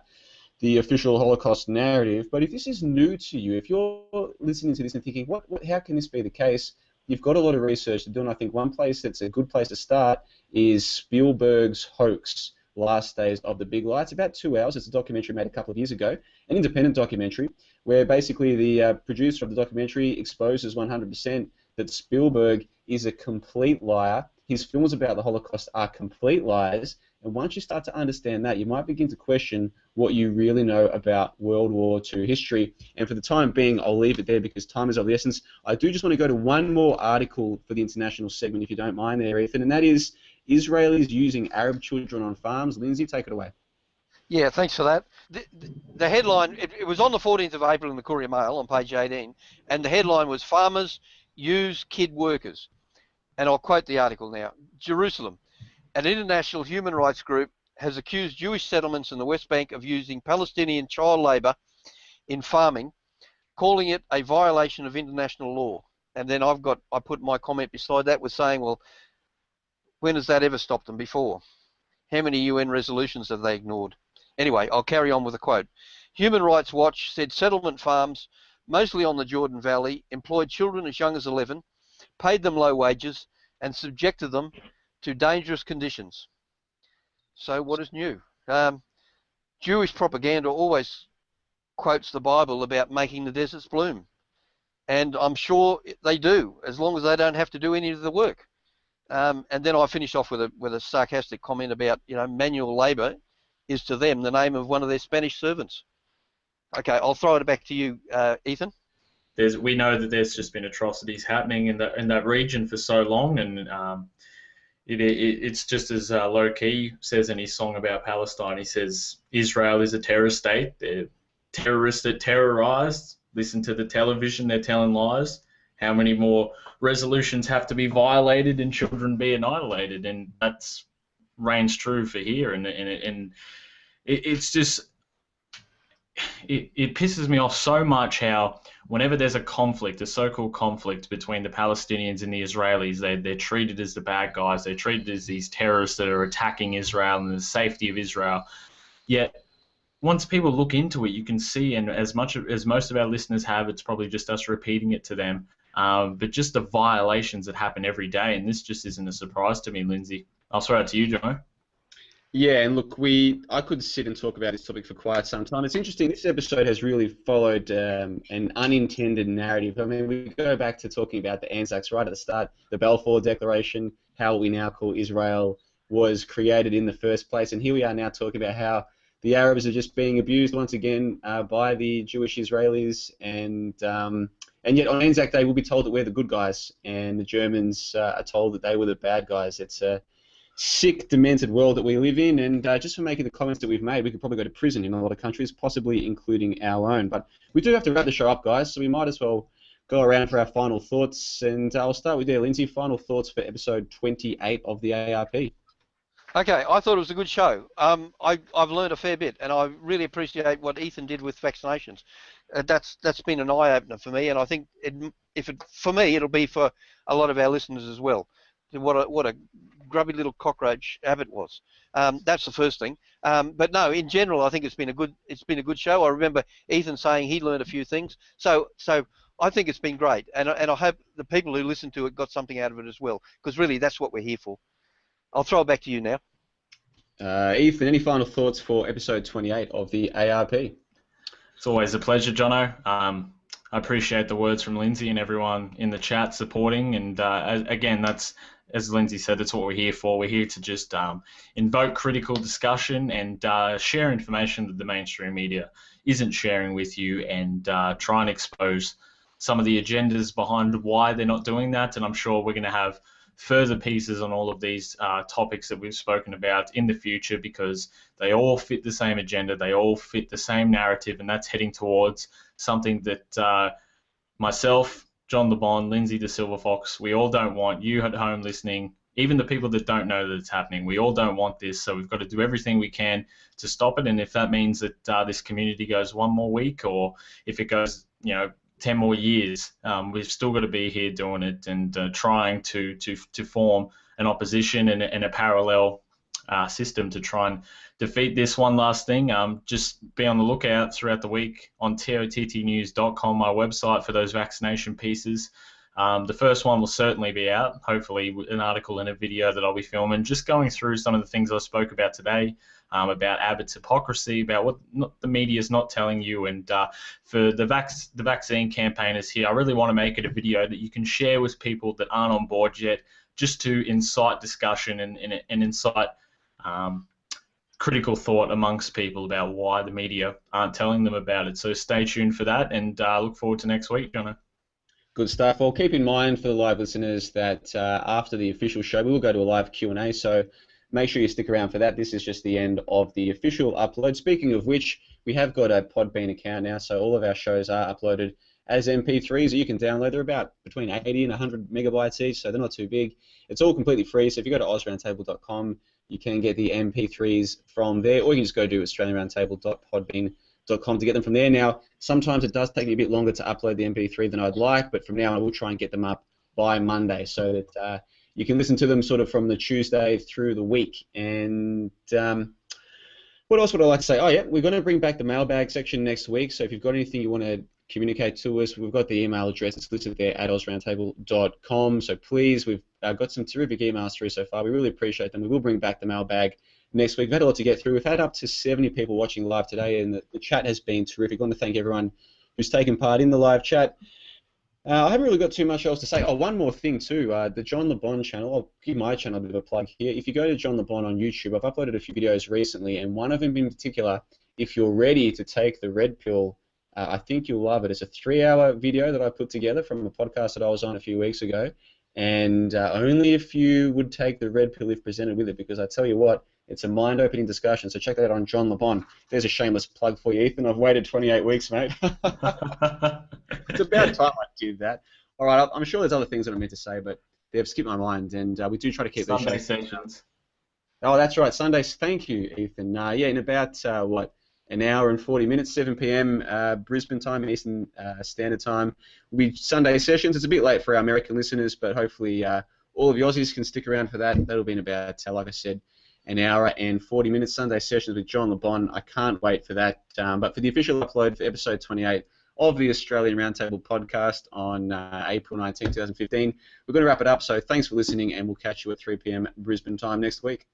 the official Holocaust narrative. But if this is new to you, if you're listening to this and thinking, how can this be the case? You've got a lot of research to do, and I think one place that's a good place to start is Spielberg's Hoax, Last Days of the Big Lie. It's about 2 hours. It's a documentary made a couple of years ago, an independent documentary, where basically the producer of the documentary exposes 100% that Spielberg is a complete liar. His films about the Holocaust are complete lies, and once you start to understand that, you might begin to question what you really know about World War II history. And for the time being, I'll leave it there because time is of the essence. I do just want to go to one more article for the international segment, if you don't mind there, Ethan, and that is Israelis using Arab children on farms. Lindsay, take it away. Yeah, thanks for that. The headline, it was on the 14th of April in the Courier Mail on page 18, and the headline was "Farmers Use Kid Workers." and I'll quote the article now. Jerusalem, an international human rights group, has accused Jewish settlements in the West Bank of using Palestinian child labour in farming, calling it a violation of international law. And then I put my comment beside that with saying, well, when has that ever stopped them before? How many UN resolutions have they ignored? Anyway, I'll carry on with a quote. Human Rights Watch said settlement farms, mostly on the Jordan Valley, employed children as young as 11, paid them low wages, and subjected them to dangerous conditions. So what is new? Jewish propaganda always quotes the Bible about making the deserts bloom. And I'm sure they do, as long as they don't have to do any of the work. And then I finish off with a sarcastic comment about, manual labour is to them the name of one of their Spanish servants. Okay, I'll throw it back to you, Ethan. We know that there's just been atrocities happening in that region for so long, and it's just as low key says in his song about Palestine. He says Israel is a terrorist state. They're terrorists that terrorized. Listen to the television, they're telling lies. How many more resolutions have to be violated and children be annihilated? And that's reigns true for here. And it's just, it pisses me off so much how whenever there's a conflict, a so-called conflict between the Palestinians and the Israelis, they're treated as the bad guys. They're treated as these terrorists that are attacking Israel and the safety of Israel. Yet, once people look into it, you can see, and as much as most of our listeners have, it's probably just us repeating it to them, but just the violations that happen every day, and this just isn't a surprise to me, Lindsay. I'll throw it to you, Jono. Yeah, and look, I could sit and talk about this topic for quite some time. It's interesting, this episode has really followed an unintended narrative. I mean, we go back to talking about the ANZACs right at the start, the Balfour Declaration, how we now call Israel was created in the first place, and here we are now talking about how the Arabs are just being abused once again by the Jewish Israelis, and yet on Anzac Day we'll be told that we're the good guys, and the Germans are told that they were the bad guys. It's a sick, demented world that we live in, and just for making the comments that we've made, we could probably go to prison in a lot of countries, possibly including our own. But we do have to wrap the show up, guys, so we might as well go around for our final thoughts, and I'll start with you, Lindsay. Final thoughts for episode 28 of the ARP. Okay, I thought it was a good show. I've learned a fair bit, and I really appreciate what Ethan did with vaccinations. That's been an eye-opener for me, and I think for me, it'll be for a lot of our listeners as well. What a grubby little cockroach Abbott was. That's the first thing. But no, in general, I think it's been a good show. I remember Ethan saying he learned a few things. So I think it's been great, and I hope the people who listened to it got something out of it as well, because really that's what we're here for. I'll throw it back to you now. Ethan, any final thoughts for episode 28 of the ARP? It's always a pleasure, Jono. I appreciate the words from Lindsay and everyone in the chat supporting. And again, that's, as Lindsay said, that's what we're here for. We're here to just invoke critical discussion and share information that the mainstream media isn't sharing with you, and try and expose some of the agendas behind why they're not doing that. And I'm sure we're going to have further pieces on all of these topics that we've spoken about in the future, because they all fit the same agenda, they all fit the same narrative, and that's heading towards something that myself, John the Bond, Lindsay the Silver Fox, we all don't want. You at home listening, even the people that don't know that it's happening, we all don't want this, so we've got to do everything we can to stop it. And if that means that this community goes one more week, or if it goes, 10 more years, we've still got to be here doing it, and trying to form an opposition and a parallel system to try and defeat this. One last thing, just be on the lookout throughout the week on tottnews.com, my website, for those vaccination pieces. The first one will certainly be out, hopefully an article and a video that I'll be filming, just going through some of the things I spoke about today, about Abbott's hypocrisy, about what the media is not telling you. And for the vaccine campaigners here, I really want to make it a video that you can share with people that aren't on board yet, just to incite discussion and incite critical thought amongst people about why the media aren't telling them about it. So stay tuned for that, and look forward to next week, Jono. Good stuff. Well, keep in mind for the live listeners that after the official show, we will go to a live Q&A, so make sure you stick around for that. This is just the end of the official upload. Speaking of which, we have got a Podbean account now, so all of our shows are uploaded as MP3s, or you can download. They're about between 80 and 100 megabytes each, so they're not too big. It's all completely free, so if you go to AusRoundtable.com, you can get the MP3s from there, or you can just go to AustralianRoundtable.podbean.com to get them from there. Now, sometimes it does take me a bit longer to upload the MP3 than I'd like, but from now on I will try and get them up by Monday so that you can listen to them sort of from the Tuesday through the week. And what else would I like to say? Oh, yeah, we're going to bring back the mailbag section next week, so if you've got anything you want to communicate to us, we've got the email address. It's listed there at AusRoundtable.com, so please, we've got some terrific emails through so far. We really appreciate them. We will bring back the mailbag next week. We've had a lot to get through. We've had up to 70 people watching live today, and the chat has been terrific. I want to thank everyone who's taken part in the live chat. I haven't really got too much else to say. Oh, one more thing too. The John LeBon channel, I'll give my channel a bit of a plug here. If you go to John LeBon on YouTube, I've uploaded a few videos recently, and one of them in particular, if you're ready to take the red pill, I think you'll love it. It's a 3-hour video that I put together from a podcast that I was on a few weeks ago, and only if you would take the red pill if presented with it, because I tell you what, it's a mind-opening discussion, so check that out on John LeBon. There's a shameless plug for you, Ethan. I've waited 28 weeks, mate. It's about time I did that. All right, I'm sure there's other things that I meant to say, but they've skipped my mind, and we do try to keep Sunday sessions. Oh, that's right, Sundays. Thank you, Ethan. Yeah, in about, an hour and 40 minutes, 7 p.m. Brisbane time, Eastern Standard Time, will be Sunday sessions. It's a bit late for our American listeners, but hopefully all of the Aussies can stick around for that. That'll be in about, like I said, an hour and 40 minutes, Sunday sessions with John LeBon. I can't wait for that. But for the official upload for episode 28 of the Australian Roundtable Podcast on April 19, 2015, we're going to wrap it up. So thanks for listening, and we'll catch you at 3 p.m. Brisbane time next week.